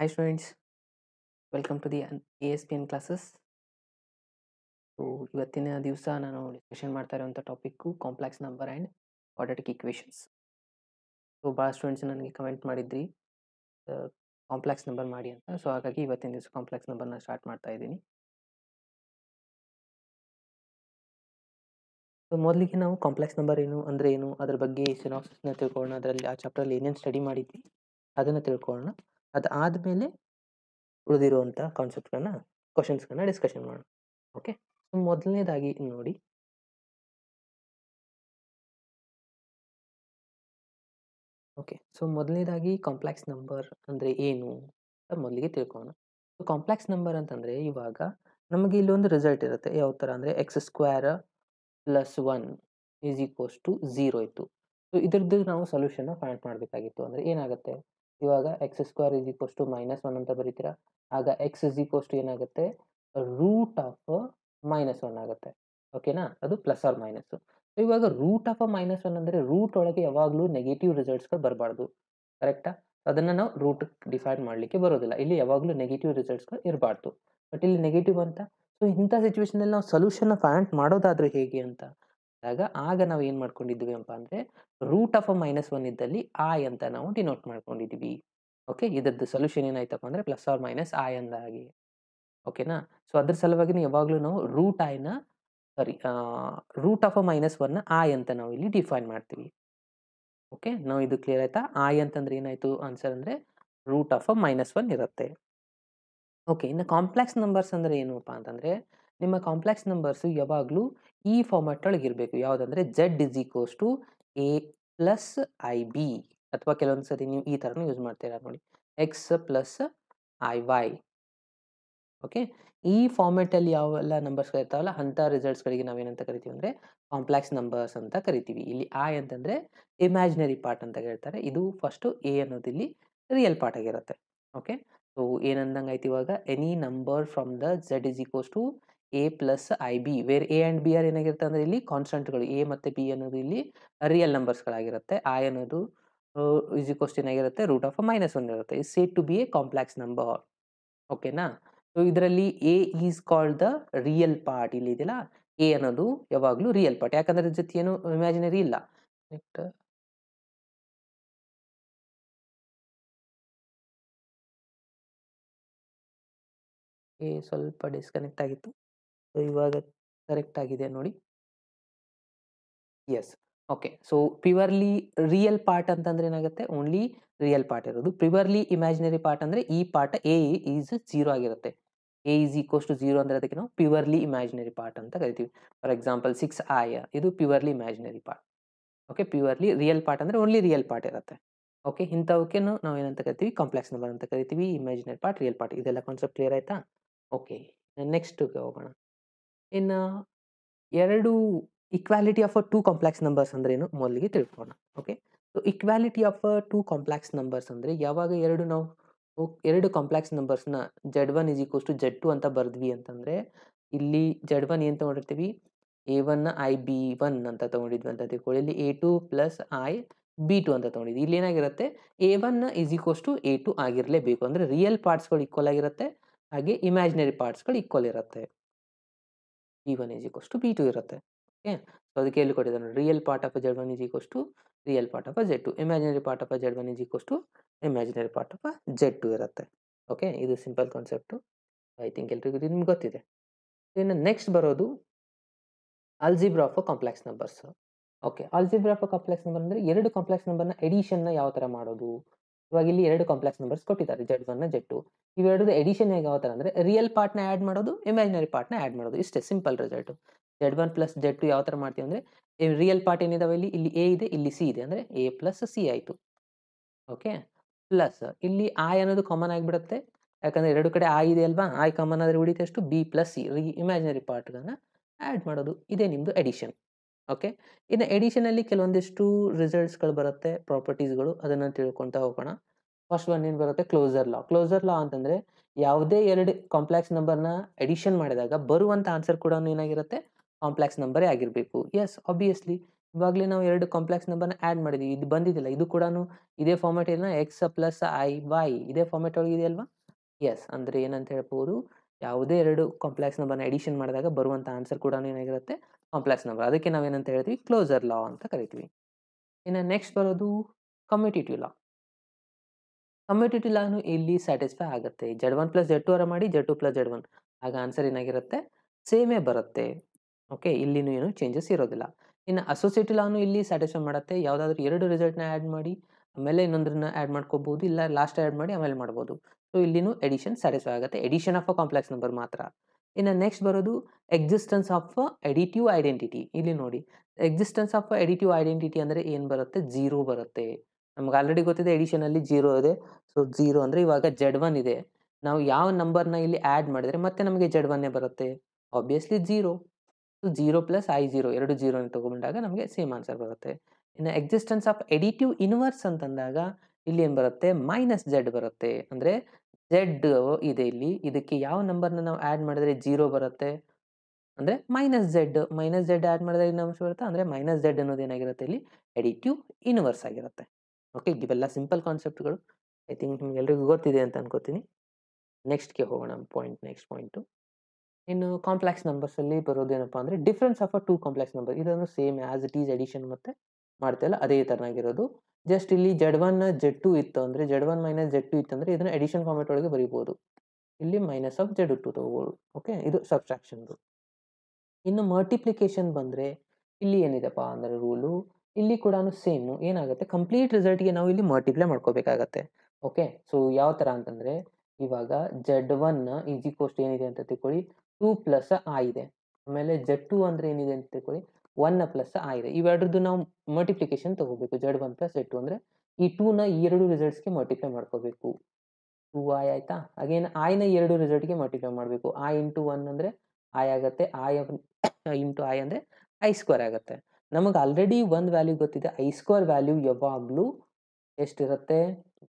Hi students, welcome to the ASPN classes. So ಇವತ್ತಿನ ದಿವಸ ನಾನು ಡಿಸ್ಕಷನ್ ಮಾಡ್ತಾ ಇರುವಂಥ topic complex number and quadratic equations. So ಭಾಳ ಸ್ಟೂಡೆಂಟ್ಸ್ ನನಗೆ ಕಮೆಂಟ್ ಮಾಡಿದ್ರಿ ಕಾಂಪ್ಲೆಕ್ಸ್ ನಂಬರ್ ಮಾಡಿ ಅಂತ. ಸೊ ಹಾಗಾಗಿ ಇವತ್ತಿನ ದಿವಸ ಕಾಂಪ್ಲೆಕ್ಸ್ ನಂಬರ್ನ ಸ್ಟಾರ್ಟ್ ಮಾಡ್ತಾ ಇದ್ದೀನಿ. ಸೊ ಮೊದಲಿಗೆ ನಾವು ಕಾಂಪ್ಲೆಕ್ಸ್ ನಂಬರ್ ಏನು ಅಂದರೆ ಏನು, ಅದರ ಬಗ್ಗೆ ಸಿನಾಪ್ಸಿಸ್ನ ತಿಳ್ಕೊಳ್ಳೋಣ. ಅದರಲ್ಲಿ ಆ ಚಾಪ್ಟರಲ್ಲಿ ಏನೇನು ಸ್ಟಡಿ ಮಾಡಿದ್ವಿ ಅದನ್ನು ತಿಳ್ಕೊಳ್ಳೋಣ. ಅದಾದಮೇಲೆ ಉಳಿದಿರುವಂಥ ಕಾನ್ಸೆಪ್ಟ್ಗಳನ್ನ ಕ್ವಶನ್ಸ್ಗಳನ್ನ ಡಿಸ್ಕಷನ್ ಮಾಡೋಣ. ಓಕೆ, ಸೊ ಮೊದಲನೇದಾಗಿ ನೋಡಿ, ಓಕೆ, ಸೊ ಮೊದಲನೇದಾಗಿ ಕಾಂಪ್ಲೆಕ್ಸ್ ನಂಬರ್ ಅಂದರೆ ಏನು ಅಂತ ಮೊದಲಿಗೆ ತಿಳ್ಕೊಳ್ಳೋಣ. ಸೊ ಕಾಂಪ್ಲೆಕ್ಸ್ ನಂಬರ್ ಅಂತಂದರೆ ಇವಾಗ ನಮಗೆ ಇಲ್ಲೊಂದು ರಿಸಲ್ಟ್ ಇರುತ್ತೆ. ಯಾವ ಥರ ಅಂದರೆ x² + 1 = 0 ಇತ್ತು. ಸೊ ಇದ್ರದ್ದು ನಾವು ಸೊಲ್ಯೂಷನ್ನ ಫೈಂಡ್ ಮಾಡಬೇಕಾಗಿತ್ತು. ಅಂದರೆ ಏನಾಗುತ್ತೆ, ಇವಾಗ x² = -1 ಅಂತ ಬರೀತೀರಾ. ಆಗ x ಏನಾಗುತ್ತೆ, √(-1) ಆಗುತ್ತೆ. ಓಕೆನಾ, ಅದು ಪ್ಲಸ್ ಆರ್ ಮೈನಸ್ಸು. ಇವಾಗ √(-1) ಅಂದರೆ ರೂಟ್ ಒಳಗೆ ಯಾವಾಗಲೂ ನೆಗೆಟಿವ್ ರಿಸಲ್ಟ್ಸ್ಗಳು ಬರಬಾರ್ದು. ಕರೆಕ್ಟಾ? ಅದನ್ನು ನಾವು ರೂಟ್ ಡಿಫೈನ್ ಮಾಡಲಿಕ್ಕೆ ಬರೋದಿಲ್ಲ. ಇಲ್ಲಿ ಯಾವಾಗಲೂ ನೆಗೆಟಿವ್ ರಿಸಲ್ಟ್ಸ್ಗಳು ಇರಬಾರ್ದು. ಬಟ್ ಇಲ್ಲಿ ನೆಗೆಟಿವ್ ಅಂತ. ಸೊ ಇಂಥ ಸಿಚುವೇಷನಲ್ಲಿ ನಾವು ಸೊಲ್ಯೂಷನ್ನ ಫೈಂಡ್ ಮಾಡೋದಾದ್ರೆ ಹೇಗೆ ಅಂತ ಆಗ ನಾವು ಏನು ಮಾಡ್ಕೊಂಡಿದ್ವಿ ಅಂತ ಅಂದರೆ √(-1) ಇದ್ದಲ್ಲಿ i ಅಂತ ನಾವು ಡಿನೋಟ್ ಮಾಡ್ಕೊಂಡಿದ್ವಿ. ಓಕೆ, ಇದರದ್ದು ಸೊಲ್ಯೂಷನ್ ಏನಾಯ್ತಪ್ಪ ಅಂದರೆ +or-i ಅಂದಾಗಿ. ಓಕೆನಾ, ಸೊ ಅದ್ರ ಸಲುವಾಗಿ ಯಾವಾಗಲೂ ನಾವು √(-1) i ಅಂತ ನಾವು ಇಲ್ಲಿ ಡಿಫೈನ್ ಮಾಡ್ತೀವಿ. ಓಕೆ, ನಾವು ಇದು ಕ್ಲಿಯರ್ ಆಯ್ತಾ? i ಅಂತಂದ್ರೆ ಏನಾಯ್ತು ಆನ್ಸರ್ ಅಂದರೆ √(-1) ಇರುತ್ತೆ. ಓಕೆ, ಇನ್ನು ಕಾಂಪ್ಲೆಕ್ಸ್ ನಂಬರ್ಸ್ ಅಂದರೆ ಏನಪ್ಪ ಅಂತಂದರೆ, ನಿಮ್ಮ ಕಾಂಪ್ಲೆಕ್ಸ್ ನಂಬರ್ಸು ಯಾವಾಗಲೂ ಈ ಫಾರ್ಮ್ಯಾಟ್ ಒಳಗೆ ಇರಬೇಕು. ಯಾವುದಂದರೆ z = a + ib, ಅಥವಾ ಕೆಲವೊಂದು ಸರಿ ನೀವು ಈ ಥರನೂ ಯೂಸ್ ಮಾಡ್ತೀರಾ ನೋಡಿ, x + iy. ಓಕೆ, ಈ ಫಾರ್ಮ್ಯಾಟಲ್ಲಿ ಯಾವೆಲ್ಲ ನಂಬರ್ಸ್ಗಳು ಇರ್ತಾವಲ್ಲ ಅಂಥ ರಿಸಲ್ಟ್ಸ್ಗಳಿಗೆ ನಾವೇನಂತ ಕರಿತೀವಿ ಅಂದರೆ ಕಾಂಪ್ಲೆಕ್ಸ್ ನಂಬರ್ಸ್ ಅಂತ ಕರಿತೀವಿ. ಇಲ್ಲಿ i ಅಂತಂದರೆ ಇಮ್ಯಾಜಿನರಿ ಪಾರ್ಟ್ ಅಂತ ಹೇಳ್ತಾರೆ. ಇದು ಫಸ್ಟು a ಅನ್ನೋದು ಇಲ್ಲಿ ರಿಯಲ್ ಪಾರ್ಟ್ ಆಗಿರುತ್ತೆ. ಓಕೆ, ಸೊ ಏನಂದಂಗೆ ಆಯ್ತು ಇವಾಗ, any number from the z = a + ib where a and b are ಏನಾಗಿರುತ್ತೆ ಅಂದರೆ ಇಲ್ಲಿ ಕಾನ್ಸ್ಟೆಂಟ್ಗಳು. a ಮತ್ತು b ಅನ್ನೋದು ಇಲ್ಲಿ ರಿಯಲ್ ನಂಬರ್ಸ್ಗಳಾಗಿರುತ್ತೆ. i ಅನ್ನೋದು ಏನಾಗಿರುತ್ತೆ, √(-1) ಇರುತ್ತೆ. Is said to be a complex number. ಓಕೆನಾ, ಸೊ ಇದರಲ್ಲಿ a is called the real part. ಇಲ್ಲಿ ಇದೆಯಲ್ಲ, a ಅನ್ನೋದು ಯಾವಾಗಲೂ ರಿಯಲ್ ಪಾರ್ಟ್, ಯಾಕಂದ್ರೆ ಇದ್ರ ಜೊತೆ ಏನು ಇಮ್ಯಾಜಿನರಿ ಇಲ್ಲ. ಸ್ವಲ್ಪ ಡಿಸ್ಕನೆಕ್ಟ್ ಆಗಿತ್ತು. ಸೊ ಇವಾಗ ಕರೆಕ್ಟ್ ಆಗಿದೆ ನೋಡಿ. Yes, okay. So purely real part ಅಂತಂದ್ರೆ ಏನಾಗುತ್ತೆ, ಓನ್ಲಿ ರಿಯಲ್ ಪಾರ್ಟ್ ಇರೋದು. ಪ್ಯೂರ್ಲಿ ಇಮ್ಯಾಜಿನರಿ ಪಾರ್ಟ್ ಅಂದರೆ ಈ ಪಾರ್ಟ್ a ಈಸ್ 0 ಆಗಿರುತ್ತೆ. a = 0 ಅಂದರೆ ಅದಕ್ಕೆ ನಾವು ಪ್ಯೂರ್ಲಿ ಇಮ್ಯಾಜಿನರಿ ಪಾರ್ಟ್ ಅಂತ ಕರಿತೀವಿ. ಫಾರ್ ಎಕ್ಸಾಂಪಲ್ 6i ಇದು purely imaginary part. Okay, purely real part ಅಂದರೆ ಓನ್ಲಿ ರಿಯಲ್ ಪಾರ್ಟ್ ಇರುತ್ತೆ. ಓಕೆ, ಇಂಥವಕ್ಕೇನು ನಾವು ಏನಂತ ಕರಿತೀವಿ, ಕಾಂಪ್ಲೆಕ್ಸ್ ನಂಬರ್ ಅಂತ ಕರಿತೀವಿ. ಇಮ್ಯಾಜಿನರಿ ಪಾರ್ಟ್, ರಿಯಲ್ ಪಾರ್ಟ್, ಇದೆಲ್ಲ ಕಾನ್ಸೆಪ್ಟ್ ಕ್ಲಿಯರ್ ಆಯ್ತಾ? ಓಕೆ, ನೆಕ್ಸ್ಟ್ಗೆ ಹೋಗೋಣ. ಇನ್ನು ಎರಡು ಈಕ್ವಾಲಿಟಿ ಆಫ್ 2 ಕಾಂಪ್ಲೆಕ್ಸ್ ನಂಬರ್ಸ್ ಅಂದ್ರೆ ಏನು ಮೊದಲಿಗೆ ತಿಳ್ಕೊಳ್ಳೋಣ. Okay, so equality of 2 complex numbers ಅಂದರೆ ಯಾವಾಗ ಎರಡು ಕಾಂಪ್ಲೆಕ್ಸ್ ನಂಬರ್ಸ್ನ z1 = z2 ಅಂತ ಬರೆದ್ವಿ ಅಂತಂದರೆ, ಇಲ್ಲಿ z1 ಏನು ತೊಗೊಂಡಿರ್ತೀವಿ, a1 i b1 ಅಂತ ತೊಗೊಂಡಿದ್ವಿ ಅಂತ ತಿಳ್ಕೊಳ್ಳಿ. ಇಲ್ಲಿ a2 + i b2 ಅಂತ ತೊಗೊಂಡಿದ್ವಿ. ಇಲ್ಲಿ ಏನಾಗಿರುತ್ತೆ, a1 = a2 ಆಗಿರಲೇಬೇಕು. ಅಂದರೆ ರಿಯಲ್ ಪಾರ್ಟ್ಸ್ಗಳು ಈಕ್ವಲ್ ಆಗಿರುತ್ತೆ, ಹಾಗೆ ಇಮ್ಯಾಜಿನರಿ ಪಾರ್ಟ್ಸ್ಗಳು ಈಕ್ವಲ್ ಇರುತ್ತೆ. b1 = b2 ಇರುತ್ತೆ. ಓಕೆ, ಸೊ ಅದಕ್ಕೆ ಎಲ್ಲಿ ಕೊಟ್ಟಿದ್ದಾನೆ, real part of z1 = real part of z2, imaginary part of z1 = imaginary part of z2 ಇರುತ್ತೆ. ಓಕೆ, ಇದು ಸಿಂಪಲ್ ಕಾನ್ಸೆಪ್ಟು. ಐ ಥಿಂಕ್ ಎಲ್ರಿಗೂ ಇದು ನಿಮ್ಗೆ ಗೊತ್ತಿದೆ. ಇನ್ನು ನೆಕ್ಸ್ಟ್ ಬರೋದು algebra of complex numbers. Okay, algebra of complex number ಅಂದರೆ ಎರಡು ಕಾಂಪ್ಲೆಕ್ಸ್ ನಂಬರ್ನ ಎಡಿಷನ್ನ ಯಾವ ಥರ ಮಾಡೋದು. ಇವಾಗ ಇಲ್ಲಿ ಎರಡು ಕಾಂಪ್ಲೆಕ್ಸ್ ನಂಬರ್ಸ್ ಕೊಟ್ಟಿದ್ದಾರೆ, z1 z2. ಇವೆರಡದು ಎಡಿಷನ್ ಯಾವ ಥರ ಅಂದರೆ ರಿಯಲ್ ಪಾರ್ಟ್ನ ಆ್ಯಡ್ ಮಾಡೋದು, ಇಮ್ಯಾಜಿನರಿ ಪಾರ್ಟ್ನ ಆ್ಯಡ್ ಮಾಡೋದು, ಇಷ್ಟೇ ಸಿಂಪಲ್ ರಿಸಲ್ಟು. z1 + z2 ಯಾವ ಥರ ಮಾಡ್ತೀವಿ ಅಂದರೆ, ರಿಯಲ್ ಪಾರ್ಟ್ ಏನಿದಾವೆ ಇಲ್ಲಿ a ಇದೆ, ಇಲ್ಲಿ c ಇದೆ, ಅಂದರೆ a + c ಆಯಿತು. ಓಕೆ, ಪ್ಲಸ್ ಇಲ್ಲಿ i ಅನ್ನೋದು ಕಾಮನ್ ಆಗಿಬಿಡುತ್ತೆ, ಯಾಕಂದರೆ ಎರಡು ಕಡೆ i ಇದೆ ಅಲ್ವಾ, i ಕಾಮನ್ ಆದರೆ ಉಳಿತು ಎಷ್ಟು, b + c ಇಮ್ಯಾಜಿನರಿ ಪಾರ್ಟ್ಗಳನ್ನ ಆ್ಯಡ್ ಮಾಡೋದು. ಇದೇ ನಿಮ್ಮದು ಎಡಿಷನ್. ಓಕೆ, ಇನ್ನು ಎಡಿಷನಲ್ಲಿ ಕೆಲವೊಂದಿಷ್ಟು ರಿಸಲ್ಟ್ಸ್ಗಳು ಬರುತ್ತೆ, ಪ್ರಾಪರ್ಟೀಸ್ಗಳು, ಅದನ್ನು ತಿಳ್ಕೊತಾ ಹೋಗೋಣ. ಫಸ್ಟ್ ಒನ್ ಏನು ಬರುತ್ತೆ, ಕ್ಲೋಸರ್ ಲಾ. ಕ್ಲೋಸರ್ ಲಾ ಅಂತಂದರೆ ಯಾವುದೇ ಎರಡು ಕಾಂಪ್ಲೆಕ್ಸ್ ನಂಬರ್ನ ಎಡಿಷನ್ ಮಾಡಿದಾಗ ಬರುವಂಥ ಆನ್ಸರ್ ಕೂಡ ಏನಾಗಿರುತ್ತೆ, ಕಾಂಪ್ಲೆಕ್ಸ್ ನಂಬರೇ ಆಗಿರಬೇಕು. ಎಸ್, ಆಬ್ವಿಯಸ್ಲಿ ಇವಾಗಲೇ ನಾವು 2 ಕಾಂಪ್ಲೆಕ್ಸ್ ನಂಬರ್‌ನ ಆಡ್ ಮಾಡಿದೀವಿ. ಇದು ಬಂದಿದ್ದಿಲ್ಲ. ಇದು ಕೂಡಾನು ಇದೇ ಫಾರ್ಮ್ಯಾಟ್ ಏನಾ ಎಕ್ಸ್ ಪ್ಲಸ್ ಐ ವೈ ಇದೇ ಫಾರ್ಮ್ಯಾಟ್ ಒಳಗೆ ಇದೆಯಲ್ವಾ? ಯೆಸ್. ಅಂದ್ರೆ ಏನಂತ ಹೇಳ್ಬಹುದು, ಯಾವುದೇ 2 ಕಾಂಪ್ಲೆಕ್ಸ್ ನಂಬರ್‌ನ ಅಡಿಷನ್ ಮಾಡಿದಾಗ ಬರುವಂತ ಆನ್ಸರ್ ಕೂಡಾನು ಏನಾಗಿರುತ್ತೆ ಕಾಂಪ್ಲೆಕ್ಸ್ ನಂಬರ್. ಅದಕ್ಕೆ ನಾವೇನಂತ ಹೇಳ್ತೀವಿ ಕ್ಲೋಸರ್ ಲಾ ಅಂತ ಕರಿತೀವಿ. ಇನ್ನು ನೆಕ್ಸ್ಟ್ ಬರೋದು ಕಮ್ಯುಟೇಟಿವ್ ಲಾ. ಕಮ್ಯುಟೇಟಿವ್ ಲಾನು ಇಲ್ಲಿ ಸ್ಯಾಟಿಸ್ಫೈ ಆಗುತ್ತೆ. Z1 ಪ್ಲಸ್ Z2 ಅರ ಮಾಡಿ Z2 ಪ್ಲಸ್ Z1 ಆಗ ಆನ್ಸರ್ ಏನಾಗಿರುತ್ತೆ ಸೇಮೇ ಬರುತ್ತೆ. ಓಕೆ, ಇಲ್ಲಿನೂ ಏನು ಚೇಂಜಸ್ ಇರೋದಿಲ್ಲ. ಇನ್ನು ಅಸೋಸಿಯೇಟಿವ್ ಲಾನು ಇಲ್ಲಿ ಸ್ಯಾಟಿಸ್ಫೈ ಮಾಡುತ್ತೆ. ಯಾವುದಾದ್ರೂ 2 ರಿಸಲ್ಟ್‌ನ ಆಡ್ ಮಾಡಿ ಆಮೇಲೆ ಇನ್ನೊಂದನ್ನ ಆಡ್ ಮಾಡ್ಕೋಬಹುದು. ಇಲ್ಲ ಲಾಸ್ಟ್ ಆಡ್ ಮಾಡಿ ಆಮೇಲೆ ಮಾಡ್ಬೋದು. ಸೊ ಇಲ್ಲಿನೂ ಎಡಿಷನ್ ಸ್ಯಾಟಿಸ್ಫೈ ಆಗುತ್ತೆ. Addition of a complex number ಮಾತ್ರ. ಇನ್ನು ನೆಕ್ಸ್ಟ್ ಬರೋದು ಎಕ್ಸಿಸ್ಟೆನ್ಸ್ ಆಫ್ ಅಡಿಟಿವ್ ಐಡೆಂಟಿಟಿ. ಇಲ್ಲಿ ನೋಡಿ ಎಕ್ಸಿಸ್ಟೆನ್ಸ್ ಆಫ್ ಅಡಿಟಿವ್ ಐಡೆಂಟಿಟಿ ಅಂದ್ರೆ ಏನು ಬರುತ್ತೆ 0 ಬರುತ್ತೆ. ನಮ್ಗೆ ಆಲ್ರೆಡಿ ಗೊತ್ತಿದೆ ಎಡಿಷನ್ ಅಲ್ಲಿ 0 ಇದೆ. ಸೊ 0 ಅಂದ್ರೆ ಇವಾಗ Z1 ಇದೆ. ನಾವು ಯಾವ ನಂಬರ್‌ನ ಇಲ್ಲಿ ಆಡ್ ಮಾಡಿದ್ರೆ ಮತ್ತೆ ನಮಗೆ Z1 ಬರುತ್ತೆ. ಆಬ್ವಿಯಸ್ಲಿ 0. ಸೊ 0 ಪ್ಲಸ್ I0 2 0ನ ತಗೊಂಡಾಗ ನಮಗೆ ಸೇಮ್ ಆನ್ಸರ್ ಬರುತ್ತೆ. ಇನ್ನು ಎಕ್ಸಿಸ್ಟೆನ್ಸ್ ಆಫ್ ಅಡಿಟಿವ್ ಇನ್ವರ್ಸ್ ಅಂತಂದಾಗ ಇಲ್ಲಿ ಏನ್ ಬರುತ್ತೆ -Z ಬರುತ್ತೆ. ಅಂದ್ರೆ Z ಇದೆ ಇಲ್ಲಿ. ಇದಕ್ಕೆ ಯಾವ ನಂಬರ್‌ನ ನಾವು ಆಡ್ ಮಾಡಿದ್ರೆ 0 ಬರುತ್ತೆ ಅಂದ್ರೆ -Z ಆಡ್ ಮಾಡಿದ್ರೆ ಏನು ಅಂಶ ಬರುತ್ತೆ ಅಂದ್ರೆ -Z ಅನ್ನೋದು ಏನಾಗಿರುತ್ತೆ ಇಲ್ಲಿ ಅಡಿಟಿವ್ ಇನ್ವರ್ಸ್ ಆಗಿರುತ್ತೆ. ಓಕೆ, ಇವೆಲ್ಲ ಸಿಂಪಲ್ ಕಾನ್ಸೆಪ್ಟ್‌ಗಳು. ಐ ಥಿಂಕ್ ನಿಮ್ಗೆಲ್ರಿಗೂ ಗೊತ್ತಿದೆ ಅಂತ ಅನ್ಕೋತೀನಿ. ನೆಕ್ಸ್ಟ್‌ಗೆ ಹೋಗೋಣ ನೆಕ್ಸ್ಟ್ ಪಾಯಿಂಟು. ಇನ್ನು ಕಾಂಪ್ಲೆಕ್ಸ್ ನಂಬರ್ಸ್ ಅಲ್ಲಿ ಬರೋದೇನಪ್ಪಾ ಅಂದ್ರೆ difference of a 2 complex number. ಇದನ್ನು same as it is addition ಮತ್ತೆ ಮಾಡ್ತೀವಲ್ಲ ಅದೇ ತರನಾಗಿರೋದು. ಜಸ್ಟ್ ಇಲ್ಲಿ Z1 Z2 ಇತ್ತು ಅಂದ್ರೆ Z1 ಮೈನಸ್ Z2 ಇತ್ತಂದ್ರೆ ಇದನ್ನ ಅಡಿಷನ್ ಫಾರ್ಮ್ಯಾಟ್ ಒಳಗೆ ಬರೀಬಹುದು. ಇಲ್ಲಿ ಮೈನಸ್ ಆಫ್ Z2 ತಗೋಬಹುದು. ಓಕೆ, ಇದು ಸಬ್ಟ್ರಾಕ್ಷನ್‌ದು. ಇನ್ನು ಮಲ್ಟಿಪ್ಲಿಕೇಶನ್ ಬಂದ್ರೆ ಇಲ್ಲಿ ಏನಿದೆಪ್ಪ ಅಂದ್ರೆ ರೂಲು ಇಲ್ಲಿ ಕೂಡಾನು ಸೇಮ್ ಏನಾಗುತ್ತೆ ಕಂಪ್ಲೀಟ್ ರಿಸಲ್ಟ್‌ಗೆ ನಾವು ಇಲ್ಲಿ ಮಲ್ಟಿಪ್ಲೈ ಮಾಡ್ಕೋಬೇಕಾಗತ್ತೆ. ಓಕೆ, ಸೊ ಯಾವ ತರ ಅಂತಂದ್ರೆ ಇವಾಗ Z1 ಈಸ್ ಈಕ್ವಲ್ಸ್ ಟು ಏನಿದೆ ಅಂತ ತಿಳ್ಕೊಳ್ಳಿ 2 ಪ್ಲಸ್ I ಇದೆ. ಆಮೇಲೆ Z2 ಅಂದ್ರೆ ಏನಿದೆ ಅಂತ ತಿಳ್ಕೊಳ್ಳಿ 1 ಪ್ಲಸ್ I ಇದೆ. ಇವೆರಡರದ್ದು ನಾವು ಮಲ್ಟಿಪ್ಲಿಕೇಶನ್ ತಗೋಬೇಕು. Z1 ಪ್ಲಸ್ Z2 ಅಂದ್ರೆ ಈ 2ನ ಈ 2 ರಿಸಲ್ಟ್ಸ್‌ಗೆ ಮಲ್ಟಿಪ್ಲೈ ಮಾಡ್ಕೋಬೇಕು. 2i ಆಯ್ತಾ? ಅಗೇನ್ ಐನ 2 ರಿಸಲ್ಟ್‌ಗೆ ಮಲ್ಟಿಪ್ಲೈ ಮಾಡಬೇಕು. I ಇಂಟು 1 ಅಂದ್ರೆ I ಆಗತ್ತೆ. ಇಂಟು I ಅಂದ್ರೆ I ಸ್ಕ್ವೇರ್ ಆಗತ್ತೆ. ನಮಗೆ ಆಲ್ರೆಡಿ ಒಂದು ವ್ಯಾಲ್ಯೂ ಗೊತ್ತಿದೆ. I ಸ್ಕ್ವೇರ್ ವ್ಯಾಲ್ಯೂ ಯಾವಾಗ್ಲೂ ಎಷ್ಟಿರುತ್ತೆ?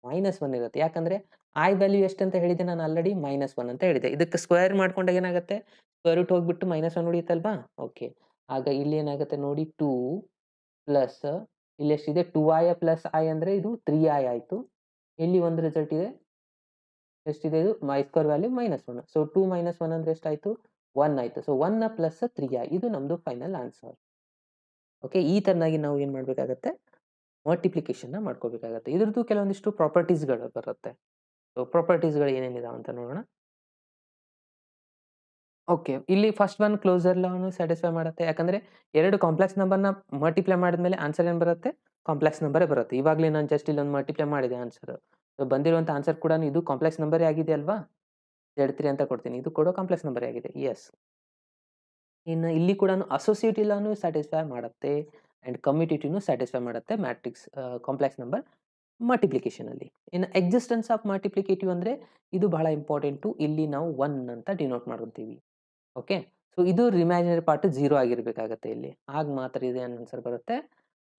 -1 ಇರುತ್ತೆ. ಯಾಕಂದ್ರೆ I ವ್ಯಾಲ್ಯೂ ಎಷ್ಟಂತ ಹೇಳಿದೆ ನಾನು ಆಲ್ರೆಡಿ -1 ಅಂತ ಹೇಳಿದೆ. ಇದಕ್ಕೆ ಸ್ಕ್ವೇರ್ ಮಾಡ್ಕೊಂಡಾಗ ಏನಾಗುತ್ತೆ? ಸ್ಕ್ವೇರ್ ರೂಟ್ ಹೋಗ್ಬಿಟ್ಟು -1 ಉಳಿಯುತ್ತಲ್ವಾ? ಓಕೆ. ಆಗ ಇಲ್ಲಿ ಏನಾಗುತ್ತೆ ನೋಡಿ 2 ಪ್ಲಸ್ ಇಲ್ಲಿ ಎಷ್ಟಿದೆ 2i ಪ್ಲಸ್ I ಅಂದ್ರೆ ಇದು 3i ಆಯ್ತು. ಇಲ್ಲಿ ಒಂದು ರಿಸಲ್ಟ್ ಇದೆ. ಎಷ್ಟಿದೆ ಇದು y ಸ್ಕ್ವೇರ್ ವ್ಯಾಲ್ಯೂ -1. ಸೊ 2 - 1 ಅಂದ್ರೆ ಎಷ್ಟಾಯ್ತು 1 ಆಯ್ತು. ಸೊ 1 ಪ್ಲಸ್ 3i ಇದು ನಮ್ದು ಫೈನಲ್ ಆನ್ಸರ್. ಓಕೆ, ಈ ತರನಾಗಿ ನಾವು ಏನ್ ಮಾಡ್ಬೇಕಾಗತ್ತೆ ಮಲ್ಟಿಪ್ಲಿಕೇಶನ್ ಮಾಡ್ಕೋಬೇಕಾಗತ್ತೆ. ಇದ್ರದ್ದು ಕೆಲವೊಂದಿಷ್ಟು ಪ್ರಾಪರ್ಟೀಸ್‌ಗಳು ಬರುತ್ತೆ. ಸೊ ಪ್ರಾಪರ್ಟೀಸ್‌ಗಳು ಏನೇನಿದಾವೆ ಅಂತ ನೋಡೋಣ. ಓಕೆ, ಇಲ್ಲಿ ಫಸ್ಟ್ ಒನ್ ಕ್ಲೋಸರ್ ಲಾನು ಸ್ಯಾಟಿಸ್ಫೈ ಮಾಡುತ್ತೆ. ಯಾಕಂದ್ರೆ 2 ಕಾಂಪ್ಲೆಕ್ಸ್ ನಂಬರ್‌ನ ಮಲ್ಟಿಪ್ಲೈ ಮಾಡಿದ್ಮೇಲೆ ಆನ್ಸರ್ ಏನ್ ಬರುತ್ತೆ? ಕಾಂಪ್ಲೆಕ್ಸ್ ನಂಬರೇ ಬರುತ್ತೆ. ಇವಾಗ್ಲೇ ನಾನು ಜಸ್ಟ್ ಇಲ್ಲೊಂದು ಮಲ್ಟಿಪ್ಲೈ ಮಾಡಿದೆ ಆನ್ಸರ್. ಸೊ ಬಂದಿರುವಂತ ಆನ್ಸರ್ ಕೂಡ ಇದು ಕಾಂಪ್ಲೆಕ್ಸ್ ನಂಬರೇ ಆಗಿದೆ ಅಲ್ವಾ? Z3 ಅಂತ ಕೊಡ್ತೀನಿ. ಇದು ಕೂಡ ಕಾಂಪ್ಲೆಕ್ಸ್ ನಂಬರೇ ಆಗಿದೆ. ಯೆಸ್. ಇನ್ನು ಇಲ್ಲಿ ಕೂಡಾನು ಅಸೋಸಿಯೇಟಿವ್ ಲಾನು ಸ್ಯಾಟಿಸ್ಫೈ ಮಾಡುತ್ತೆ ಅಂಡ್ ಕಮ್ಯುಟೇಟಿವ್‌ನು ಸ್ಯಾಟಿಸ್ಫೈ ಮಾಡುತ್ತೆ ಮ್ಯಾಟ್ರಿಕ್ಸ್ ಕಾಂಪ್ಲೆಕ್ಸ್ ನಂಬರ್ ಮಲ್ಟಿಪ್ಲಿಕೇಶನ್ ಅಲ್ಲಿ. ಇನ್ನು ಎಕ್ಸಿಸ್ಟೆನ್ಸ್ ಆಫ್ ಮಲ್ಟಿಪ್ಲಿಕೇಟಿವ್ ಅಂದ್ರೆ ಇದು ಬಹಳ ಇಂಪಾರ್ಟೆಂಟು. ಇಲ್ಲಿ ನಾವು 1 ಅಂತ ಡಿನೋಟ್ ಮಾಡ್ಕೊಂತೀವಿ. ಓಕೆ, ಸೊ ಇದು ಇಮ್ಯಾಜಿನರಿ ಪಾರ್ಟ್ 0 ಆಗಿರ್ಬೇಕಾಗತ್ತೆ ಇಲ್ಲಿ. ಆಗ ಮಾತ್ರ ಇದು ಏನ್ ಆನ್ಸರ್ ಬರುತ್ತೆ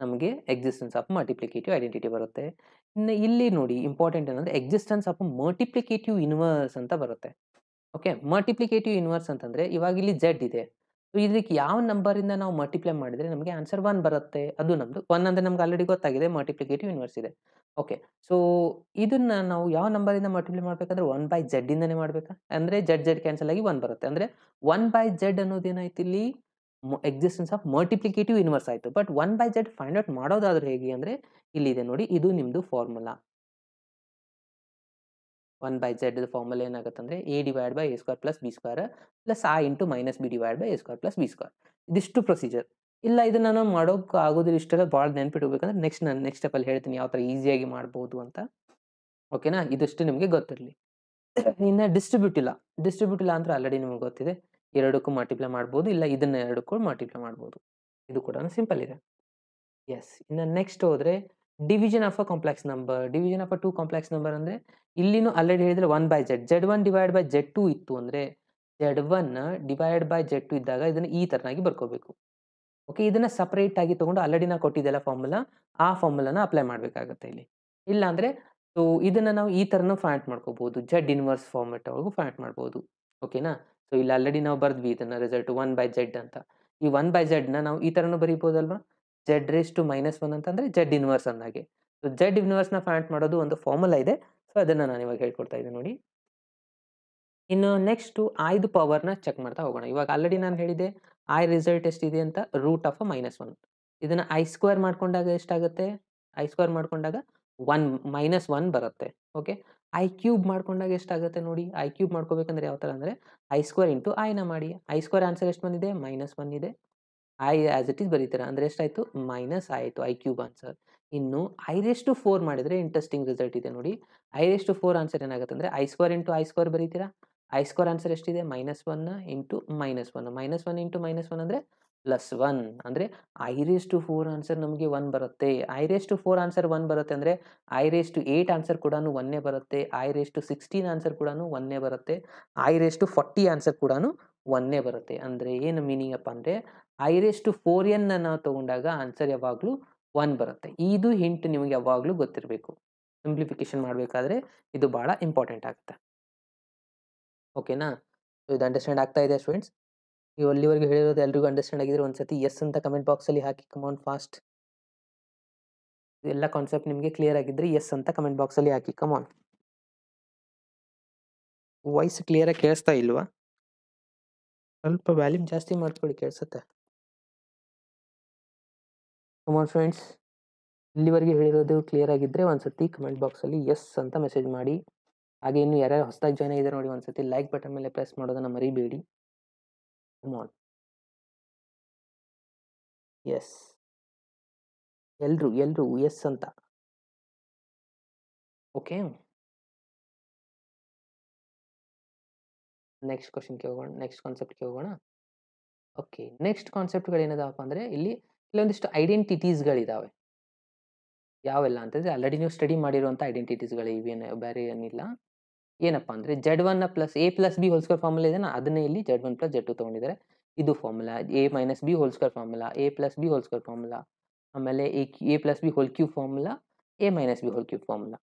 ನಮಗೆ ಎಕ್ಸಿಸ್ಟೆನ್ಸ್ ಆಫ್ ಮಲ್ಟಿಪ್ಲಿಕೇಟಿವ್ ಐಡೆಂಟಿಟಿ ಬರುತ್ತೆ. ಇನ್ನು ಇಲ್ಲಿ ನೋಡಿ ಇಂಪಾರ್ಟೆಂಟ್ ಏನಂದ್ರೆ ಎಕ್ಸಿಸ್ಟೆನ್ಸ್ ಆಫ್ ಮಲ್ಟಿಪ್ಲಿಕೇಟಿವ್ ಇನ್ವರ್ಸ್ ಅಂತ ಬರುತ್ತೆ. ಓಕೆ, ಮಲ್ಟಿಪ್ಲಿಕೇಟಿವ್ ಇನ್ವರ್ಸ್ ಅಂತಂದ್ರೆ ಇವಾಗ ಇಲ್ಲಿ Z ಇದೆ. ಸೊ ಇದಕ್ಕೆ ಯಾವ ನಂಬರಿಂದ ನಾವು ಮಲ್ಟಿಪ್ಲೈ ಮಾಡಿದ್ರೆ ನಮಗೆ ಆನ್ಸರ್ 1 ಬರುತ್ತೆ. ಅದು ನಮ್ದು 1 ಅಂದ್ರೆ ನಮ್ಗೆ ಆಲ್ರೆಡಿ ಗೊತ್ತಾಗಿದೆ ಮಲ್ಟಿಪ್ಲಿಕೇಟಿವ್ ಇನ್ವರ್ಸ್ ಇದೆ. ಓಕೆ, ಸೊ ಇದನ್ನ ನಾವು ಯಾವ ನಂಬರಿಂದ ಮಲ್ಟಿಪ್ಲೈ ಮಾಡ್ಬೇಕಂದ್ರೆ 1/z ಇಂದಾನೆ ಮಾಡ್ಬೇಕಾ? ಅಂದ್ರೆ Z ಕ್ಯಾನ್ಸಲ್ ಆಗಿ 1 ಬರುತ್ತೆ. ಅಂದ್ರೆ 1/z ಅನ್ನೋದು ಏನಾಯ್ತು ಇಲ್ಲಿ ಎಕ್ಸಿಸ್ಟೆನ್ಸ್ ಆಫ್ ಮಲ್ಟಿಪ್ಲಿಕೇಟಿವ್ ಇನ್ವರ್ಸ್ ಆಯ್ತು. ಬಟ್ 1/z ಫೈಂಡ್ ಔಟ್ ಮಾಡೋದಾದ್ರೆ ಹೇಗೆ ಅಂದ್ರೆ ಇಲ್ಲಿದೆ ನೋಡಿ ಇದು ನಿಮ್ದು ಫಾರ್ಮುಲಾ. 1/z ಫಾರ್ಮುಲಾ ಏನಾಗುತ್ತಂದ್ರೆ a/a² plus b² plus I into minus b/a² plus b². ಇದಿಷ್ಟು ಪ್ರೊಸೀಜರ್. ಇಲ್ಲ ಇದನ್ನ ನಾವು ಮಾಡೋಕ್ ಆಗೋದಿಲ್ಲ ಇಷ್ಟೆಲ್ಲ ಭಾಳ ನೆನ್ಪಿಟ್ಕೋಬೇಕಂದ್ರೆ ನಾನು ನೆಕ್ಸ್ಟ್ ಸ್ಟೆಪ್ ಅಲ್ಲಿ ಹೇಳ್ತೀನಿ ಯಾವ ತರ ಈಸಿಯಾಗಿ ಮಾಡ್ಬೋದು ಅಂತ. ಓಕೆನಾ? ಇದಿಷ್ಟು ನಿಮ್ಗೆ ಗೊತ್ತಿರ್ಲಿ. ಇನ್ನ ಡಿಸ್ಟ್ರಿಬ್ಯೂಟಿವ್ ಲಾ ಅಂದ್ರೆ ಆಲ್ರೆಡಿ ನಿಮ್ಗೆ ಗೊತ್ತಿದೆ. 2ಕ್ಕೂ ಮಲ್ಟಿಪ್ಲೈ ಮಾಡ್ಬೋದು. ಇಲ್ಲ ಇದನ್ನ 2ಕ್ಕೂ ಮಲ್ಟಿಪ್ಲೈ ಮಾಡ್ಬೋದು. ಇದು ಕೂಡ ಸಿಂಪಲ್ ಇದೆ. ಯೆಸ್. ಇನ್ನು ನೆಕ್ಸ್ಟ್ ಹೋದ್ರೆ division of a complex number. Division of a 2 complex number ಅಂದ್ರೆ ಇಲ್ಲಿನೂ ಆಲ್ರೆಡಿ ಹೇಳಿದ್ರೆ 1/z. Z1 divide by Z2 ಇತ್ತು ಅಂದ್ರೆ Z1 ಡಿವೈಡ್ ಬೈ Z2 ಇದ್ದಾಗ ಇದನ್ನ ಈ ತರನಾಗಿ ಬರ್ಕೋಬೇಕು. ಓಕೆ, ಇದನ್ನ ಸಪರೇಟ್ ಆಗಿ ತಗೊಂಡು ಆಲ್ರೆಡಿ ನಾ ಕೊಟ್ಟಿದ್ದೆಲ್ಲ ಫಾರ್ಮುಲಾ, ಆ ಫಾರ್ಮುಲಾನ ಅಪ್ಲೈ ಮಾಡ್ಬೇಕಾಗತ್ತೆ ಇಲ್ಲಿ. ಇಲ್ಲ ಅಂದ್ರೆ ಸೊ ಇದನ್ನ ನಾವು ಈ ತರನು ಫೈಂಡ್ ಮಾಡ್ಕೋಬಹುದು. Z ಇನ್ವರ್ಸ್ ಫಾರ್ಮ್ಯಾಟ್ ಒಳಗೂ ಫೈಂಡ್ ಮಾಡ್ಬೋದು. ಓಕೆನಾ? ಸೊ ಇಲ್ಲಿ ಆಲ್ರೆಡಿ ನಾವು ಬರ್ದ್ವಿ ಇದನ್ನ ರಿಸಲ್ಟ್ 1/z ಅಂತ. ಈ 1/z ನ ನಾವು ಈ ತರನು ಬರೀಬಹುದಲ್ವಾ? ಜೆಡ್ ರೇಸ್ ಟು -1 ಅಂತಂದ್ರೆ ಜೆಡ್ ಇನ್ವರ್ಸ್ ಅಂದಾಗೆ. ಸೊ ಜೆಡ್ ಇನ್ವರ್ಸ್‌ನ ಫೈಂಡ್ ಮಾಡೋದು ಒಂದು ಫಾರ್ಮುಲಾ ಇದೆ. ಸೊ ಅದನ್ನ ನಾನು ಇವಾಗ ಹೇಳ್ಕೊಡ್ತಾ ಇದ್ದೀನಿ ನೋಡಿ. ಇನ್ನು ನೆಕ್ಸ್ಟು ಐದು ಪವರ್‌ನ ಚೆಕ್ ಮಾಡ್ತಾ ಹೋಗೋಣ. ಇವಾಗ ಆಲ್ರೆಡಿ ನಾನು ಹೇಳಿದೆ ಐ ರಿಸಲ್ಟ್ ಎಷ್ಟಿದೆ ಅಂತ √(-1). ಇದನ್ನ ಐ ಸ್ಕ್ವೇರ್ ಮಾಡ್ಕೊಂಡಾಗ ಎಷ್ಟಾಗುತ್ತೆ? ಐ ಸ್ಕ್ವೇರ್ ಮಾಡ್ಕೊಂಡಾಗ 1 -1 ಬರುತ್ತೆ. ಓಕೆ. ಐ ಕ್ಯೂಬ್ ಮಾಡ್ಕೊಂಡಾಗ ಎಷ್ಟಾಗುತ್ತೆ ನೋಡಿ? ಐ ಕ್ಯೂಬ್ ಮಾಡ್ಕೋಬೇಕಂದ್ರೆ ಯಾವ ತರ ಅಂದ್ರೆ ಐ ಸ್ಕ್ವೇರ್ ಇಂಟು ಐನ ಮಾಡಿ. ಐ ಸ್ಕ್ವೇರ್ ಆನ್ಸರ್ ಎಷ್ಟು ಬಂದಿದೆ? -1 ಇದೆ. ಐ ಆಸ್ ಇಟ್ ಈಸ್ ಬರೀತೀರಾ ಅಂದ್ರೆ ಎಷ್ಟಾಯ್ತು? -i ಆಯ್ತು ಐ ಕ್ಯೂಬ್ ಆನ್ಸರ್. ಇನ್ನು I⁴ ಮಾಡಿದ್ರೆ ಇಂಟ್ರೆಸ್ಟಿಂಗ್ ರಿಸಲ್ಟ್ ಇದೆ ನೋಡಿ. I⁴ ಆನ್ಸರ್ ಏನಾಗುತ್ತೆ ಅಂದ್ರೆ I square into I square ಬರೀತೀರಾ? ಐ ಸ್ಕ್ವೇರ್ ಆನ್ಸರ್ ಎಷ್ಟಿದೆ? -1 ಇಂಟು -1. -1 ಇಂಟು -1 ಅಂದ್ರೆ +1 ಅಂದ್ರೆ I⁴ ಆನ್ಸರ್ ನಮಗೆ 1 ಬರುತ್ತೆ. I⁴ ಆನ್ಸರ್ 1 ಬರುತ್ತೆ ಅಂದ್ರೆ I⁸ ಆನ್ಸರ್ ಕೂಡಾನು 1 ಬರುತ್ತೆ. I�16 ಆನ್ಸರ್ ಕೂಡಾನು 1 ಬರುತ್ತೆ. I⁴ ಆನ್ಸರ್ ಕೂಡಾನು 1 ಬರುತ್ತೆ. ಅಂದ್ರೆ ಏನು ಮೀನಿಂಗ್ ಅಪ್ಪ ಅಂದ್ರೆ I⁴n ನಾವು ತಗೊಂಡಾಗ ಆನ್ಸರ್ ಯಾವಾಗ್ಲೂ 1 ಬರುತ್ತೆ. ಇದು ಹಿಂಟ್ ನಿಮಗೆ ಯಾವಾಗ್ಲೂ ಗೊತ್ತಿರಬೇಕು. ಸಿಂಪ್ಲಿಫಿಕೇಶನ್ ಮಾಡ್ಬೇಕಾದ್ರೆ ಇದು ಬಹಳ ಇಂಪಾರ್ಟೆಂಟ್ ಆಗುತ್ತೆ. ಓಕೆನಾ? ಸೊ ಇದು ಅಂಡರ್‌ಸ್ಟ್ಯಾಂಡ್ ಆಗ್ತಾ ಇದೆ ಸ್ಟೂಡೆಂಟ್ಸ್? ನೀವು ಅಲ್ಲಿವರೆಗೂ ಹೇಳಿರೋದು ಎಲ್ರಿಗೂ ಅಂಡರ್‌ಸ್ಟ್ಯಾಂಡ್ ಆಗಿದ್ರೆ ಒಂದ್ಸತಿ ಯೆಸ್ ಅಂತ ಕಮೆಂಟ್ ಬಾಕ್ಸ್ ಅಲ್ಲಿ ಹಾಕಿ ಕಮ್ ಆನ್ ಫಾಸ್ಟ್. ಎಲ್ಲ ಕಾನ್ಸೆಪ್ಟ್ ನಿಮಗೆ ಕ್ಲಿಯರ್ ಆಗಿದ್ರೆ ಯೆಸ್ ಅಂತ ಕಮೆಂಟ್ ಬಾಕ್ಸ್ ಅಲ್ಲಿ ಹಾಕಿ ಕಮ್ ಆನ್. ವಾಯ್ಸ್ ಕ್ಲಿಯರ್ ಆಗಿ ಕೇಳಿಸ್ತಾ ಇಲ್ವಾ? ಸ್ವಲ್ಪ ವ್ಯಾಲ್ಯೂಮ್ ಜಾಸ್ತಿ ಮಾಡ್ಕೊಳ್ಳಿ ಕೇಳಿಸುತ್ತೆ. Come on friends. ಇಲ್ಲಿವರೆಗೆ ಹೇಳಿರೋದು ಕ್ಲಿಯರ್ ಆಗಿದ್ರೆ ಒಂದ್ಸತಿ ಕಮೆಂಟ್ ಬಾಕ್ಸ್ ಅಲ್ಲಿ ಯೆಸ್ ಅಂತ ಮೆಸೇಜ್ ಮಾಡಿ. ಹಾಗೆ ಇನ್ನು ಯಾರ್ಯಾರು ಹೊಸದಾಗಿ ಜಾಯ್ನ್ ಆಗಿದ್ದಾರೆ ನೋಡಿ ಒಂದ್ಸತಿ ಲೈಕ್ ಬಟನ್ ಮೇಲೆ ಪ್ರೆಸ್ ಮಾಡೋದನ್ನ ಮರಿಬೇಡಿ. Come on. ಯೆಸ್. ಎಲ್ರು ಯೆಸ್ ಅಂತ. ಓಕೆ. ನೆಕ್ಸ್ಟ್ ಕ್ವೆಶ್ಚನ್‌ಗೆ ಹೋಗೋಣ. ನೆಕ್ಸ್ಟ್ ಕಾನ್ಸೆಪ್ಟ್‌ಗೆ ಹೋಗೋಣ. ಓಕೆ. ನೆಕ್ಸ್ಟ್ ಕಾನ್ಸೆಪ್ಟ್‌ಗಳು ಏನಿದಾವಪ್ಪ ಅಂದ್ರೆ ಇಲ್ಲಿ ಕೆಲವೊಂದಿಷ್ಟು ಐಡೆಂಟಿಟೀಸ್‌ಗಳಿದಾವೆ. ಯಾವೆಲ್ಲ ಅಂತಂದ್ರೆ ಆಲ್ರೆಡಿ ನೀವು ಸ್ಟಡಿ ಮಾಡಿರುವಂಥ ಐಡೆಂಟಿಟೀಸ್‌ಗಳು ಇವೇನು ಬೇರೆ ಏನಿಲ್ಲ. ಏನಪ್ಪಾ ಅಂದ್ರೆ Z1 plus A plus B hole square formula ಇದೆನಾ ಅದನ್ನೇ ಇಲ್ಲಿ Z1 ಪ್ಲಸ್ Z2 ತಗೊಂಡಿದ್ದಾರೆ. ಇದು formula A minus B hole square formula, A plus B hole square formula, ಆಮೇಲೆ A plus B whole cube formula, A minus B whole cube formula.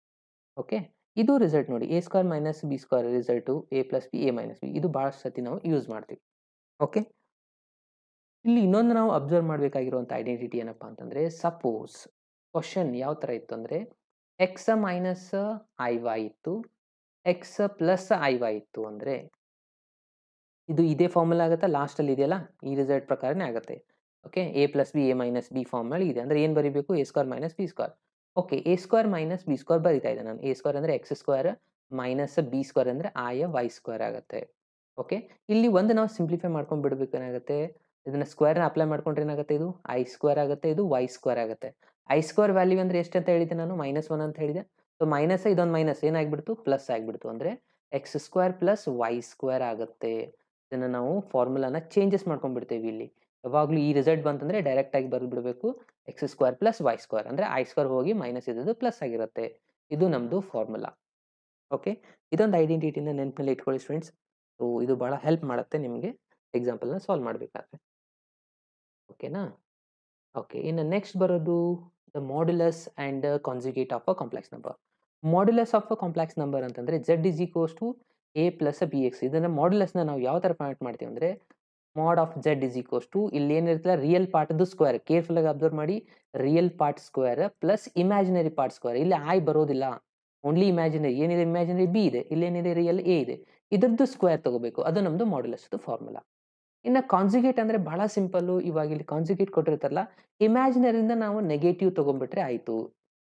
Okay. ಇದು result ನೋಡಿ A square minus B square result A plus B A minus B ಇದು ಬಹಳಷ್ಟು ಸತಿ ನಾವು use ಮಾಡ್ತೀವಿ. Okay. ಇಲ್ಲಿ ಇನ್ನೊಂದು ನಾವು ಅಬ್ಸರ್ವ್ ಮಾಡಬೇಕಾಗಿರುವಂಥ ಐಡೆಂಟಿಟಿ ಏನಪ್ಪಾ ಅಂತಂದ್ರೆ ಸಪೋಸ್ ಕ್ವಶನ್ ಯಾವ ತರ ಇತ್ತು ಅಂದ್ರೆ ಎಕ್ಸ್ ಮೈನಸ್ ಐವೈ ಇತ್ತು, ಎಕ್ಸ್ ಪ್ಲಸ್ ಐವೈ ಇತ್ತು ಅಂದ್ರೆ ಇದು ಇದೇ ಫಾರ್ಮುಲಾ ಆಗುತ್ತಾ ಲಾಸ್ಟ್ ಅಲ್ಲಿ ಇದೆಯಲ್ಲ ಈ ರಿಸಲ್ಟ್ ಪ್ರಕಾರನೇ ಆಗುತ್ತೆ. Okay. A plus B A minus b form ಅಲ್ಲಿ ಇದೆ ಅಂದ್ರೆ ಏನ್ ಬರೀಬೇಕು a square minus B square. Okay. A square minus B square ಬರೀತಾ ಇದೆ ನಾನು. ಎ ಸ್ಕ್ವೇರ್ ಅಂದ್ರೆ x square minus B square ಅಂದ್ರೆ ಆಯ ವೈ ಸ್ಕ್ವೇರ್ ಆಗುತ್ತೆ. ಓಕೆ. ಇಲ್ಲಿ ಒಂದು ನಾವು ಸಿಂಪ್ಲಿಫೈ ಮಾಡ್ಕೊಂಡು ಬಿಡಬೇಕು ಏನಾಗುತ್ತೆ ಇದನ್ನ ಸ್ಕ್ವೇರ್ ನ ಅಪ್ಲೈ ಮಾಡ್ಕೊಂಡ್ರೆ ಏನಾಗುತ್ತೆ ಇದು ಐ ಸ್ಕ್ವೇರ್ ಆಗುತ್ತೆ ಇದು ವೈ ಸ್ಕ್ವೇರ್ ಆಗುತ್ತೆ. ಐ ಸ್ಕ್ವೇರ್ ವ್ಯಾಲ್ಯೂ ಅಂದ್ರೆ ಎಷ್ಟು ಅಂತ ಹೇಳಿದೆ ನಾನು -1 ಅಂತ ಹೇಳಿದೆ. ಸೊ ಮೈನಸ್ ಇದೊಂದು ಮೈನಸ್ ಏನಾಗ್ಬಿಡ್ತು ಪ್ಲಸ್ ಆಗ್ಬಿಡ್ತು ಅಂದ್ರೆ x square plus Y square ಆಗುತ್ತೆ. ಇದನ್ನ ನಾವು ಫಾರ್ಮುಲಾನ ಚೇಂಜಸ್ ಮಾಡ್ಕೊಂಡ್ಬಿಡ್ತೇವೆ ಇಲ್ಲಿ. ಯಾವಾಗ್ಲೂ ಈ ರಿಸಲ್ಟ್ ಬಂತಂದ್ರೆ ಡೈರೆಕ್ಟ್ ಆಗಿ ಬರೆದು ಬಿಡಬೇಕು x square plus Y square ಅಂದ್ರೆ ಐ ಸ್ಕ್ವೇರ್ ಹೋಗಿ ಮೈನಸ್ ಇದ್ದದ್ದು ಪ್ಲಸ್ ಆಗಿರುತ್ತೆ. ಇದು ನಮ್ದು ಫಾರ್ಮುಲಾ. ಓಕೆ. ಇದೊಂದು ಐಡೆಂಟಿಟಿನ ನೆನಪಿನಲ್ಲಿ ಇಟ್ಕೊಳ್ಳಿ ಸ್ಟೂಡೆಂಟ್ಸ್. ಸೊ ಇದು ಬಹಳ ಹೆಲ್ಪ್ ಮಾಡುತ್ತೆ ನಿಮಗೆ ಎಕ್ಸಾಂಪಲ್ನ ಸಾಲ್ವ್ ಮಾಡಬೇಕಾದ್ರೆ. ಓಕೆನಾ? ಓಕೆ. ಇನ್ನು ನೆಕ್ಸ್ಟ್ ಬರೋದು the modulus and conjugate of a complex number. Modulus of a complex number ಅಂತಂದ್ರೆ Z is equals to A plus BX. ಇದನ್ನ ಮಾಡ್ಯುಲಸ್ನ ನಾವು ಯಾವ ತರ ಫೈಂಡ್ ಮಾಡ್ತೀವಿ ಅಂದ್ರೆ mod of Z is equals to ಇಲ್ಲಿ ಏನಿರುತ್ತಲ್ಲ ರಿಯಲ್ ಪಾರ್ಟ್ದು ಸ್ಕ್ವೇರ್ ಕೇರ್ಫುಲ್ ಆಗಿ ಅಬ್ಸರ್ವ್ ಮಾಡಿ real part square plus imaginary part square. ಇಲ್ಲಿ ಐ ಬರೋದಿಲ್ಲ ಓನ್ಲಿ ಇಮ್ಯಾಜಿನರಿ. ಏನಿದೆ ಇಮ್ಯಾಜಿನರಿ ಬಿ ಇದೆ, ಇಲ್ಲಿ ಏನಿದೆ ರಿಯಲ್ ಎ ಇದೆ. ಇದ್ರದ್ದು ಸ್ಕ್ವೇರ್ ತಗೋಬೇಕು ಅದು ನಮ್ದು ಮಾಡ್ಯುಲಸ್ ಫಾರ್ಮುಲಾ. ಇನ್ನು ಕಾಂಜುಗೇಟ್ ಅಂದ್ರೆ ಬಹಳ ಸಿಂಪಲ್. ಇವಾಗ ಇಲ್ಲಿ ಕಾಂಜುಗೇಟ್ ಕೊಟ್ಟಿರ್ತಾರಲ್ಲ ಇಮ್ಯಾಜಿನರಿಯಿಂದ ನಾವು ನೆಗೆಟಿವ್ ತಗೊಂಡ್ಬಿಟ್ರೆ ಆಯ್ತು.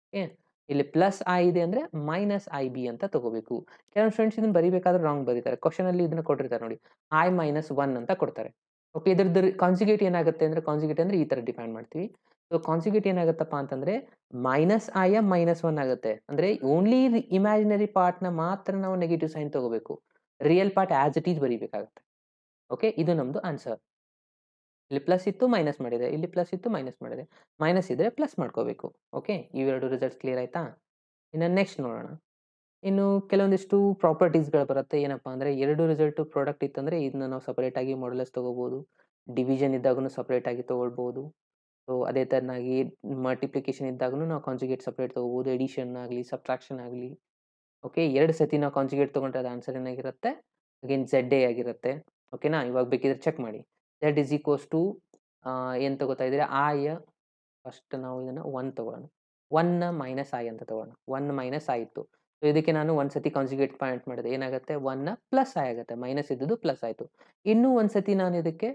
ಓಕೆ. ಇಲ್ಲಿ ಪ್ಲಸ್ ಐ ಇದೆ ಅಂದ್ರೆ ಮೈನಸ್ ಐ ಬಿ ಅಂತ ತಗೋಬೇಕು. ಕೆಲವೊಂದು ಸ್ಟೂಡೆಂಟ್ಸ್ ಇದನ್ನ ಬರಿಬೇಕಾದ್ರೆ ರಾಂಗ್ ಬರೀತಾರೆ. ಕ್ವಶನ್ ಅಲ್ಲಿ ಇದನ್ನ ಕೊಟ್ಟಿರ್ತಾರೆ ನೋಡಿ I-1 ಅಂತ ಕೊಡ್ತಾರೆ. ಓಕೆ. ಇದ್ರದ್ದು ಕಾಂಜುಗೇಟ್ ಏನಾಗುತ್ತೆ ಅಂದ್ರೆ ಕಾಂಜುಗೇಟ್ ಅಂದ್ರೆ ಈ ತರ ಡಿಫೈನ್ ಮಾಡ್ತೀವಿ. ಸೊ ಕಾಂಜುಗೇಟ್ ಏನಾಗುತ್ತಪ್ಪ ಅಂತಂದ್ರೆ -1 ಆಗುತ್ತೆ. ಅಂದ್ರೆ ಓನ್ಲಿ ಇಮ್ಯಾಜಿನರಿ ಪಾರ್ಟ್ ನ ಮಾತ್ರ ನಾವು ನೆಗೆಟಿವ್ ಸೈನ್ ತಗೋಬೇಕು. Real part as it is ಬರೀಬೇಕಾಗುತ್ತೆ. ಓಕೆ. ಇದು ನಮ್ದು ಆನ್ಸರ್. ಇಲ್ಲಿ ಪ್ಲಸ್ ಇತ್ತು ಮೈನಸ್ ಮಾಡಿದೆ, ಇಲ್ಲಿ ಪ್ಲಸ್ ಇತ್ತು ಮೈನಸ್ ಮಾಡಿದೆ. ಮೈನಸ್ ಇದ್ರೆ ಪ್ಲಸ್ ಮಾಡ್ಕೋಬೇಕು. ಓಕೆ. ಇವೆರಡು ರಿಸಲ್ಟ್ಸ್ ಕ್ಲಿಯರ್ ಆಯ್ತಾ? ಇನ್ನು ನೆಕ್ಸ್ಟ್ ನೋಡೋಣ. ಇನ್ನು ಕೆಲವೊಂದಿಷ್ಟು ಪ್ರಾಪರ್ಟೀಸ್‌ಗಳು ಬರುತ್ತೆ. ಏನಪ್ಪಾ ಅಂದ್ರೆ 2 ರಿಸಲ್ಟ್ ಪ್ರಾಡಕ್ಟ್ ಇತ್ತಂದ್ರೆ ಇದನ್ನ ನಾವು ಸಪರೇಟ್ ಆಗಿ ಮಾಡ್ಯುಲಸ್ ತಗೋಬಹುದು. ಡಿವಿಷನ್ ಇದ್ದಾಗನು ಸಪರೇಟ್ ಆಗಿ ತಗೊಳ್ಬಹುದು. ಸೊ ಅದೇ ತರನಾಗಿ ಮಲ್ಟಿಪ್ಲಿಕೇಶನ್ ಇದ್ದಾಗನು ನಾವು ಕಾಂಜುಗೇಟ್ ಸಪರೇಟ್ ತಗೋಬಹುದು. ಎಡಿಷನ್ ಆಗಲಿ ಸಬ್ಟ್ರಾಕ್ಷನ್ ಆಗಲಿ. ಓಕೆ. 2 ಸತಿ ನಾವು ಕಾಂಜುಗೇಟ್ ತಗೊಂಡ್ರೆ ಅದು ಆನ್ಸರ್ ಏನಾಗಿರುತ್ತೆ ಅಗೇನ್ ZA ಆಗಿರುತ್ತೆ. ಓಕೆನಾ? ಇವಾಗ ಬೇಕಿದ್ರೆ ಚೆಕ್ ಮಾಡಿ. Z ಇಸ್ ಈಕ್ವಲ್ಸ್ ಟು ಏನ್ ತಗೋತಾ ಇದ್ದೀರಾ ಫಸ್ಟ್ ನಾವು ಇದನ್ನ 1 ತಗೊಳ್ಳೋಣ. 1 ಮೈನಸ್ ಐ ಅಂತ ತಗೊಳ್ಳೋಣ. 1 ಮೈನಸ್ ಐ ಇತ್ತು. ಸೊ ಇದಕ್ಕೆ ನಾನು ಒಂದು ಸತಿ ಕಾಂಜುಗೇಟ್ ಪಾಯಿಂಟ್ ಮಾಡಿದೆ. ಏನಾಗುತ್ತೆ 1 ಪ್ಲಸ್ ಐ ಆಗುತ್ತೆ. ಮೈನಸ್ ಇದ್ದದ್ದು ಪ್ಲಸ್ ಆಯ್ತು. ಇನ್ನೂ ಒಂದು ಸತಿ ನಾನು ಇದಕ್ಕೆ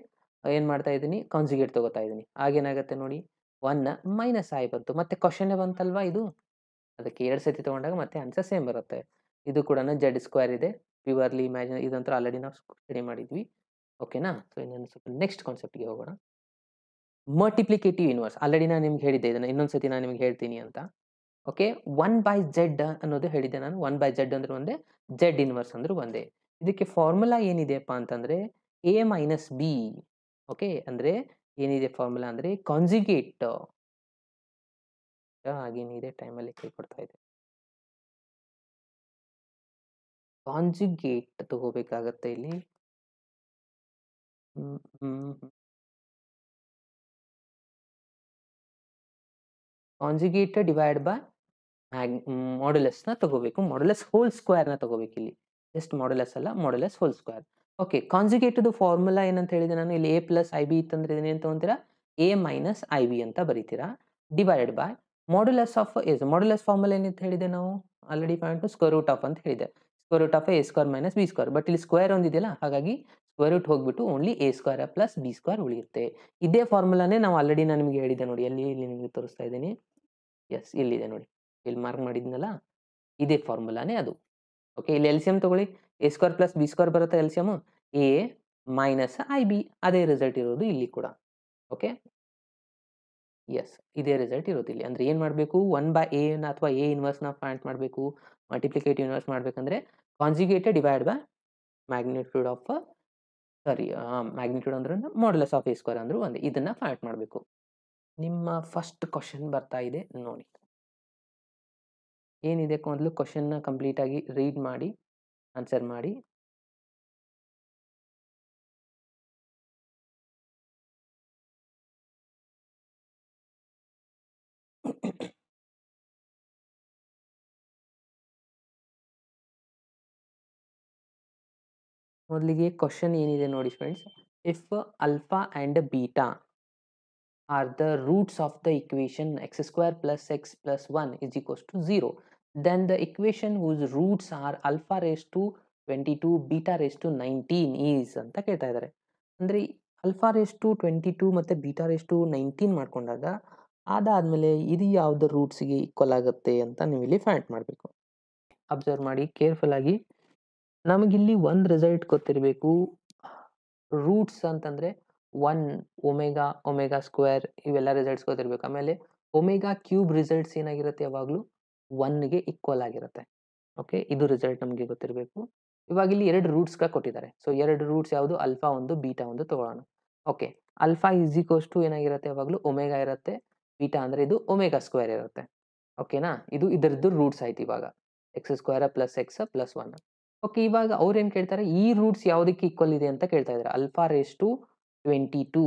ಏನು ಮಾಡ್ತಾ ಇದ್ದೀನಿ ಕಾಂಜುಗೇಟ್ ತಗೋತಾ ಇದ್ದೀನಿ. ಆಗೇನಾಗುತ್ತೆ ನೋಡಿ 1 ಮೈನಸ್ ಐ ಬಂತು. ಮತ್ತೆ ಕ್ವೆಶ್ಚನ್ನೇ ಬಂತಲ್ವಾ ಇದು. ಅದಕ್ಕೆ 2 ಸತಿ ತಗೊಂಡಾಗ ಮತ್ತೆ ಆನ್ಸರ್ ಸೇಮ್ ಬರುತ್ತೆ. ಇದು ಕೂಡ ಜೆಡ್ ಸ್ಕ್ವೇರ್ ಇದೆ. ಪ್ಯೂರ್ಲಿ ಇಮ್ಯಾಜಿನ್ ಇದಂತೂ ಆಲ್ರೆಡಿ ನಾವು ಸ್ಟಡಿ ಮಾಡಿದ್ವಿ. ಓಕೆನಾ? ಸೊ ಇನ್ನೊಂದು ಸ್ವಲ್ಪ ನೆಕ್ಸ್ಟ್ ಕಾನ್ಸೆಪ್ಟ್‌ಗೆ ಹೋಗೋಣ. ಮಲ್ಟಿಪ್ಲಿಕೇಟಿವ್ ಇನ್ವರ್ಸ್ ಆಲ್ರೆಡಿ ನಾನು ನಿಮ್ಗೆ ಹೇಳಿದ್ದೆ ಇದನ್ನ ಇನ್ನೊಂದು ಸತಿ ನಾನು ನಿಮ್ಗೆ ಹೇಳ್ತೀನಿ ಅಂತ. ಓಕೆ 1/z ಅನ್ನೋದು ಹೇಳಿದ್ದೆ ನಾನು. 1/z ಅಂದ್ರೆ ಒಂದೇ, z ಇನ್ವರ್ಸ್ ಅಂದ್ರೂ ಒಂದೇ. ಇದಕ್ಕೆ ಫಾರ್ಮುಲಾ ಏನಿದೆಯಪ್ಪ ಅಂತಂದ್ರೆ a ಮೈನಸ್ b. ಓಕೆ ಅಂದ್ರೆ ಏನಿದೆ ಫಾರ್ಮುಲಾ ಅಂದ್ರೆ ಕಾಂಜುಗೇಟ್. ಹಾಗೇನಿದೆ ಟೈಮಲ್ಲಿ ಕೈ ಕೊಡ್ತಾ ಇದೆ. ಕಾಂಜುಗೇಟ್ ತಗೋಬೇಕಾಗತ್ತೆ ಇಲ್ಲಿ. ಕಾಂಜುಗೇಟ್ ಡಿವೈಡ್ ಬೈ ಮಾಡ್ಯುಲಸ್‌ನ ತಗೋಬೇಕು. ಮಾಡ್ಯುಲಸ್ ಹೋಲ್ ಸ್ಕ್ವೇರ್‌ನ ತಗೋಬೇಕು ಇಲ್ಲಿ. ಜಸ್ಟ್ ಮಾಡ್ಯುಲಸ್ ಅಲ್ಲ, ಮಾಡ್ಯುಲಸ್ ಹೋಲ್ ಸ್ಕ್ವೇರ್. ಓಕೆ ಕಾಂಜುಗೇಟ್‌ದು ಫಾರ್ಮುಲಾ ಏನಂತ ಹೇಳಿದೆ ನಾನು ಇಲ್ಲಿ a ಪ್ಲಸ್ ಐ ಬಿ ಇತ್ತಂದ್ರೆ ಇದನ್ನೇನು ತಗೊಂತೀರಾ a ಮೈನಸ್ ಐ ಬಿ ಅಂತ ಬರೀತೀರಾ. Divided by modulus of S. Modulus formula ಏನಂತ ಹೇಳಿದೆ ನಾವು already point square root of ಅಂತ ಹೇಳಿದೆ. Square root of A square minus B square. But ಇಲ್ಲಿ ಸ್ಕ್ವೇರ್ ಒಂದಿದೆಯಲ್ಲ ಹಾಗಾಗಿ ಸ್ಕ್ವೇರ್ ರೂಟ್ ಹೋಗ್ಬಿಟ್ಟು only A square plus B square ಉಳಿಯುತ್ತೆ. ಇದೇ ಫಾರ್ಮುಲಾನೇ ನಾವು ಆಲ್ರೆಡಿ ನಾನು ನಿಮಗೆ ಹೇಳಿದ್ದೆ ನೋಡಿ. ಇಲ್ಲಿ ನಿಮಗೆ ತೋರಿಸ್ತಾ ಇದ್ದೀನಿ. ಎಸ್ ಇಲ್ಲಿದೆ ನೋಡಿ. ಇಲ್ಲಿ ಮಾರ್ಕ್ ಮಾಡಿದ್ನಲ್ಲ ಇದೇ ಫಾರ್ಮುಲಾನೇ ಅದು. ಓಕೆ ಇಲ್ಲಿ ಎಲ್ಸಿಎಂ ತಗೊಳ್ಳಿ. A square plus B square ಬರುತ್ತೆ LCM. A minus I B ಅದೇ ರಿಸಲ್ಟ್ ಇರೋದು ಇಲ್ಲಿ ಕೂಡ. ಓಕೆ ಎಸ್ ಇದೇ ರಿಸಲ್ಟ್ ಇರೋದು ಇಲ್ಲಿ. ಅಂದ್ರೆ ಏನು ಮಾಡಬೇಕು 1/a ಅಥವಾ a ಇನ್ವರ್ಸ್‌ನ ಫೈಂಡ್ ಮಾಡಬೇಕು. ಮಲ್ಟಿಪ್ಲಿಕೇಟಿವ್ ಇನ್ವರ್ಸ್ ಮಾಡಬೇಕಂದ್ರೆ conjugated divide by magnitude of magnitude ಅಂದ್ರೆ ಮಾಡ್ಯುಲಸ್ ಆಫ್ ಎ ಸ್ಕ್ವೇರ್ ಅಂದ್ರೂ ಒಂದೇ. ಇದನ್ನ ಫೈಂಡ್ ಮಾಡಬೇಕು. ನಿಮ್ಮ ಫಸ್ಟ್ ಕ್ವೆಶ್ಚನ್ ಬರ್ತಾ ಇದೆ ನೋಡಿ. ಏನಿದೆ ಮೊದಲು ಕ್ವೆಶ್ಚನ್ನ ಕಂಪ್ಲೀಟ್ ಆಗಿ ರೀಡ್ ಮಾಡಿ ಆನ್ಸರ್ ಮಾಡಿ. ಮೊದಲಿಗೆ ಕ್ವೆಶ್ಚನ್ ಏನಿದೆ ನೋಡಿ friends. If alpha and beta are the roots of the equation x square plus x plus 1 is equals to 0, then the equation whose roots are alpha raised to 22 beta raised to 19 is ಅಂತ ಕೇಳ್ತಾ ಇದ್ದಾರೆ. ಅಂದರೆ alpha raised to 22 ಮತ್ತು beta raised to 19 ಮಾಡ್ಕೊಂಡಾಗ ಅದಾದಮೇಲೆ ಇದು ಯಾವ್ದು ರೂಟ್ಸ್ಗೆ equal ಆಗುತ್ತೆ ಅಂತ ನೀವು ಇಲ್ಲಿ ಫೈಂಡ್ ಮಾಡಬೇಕು. ಅಬ್ಸರ್ವ್ ಮಾಡಿ ಕೇರ್ಫುಲ್ ಆಗಿ. ನಮಗಿಲ್ಲಿ ಒಂದು ರಿಸಲ್ಟ್ ಗೊತ್ತಿರಬೇಕು. ರೂಟ್ಸ್ ಅಂತಂದರೆ 1 ಒಮೆಗಾ ಒಮೆಗಾ ಸ್ಕ್ವೇರ್ ಇವೆಲ್ಲ ರಿಸಲ್ಟ್ಸ್ ಗೊತ್ತಿರಬೇಕು. ಆಮೇಲೆ ಒಮೆಗಾ ಕ್ಯೂಬ್ ರಿಸಲ್ಟ್ಸ್ ಏನಾಗಿರುತ್ತೆ ಯಾವಾಗಲೂ 1ಗೆ ಈಕ್ವಲ್ ಆಗಿರುತ್ತೆ. ಓಕೆ ಇದು ರಿಸಲ್ಟ್ ನಮಗೆ ಗೊತ್ತಿರಬೇಕು. ಇವಾಗ ಇಲ್ಲಿ 2 ರೂಟ್ಸ್‌ಗ ಕೊಟ್ಟಿದ್ದಾರೆ. ಸೊ 2 ರೂಟ್ಸ್ ಯಾವುದು ಆಲ್ಫಾ ಒಂದು ಬೀಟಾ ಒಂದು ತಗೊಳ್ಳೋಣ. Okay alpha is equals to ಏನಾಗಿರುತ್ತೆ ಯಾವಾಗಲೂ ಒಮೆಗಾ ಇರುತ್ತೆ. ಬೀಟಾ ಅಂದರೆ ಇದು ಒಮೆಗಾ ಸ್ಕ್ವೇರ್ ಇರುತ್ತೆ. ಓಕೆನಾ ಇದು ಇದರದ್ದು ರೂಟ್ಸ್ ಆಯ್ತು ಇವಾಗ. X square plus x plus 1. Okay ಇವಾಗ ಅವ್ರು ಏನು ಕೇಳ್ತಾರೆ ಈ ರೂಟ್ಸ್ ಯಾವುದಕ್ಕೆ ಈಕ್ವಲ್ ಇದೆ ಅಂತ ಕೇಳ್ತಾ ಇದ್ದಾರೆ. ಆಲ್ಫಾ ರೇಸ್ ಟು 22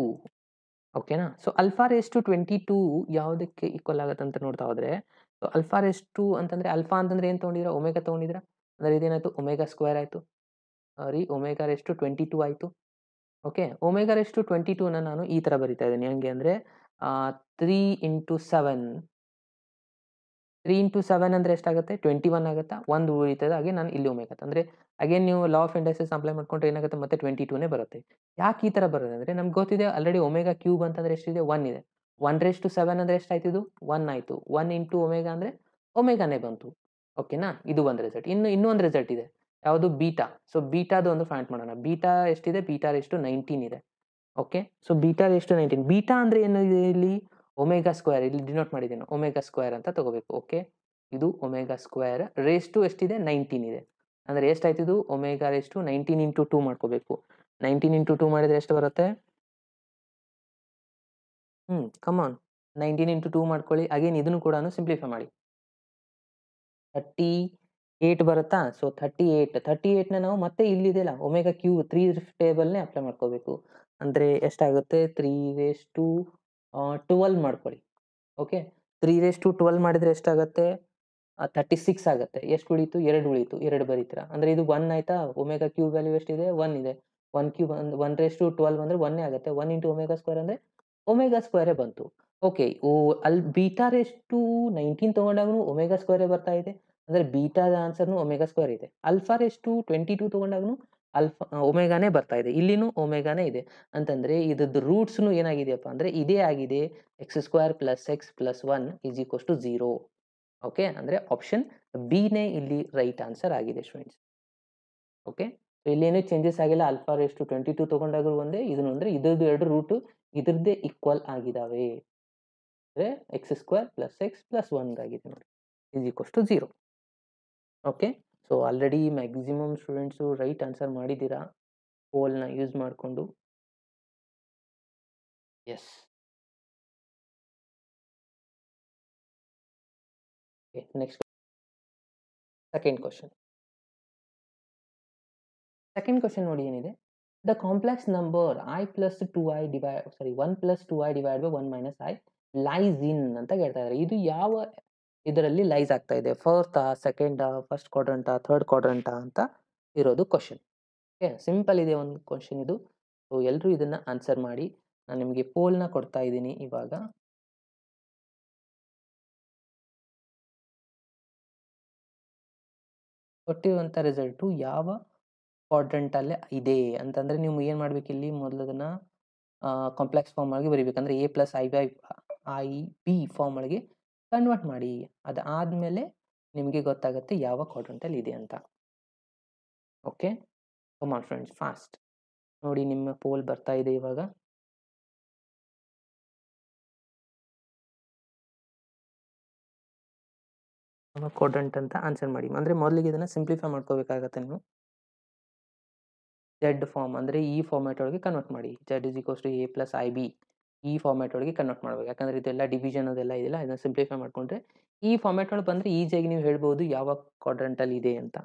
ಓಕೆನಾ. ಸೊ ಆಲ್ಫಾ ರೇಸ್ ಟು 22 ಯಾವುದಕ್ಕೆ ಈಕ್ವಲ್ ಆಗುತ್ತೆ ಅಂತ ನೋಡ್ತಾ ಹೋದ್ರೆ ಸೊ ಆಲ್ಫಾ ರೇಸ್ ಟು ಅಂತಂದ್ರೆ ಆಲ್ಫಾ ಅಂತಂದ್ರೆ ಏನು ತೊಗೊಂಡಿದ್ದೀರಾ ಒಮೆಗಾ ತೊಗೊಂಡಿದ್ದೀರಾ. ಅಂದರೆ ಇದೇನಾಯ್ತು ಒಮೆಗಾ ಸ್ಕ್ವೇರ್ ಆಯಿತು. ಸಾರಿ ಒಮೆಗಾ ರೇಸ್ ಟು 22 ಆಯಿತು. ಓಕೆ ಒಮೆಗಾ ರೇಸ್ ಟು 22ನ ನಾನು ಈ ಥರ ಬರಿತಾ ಇದ್ದೀನಿ. ಹೆಂಗೆ ಅಂದರೆ 3 ಇಂಟು 7 3 ಇಂಟು 7 ಅಂದರೆ ಎಷ್ಟಾಗುತ್ತೆ 21 ಆಗುತ್ತಾ. ಒಂದು ಉಳಿತದೆ ಹಾಗೆ ನಾನು ಇಲ್ಲಿ ಒಮೆಗಾ ಅಂದರೆ ಅಗೇನ್ ನೀವು ಲಾ ಆಫ್ ಇಂಡಸ್ಟ್ರೀಸ್ ಅಪ್ಲೈ ಮಾಡ್ಕೊಂಡ್ರೆ ಏನಾಗುತ್ತೆ ಮತ್ತೆ 22ನೇ ಬರುತ್ತೆ. ಯಾಕೆ ಈ ಥರ ಬರೋದು ಅಂದರೆ ನಮ್ಗೆ ಗೊತ್ತಿದೆ ಆಲ್ರೆಡಿ ಒಮೆಗಾ ಕ್ಯೂಬ್ ಅಂತಂದ್ರೆ ಎಷ್ಟಿದೆ 1 ಇದೆ. 1/7 ಅಂದರೆ ಎಷ್ಟಾಯ್ತು ಇದು 1 ಆಯಿತು. 1 ಇಂಟು ಒಮೆಗಾ ಅಂದರೆ ಒಮೆಗಾನೇ ಬಂತು. ಓಕೆನಾ ಇದು ಒಂದು ರಿಸಲ್ಟ್. ಇನ್ನೂ ಒಂದು ರಿಸಲ್ಟ್ ಇದೆ ಯಾವುದು ಬೀಟಾ. ಸೊ ಬೀಟಾದು ಒಂದು ಫೈಂಡ್ ಮಾಡೋಣ. ಬೀಟಾ ಎಷ್ಟಿದೆ ಬೀಟಾ ಎಷ್ಟು 19 ಇದೆ. ಓಕೆ ಸೊ ಬೀಟಾ ಎಷ್ಟು 19. ಬೀಟಾ ಅಂದರೆ ಏನು ಇದೆ ಇಲ್ಲಿ ಒಮೆಗಾ ಸ್ಕ್ವೇರ್ ಇಲ್ಲಿ ಡಿನೋಟ್ ಮಾಡಿದ್ದೀನಿ ಒಮೆಗಾ ಸ್ಕ್ವೇರ್ ಅಂತ ತಗೋಬೇಕು. ಓಕೆ ಇದು ಒಮೆಗಾ ಸ್ಕ್ವೇರ್ ರೇಸ್ ಟು ಎಷ್ಟಿದೆ 19 ಇದೆ. ಅಂದರೆ ಎಷ್ಟಾಯ್ತು ಇದು ಒಮೆಗಾ ರೇಸ್ ಟು 19 ಇಂಟು 2 ಮಾಡ್ಕೋಬೇಕು. 19 ಇಂಟು 2 ಮಾಡಿದರೆ ಎಷ್ಟು ಬರುತ್ತೆ ಕಮಾನ್ 19 ಇಂಟು 2 ಮಾಡ್ಕೊಳ್ಳಿ. ಅಗೇನ್ ಇದನ್ನು ಕೂಡ ಸಿಂಪ್ಲಿಫೈ ಮಾಡಿ 38 ಬರುತ್ತಾ. ಸೊ 38ನ ನಾವು ಮತ್ತೆ ಇಲ್ಲಿದೆಯಲ್ಲ ಒಮೆಗಾ ಕ್ಯೂ 3 ಟೇಬಲ್ನೇ ಅಪ್ಲೈ ಮಾಡ್ಕೋಬೇಕು. ಅಂದರೆ ಎಷ್ಟಾಗುತ್ತೆ 3 ರೇಸ್ ಟು 12 ಮಾಡ್ಕೊಳ್ಳಿ. ಓಕೆ 3 ರೇಸ್ ಟು 12 ಮಾಡಿದರೆ ಎಷ್ಟಾಗುತ್ತೆ 36 ಆಗುತ್ತೆ. ಎಷ್ಟು ಉಳೀತು 2 ಉಳೀತು. 2 ಬರೀತೀರಾ ಅಂದರೆ ಇದು 1 ಆಯಿತಾ. ಒಮೆಗಾ ಕ್ಯೂಬ್ ವ್ಯಾಲ್ಯೂ ಎಷ್ಟಿದೆ 1 ಇದೆ. 1 ಕ್ಯೂಬ್ 1 ರೇಸ್ ಟು 12 ಅಂದರೆ 1 ಆಗುತ್ತೆ. 1 ಇಂಟು ಒಮೆಗಾ ಸ್ಕ್ವೇರ್ ಅಂದರೆ ಒಮೆಗಾ ಸ್ಕ್ವೇರೇ ಬಂತು. ಓಕೆ. ಅಲ್ಲಿ ಬೀಟಾ ರೇಸ್ ಟು 19 ತಗೊಂಡಾಗನು ಒಮೆಗಾ ಸ್ಕ್ವೇರೇ ಬರ್ತಾ ಇದೆ. ಅಂದ್ರೆ ಬೀಟಾದ ಆನ್ಸರ್‌ನು ಒಮೆಗಾ ಸ್ಕ್ವೇರ್ ಇದೆ. ಆಲ್ಫಾ ರೇಸ್ ಟು 22 ತಗೊಂಡಾಗನು ಒಮೆಗಾನೇ ಬರ್ತಾ ಇದೆ. ಇಲ್ಲಿನೂ ಒಮೆಗಾನೇ ಇದೆ. ಅಂತಂದ್ರೆ ಇದ್ರದ್ದು ರೂಟ್ಸ್‌ನು ಏನಾಗಿದೆಯಪ್ಪ ಅಂದ್ರೆ ಇದೇ ಆಗಿದೆ. X square plus x plus 1 is equals to 0. Okay. ಅಂದ್ರೆ ಆಪ್ಷನ್ ಬಿ ನೇ ಇಲ್ಲಿ ರೈಟ್ ಆನ್ಸರ್ ಆಗಿದೆ ಸ್ಟೂಡೆಂಟ್ಸ್. ಓಕೆ. ಸೊ ಇಲ್ಲೇನು ಚೇಂಜಸ್ ಆಗಿಲ್ಲ. ಆಲ್ಫಾ ರೇಸ್ ಟು 22 ತಗೊಂಡಾಗಲೂ ಒಂದೇ, ಇದನ್ನು ಅಂದ್ರೆ ಇದ್ರದ್ದು 2 ರೂಟು ಇದ್ರದ್ದೇ ಈಕ್ವಲ್ ಆಗಿದಾವೆ. ಅಂದ್ರೆ x square plus x plus 1 ಆಗಿದೆ ನೋಡಿ. Is equals to 0. Okay. So already maximum students right answer ಮಾಡಿದ್ದೀರಾ ಪೋಲ್‌ನ ಯೂಸ್ ಮಾಡಿಕೊಂಡು. Yes. Okay. Next second question. Second question ನೋಡಿ ಏನಿದೆ. The complex number i plus 2i divide 1 plus 2i divide by 1 minus i lies in ಅಂತ ಕೇಳ್ತಾ ಇದ್ದಾರೆ. ಇದು ಯಾವ ಇದರಲ್ಲಿ ಲೈಸ್ ಆಗ್ತಾ ಇದೆ? ಫೋರ್ತಾ, ಸೆಕೆಂಡಾ, ಫಸ್ಟ್ ಕ್ವಾಡ್ರಂಟಾ, ಥರ್ಡ್ ಕ್ವಾಡ್ರಂಟಾ ಅಂತ ಇರೋದು ಕ್ವೆಶ್ಚನ್. ಓಕೆ. ಸಿಂಪಲ್ ಇದೆ ಒಂದು ಕ್ವೆಶ್ಚನ್ ಇದು. ಸೊ ಎಲ್ಲರೂ ಇದನ್ನ ಆನ್ಸರ್ ಮಾಡಿ. ನಾನು ನಿಮಗೆ ಪೋಲ್‌ನ ಕೊಡ್ತಾ ಇದ್ದೀನಿ ಇವಾಗ. ಕೊಟ್ಟಿರುವಂಥ ರಿಸಲ್ಟು ಯಾವ ಕ್ವಾಡ್ರಂಟಲ್ಲೇ ಇದೆ ಅಂತಂದ್ರೆ ನೀವು ಏನು ಮಾಡ್ಬೇಕು ಇಲ್ಲಿ ಮೊದಲು ಅದನ್ನ ಕಾಂಪ್ಲೆಕ್ಸ್ ಫಾರ್ಮ್ ಆಗಿ ಬರಿಬೇಕು. ಅಂದ್ರೆ a plus i b form ಒಳಗೆ ಕನ್ವರ್ಟ್ ಮಾಡಿ. ಅದಾದ್ಮೇಲೆ ನಿಮಗೆ ಗೊತ್ತಾಗುತ್ತೆ ಯಾವ ಕ್ವಾಡ್ರಂಟಲ್ಲಿ ಇದೆ ಅಂತ. Okay. Come on friends fast. ನೋಡಿ ನಿಮ್ಮ ಪೋಲ್ ಬರ್ತಾ ಇದೆ ಇವಾಗ. ಯಾವ ಕ್ವಾಡ್ರಂಟ್ ಅಂತ ಆನ್ಸರ್ ಮಾಡಿ. ಅಂದ್ರೆ ಮೊದಲಿಗೆ ಇದನ್ನ ಸಿಂಪ್ಲಿಫೈ ಮಾಡ್ಕೋಬೇಕಾಗತ್ತೆ ನೀವು. Z ಫಾರ್ಮ್ ಅಂದ್ರೆ ಈ ಫಾರ್ಮ್ಯಾಟ್ ಒಳಗೆ ಕನ್ವರ್ಟ್ ಮಾಡಿ. Z is equals to a plus i b ಈ ಫಾರ್ಮ್ಯಾಟ್ ಒಳಗೆ ಕನ್ವರ್ಟ್ ಮಾಡ್ಬೇಕು. ಯಾಕಂದ್ರೆ ಇದೆಲ್ಲ ಡಿವಿಷನ್ ಅದೆಲ್ಲ ಇದೆಯಲ್ಲ, ಇದನ್ನ ಸಿಂಪ್ಲಿಫೈ ಮಾಡ್ಕೊಂಡ್ರೆ ಈ ಫಾರ್ಮ್ಯಾಟ್ ಒಳಗೆ ಬಂದ್ರೆ ಈಸಿಯಾಗಿ ನೀವು ಹೇಳ್ಬೋದು ಯಾವ ಕ್ವಾಡ್ರಂಟಲ್ಲಿ ಇದೆ ಅಂತ.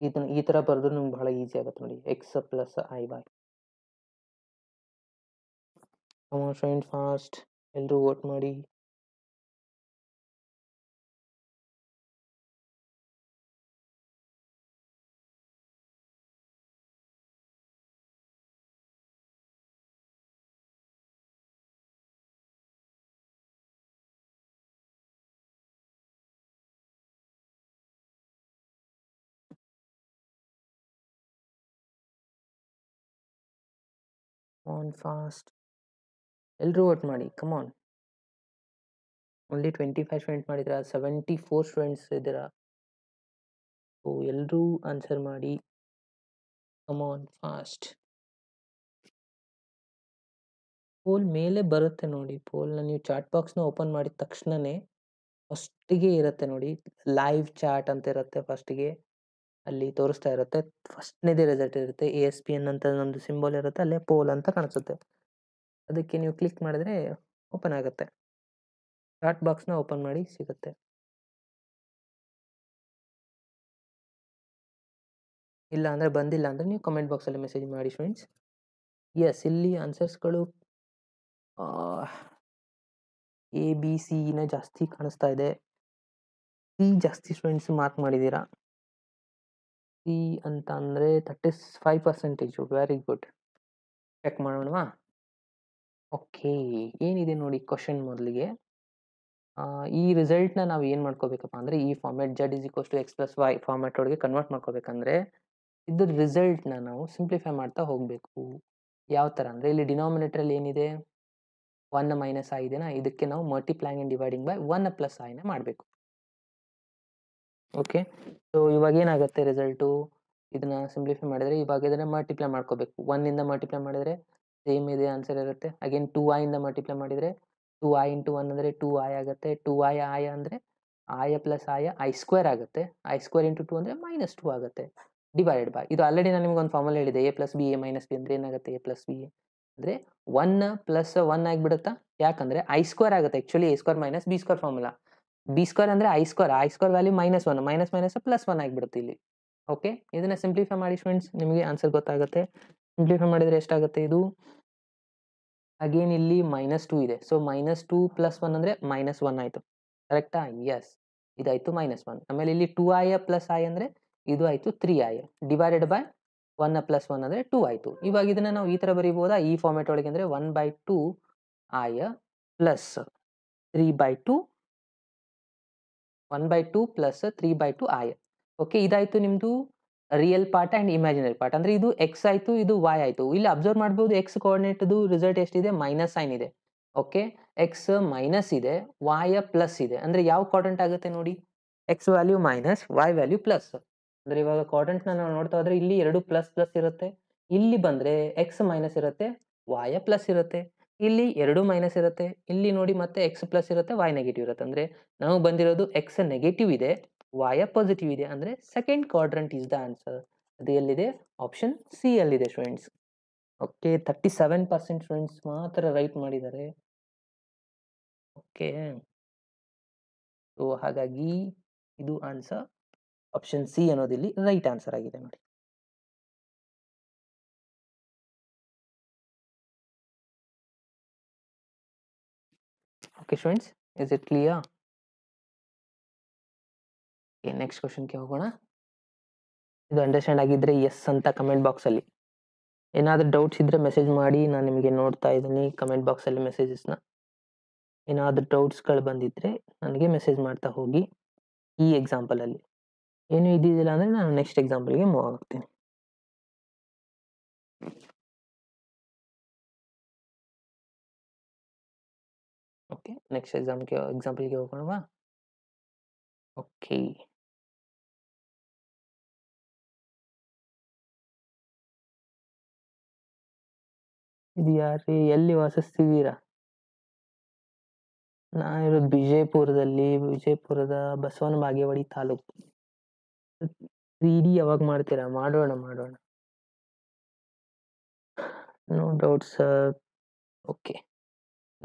ಇದನ್ನ ಈ ತರ ಬರೆದ್ರು ನಿಮ್ಗೆ ಬಹಳ ಈಸಿ ಆಗುತ್ತೆ ನೋಡಿ. X plus I by. Friend fast ಎಲ್ಲರೂ ವೋಟ್ ಮಾಡಿ. ಆನ್ ಫಾಸ್ಟ್ ಎಲ್ಲರೂ ವೋಟ್ ಮಾಡಿ. Come on. ಓನ್ಲಿ 25 ಸ್ಟೂಡೆಂಟ್ ಮಾಡಿದ್ರ, 74 ಸ್ಟೂಡೆಂಟ್ಸ್ ಇದ್ದೀರಾ. ಸೊ ಎಲ್ಲರೂ ಆನ್ಸರ್ ಮಾಡಿ. Come on fast. ಪೋಲ್ ಮೇಲೆ ಬರುತ್ತೆ ನೋಡಿ. ಪೋಲ್‌ನ ನೀವು ಚಾಟ್ ಬಾಕ್ಸ್‌ನ ಓಪನ್ ಮಾಡಿದ ತಕ್ಷಣನೇ ಫಸ್ಟಿಗೆ ಇರುತ್ತೆ ನೋಡಿ, ಲೈವ್ ಚಾಟ್ ಅಂತ ಇರುತ್ತೆ ಫಸ್ಟಿಗೆ. ಅಲ್ಲಿ ತೋರಿಸ್ತಾ ಇರುತ್ತೆ. ಫಸ್ಟ್‌ನೇದೇ ರಿಸಲ್ಟ್ ಇರುತ್ತೆ. ASPN ಅಂತ ನಮ್ದು ಸಿಂಬಲ್ ಇರುತ್ತೆ. ಅಲ್ಲೇ ಪೋಲ್ ಅಂತ ಕಾಣಿಸುತ್ತೆ. ಅದಕ್ಕೆ ನೀವು ಕ್ಲಿಕ್ ಮಾಡಿದ್ರೆ ಓಪನ್ ಆಗುತ್ತೆ. ಚಾಟ್ ಬಾಕ್ಸ್‌ನ ಓಪನ್ ಮಾಡಿ ಸಿಗುತ್ತೆ. ಇಲ್ಲ ಅಂದ್ರೆ ಬಂದಿಲ್ಲ ಅಂದ್ರೆ ನೀವು ಕಮೆಂಟ್ ಬಾಕ್ಸಲ್ಲಿ ಮೆಸೇಜ್ ಮಾಡಿ ಫ್ರೆಂಡ್ಸ್. ಯಸ್, ಇಲ್ಲಿ ಆನ್ಸರ್ಸ್‌ಗಳು ಎ, ಬಿ, ಸಿನೇ ಜಾಸ್ತಿ ಕಾಣಿಸ್ತಾ ಇದೆ. ಸಿ ಜಾಸ್ತಿ ಸ್ಟೂಡೆಂಟ್ಸ್ ಮಾರ್ಕ್ ಮಾಡಿದ್ದೀರಾ. ಸಿ ಅಂತ ಅಂದರೆ 35%. Very good. ಚೆಕ್ ಮಾಡೋಣವಾ? ಓಕೆ. ಏನಿದೆ ನೋಡಿ ಕ್ವೆಶ್ಚನ್ ಮೊದಲಿಗೆ. ಈ ರಿಸಲ್ಟ್‌ನ ನಾವು ಏನು ಮಾಡ್ಕೋಬೇಕಪ್ಪ ಅಂದ್ರೆ ಈ format Z is equals to x plus y format ಒಳಗೆ ಕನ್ವರ್ಟ್ ಮಾಡ್ಕೋಬೇಕಂದ್ರೆ ಇದ್ರ ರಿಸಲ್ಟ್‌ನ ನಾವು ಸಿಂಪ್ಲಿಫೈ ಮಾಡ್ತಾ ಹೋಗಬೇಕು. ಯಾವ ಥರ ಅಂದ್ರೆ ಇಲ್ಲಿ ಡಿನಾಮಿನೇಟರಲ್ಲಿ ಏನಿದೆ 1 ಮೈನಸ್ ಐ ಇದೆನಾ, ಇದಕ್ಕೆ ನಾವು multiplying and dividing by 1 plus ಐನ ಮಾಡಬೇಕು. ಓಕೆ. ಸೊ ಇವಾಗ ಏನಾಗುತ್ತೆ ರಿಸಲ್ಟು, ಇದನ್ನ ಸಿಂಪ್ಲಿಫೈ ಮಾಡಿದರೆ ಇವಾಗ ಇದನ್ನ ಮಲ್ಟಿಪ್ಲೈ ಮಾಡ್ಕೋಬೇಕು. 1 ಇಂದ ಮಲ್ಟಿಪ್ಲೈ ಮಾಡಿದರೆ ಸೇಮ್ ಇದೆ ಆನ್ಸರ್ ಇರುತ್ತೆ. ಅಗೇನ್ 2i ಇಂದ ಮಲ್ಟಿಪ್ಲೈ ಮಾಡಿದರೆ 2i ಇಂಟು 1 ಅಂದರೆ 2i ಆಗುತ್ತೆ. 2i ಅಂದರೆ i ಪ್ಲಸ್ ಐ ಸ್ಕ್ವೇರ್ ಆಗುತ್ತೆ. ಐ ಸ್ಕ್ವೇರ್ ಇಂಟು 2 ಅಂದರೆ -2 ಆಗುತ್ತೆ. ಡಿವೈಡೆಡ್ ಬೈ ಇದು ಆಲ್ರೆಡಿ ನಾನು ನಿಮ್ಗೆ ಒಂದು ಫಾರ್ಮುಲಾ ಹೇಳಿದೆ. a plus B A minus B ಅಂದರೆ ಏನಾಗುತ್ತೆ, a ಪ್ಲಸ್ ಬಿ ಅಂದರೆ 1 ಪ್ಲಸ್ 1 ಆಗಿಬಿಡುತ್ತಾ. ಯಾಕಂದರೆ ಐ ಸ್ಕ್ವೇರ್ ಆಗುತ್ತೆ. Actually a square minus B square formula. B square ಅಂದರೆ I square value -1 minus minus plus 1 ಆಗಿಬಿಡುತ್ತೆ ಇಲ್ಲಿ. ಓಕೆ. ಇದನ್ನ ಸಿಂಪ್ಲಿಫೈ ಮಾಡಿ ಫ್ರೆಂಡ್ಸ್, ನಿಮಗೆ ಆನ್ಸರ್ ಗೊತ್ತಾಗುತ್ತೆ. ಸಿಂಪ್ಲಿಫೈ ಮಾಡಿದರೆ ಎಷ್ಟಾಗುತ್ತೆ ಇದು. ಅಗೇನ್ ಇಲ್ಲಿ -2 ಇದೆ. ಸೊ -2 ಪ್ಲಸ್ 1 ಅಂದರೆ -1 ಆಯಿತು. ಕರೆಕ್ಟಾ? ಯಸ್. ಇದಾಯಿತು -1. ಆಮೇಲೆ ಇಲ್ಲಿ 2i ಪ್ಲಸ್ ಐ ಅಂದರೆ ಇದು ಆಯಿತು 3i ಡಿವೈಡೆಡ್ ಬೈ 1 ಪ್ಲಸ್ 1 ಅಂದರೆ 2 ಆಯಿತು. ಇವಾಗ ಇದನ್ನ ನಾವು ಈ ಥರ ಬರೀಬೋದಾ ಈ ಫಾರ್ಮ್ಯಾಟ್ ಒಳಗೆ ಅಂದರೆ 1/2 ಆಯ ಪ್ಲಸ್ 3/2 1/2 ಪ್ಲಸ್ 3/2 ಆಯ. ಓಕೆ, ಇದಾಯಿತು ನಿಮ್ಮದು real part and imaginary part. ಅಂದರೆ ಇದು ಎಕ್ಸ್ ಆಯಿತು, ಇದು ವೈ ಆಯಿತು. ಇಲ್ಲಿ ಅಬ್ಸರ್ವ್ ಮಾಡ್ಬೋದು ಎಕ್ಸ್ ಕೋಆರ್ಡಿನೇಟ್ದು ರಿಸಲ್ಟ್ ಎಷ್ಟಿದೆ, ಮೈನಸ್ ಸೈನ್ ಇದೆ. ಓಕೆ, ಎಕ್ಸ್ ಮೈನಸ್ ಇದೆ, ವಾಯ ಪ್ಲಸ್ ಇದೆ. ಅಂದರೆ ಯಾವ ಕ್ವಾಡ್ರಂಟ್ ಆಗುತ್ತೆ ನೋಡಿ, x value minus, y value plus. ಅಂದರೆ ಇವಾಗ ಕ್ವಾಡ್ರಂಟ್ನ ನಾವು ನೋಡ್ತಾ ಹೋದ್ರೆ ಇಲ್ಲಿ 2 ಪ್ಲಸ್ ಪ್ಲಸ್ ಇರುತ್ತೆ. ಇಲ್ಲಿ ಬಂದರೆ ಎಕ್ಸ್ ಮೈನಸ್ ಇರುತ್ತೆ, ವಾಯ ಪ್ಲಸ್ ಇರುತ್ತೆ. ಇಲ್ಲಿ 2 ಮೈನಸ್ ಇರುತ್ತೆ. ಇಲ್ಲಿ ನೋಡಿ ಮತ್ತೆ ಎಕ್ಸ್ ಪ್ಲಸ್ ಇರುತ್ತೆ, ವೈ ನೆಗೆಟಿವ್ ಇರುತ್ತೆ. ಅಂದರೆ ನಮಗೆ ಬಂದಿರೋದು ಎಕ್ಸ್ ನೆಗೆಟಿವ್ ಇದೆ, ವಾಯ ಪಾಸಿಟಿವ್ ಇದೆ. ಅಂದರೆ second quadrant is the answer. ಅದು ಎಲ್ಲಿದೆ, ಆಪ್ಷನ್ ಸಿ ಅಲ್ಲಿದೆ ಸ್ಟೂಡೆಂಟ್ಸ್. ಓಕೆ, 37% ಸ್ಟೂಡೆಂಟ್ಸ್ ಮಾತ್ರ ರೈಟ್ ಮಾಡಿದ್ದಾರೆ. ಓಕೆ, ಸೊ ಹಾಗಾಗಿ ಇದು ಆನ್ಸರ್ ಆಪ್ಷನ್ ಸಿ ಅನ್ನೋದಿಲ್ಲಿ ರೈಟ್ ಆನ್ಸರ್ ಆಗಿದೆ ನೋಡಿ. Okay students, is it clear? Okay, next ಕ್ವಶನ್ಗೆ ಹೋಗೋಣ. ಇದು ಅಂಡರ್ಸ್ಟ್ಯಾಂಡ್ ಆಗಿದ್ರೆ ಎಸ್ ಅಂತ ಕಮೆಂಟ್ ಬಾಕ್ಸಲ್ಲಿ. ಏನಾದರೂ ಡೌಟ್ಸ್ ಇದ್ದರೆ ಮೆಸೇಜ್ ಮಾಡಿ, ನಾನು ನಿಮಗೆ ನೋಡ್ತಾ ಇದ್ದೀನಿ ಕಮೆಂಟ್ ಬಾಕ್ಸಲ್ಲಿ ಮೆಸೇಜಸ್ನ. ಏನಾದರೂ ಡೌಟ್ಸ್ಗಳು ಬಂದಿದ್ದರೆ ನನಗೆ ಮೆಸೇಜ್ ಮಾಡ್ತಾ ಹೋಗಿ. ಈ ಎಕ್ಸಾಂಪಲಲ್ಲಿ ಏನು ಇದ್ದಿದ್ದಿಲ್ಲ ಅಂದರೆ ನಾನು ನೆಕ್ಸ್ಟ್ ಎಕ್ಸಾಂಪಲ್ಗೆ ಮೂವ್ ಆಗ್ತೀನಿ. ಓಕೆ, ನೆಕ್ಸ್ಟ್ ಎಕ್ಸಾಂಪಲ್ಗೆ ಹೋಗೋಣವಾ? ಓಕೆ, ಇದು ಯಾರು, ಎಲ್ಲಿ ವಾಸಿಸ್ತಿದ್ದೀರಾ? ನಾನಿರೋದು ವಿಜಯಪುರದಲ್ಲಿ, ವಿಜಯಪುರದ ಬಸವನ ಬಾಗೇವಾಡಿ ತಾಲೂಕು. 3D ಯಾವಾಗ ಮಾಡ್ತೀರಾ? ಮಾಡೋಣ. No doubt sir. ಓಕೆ,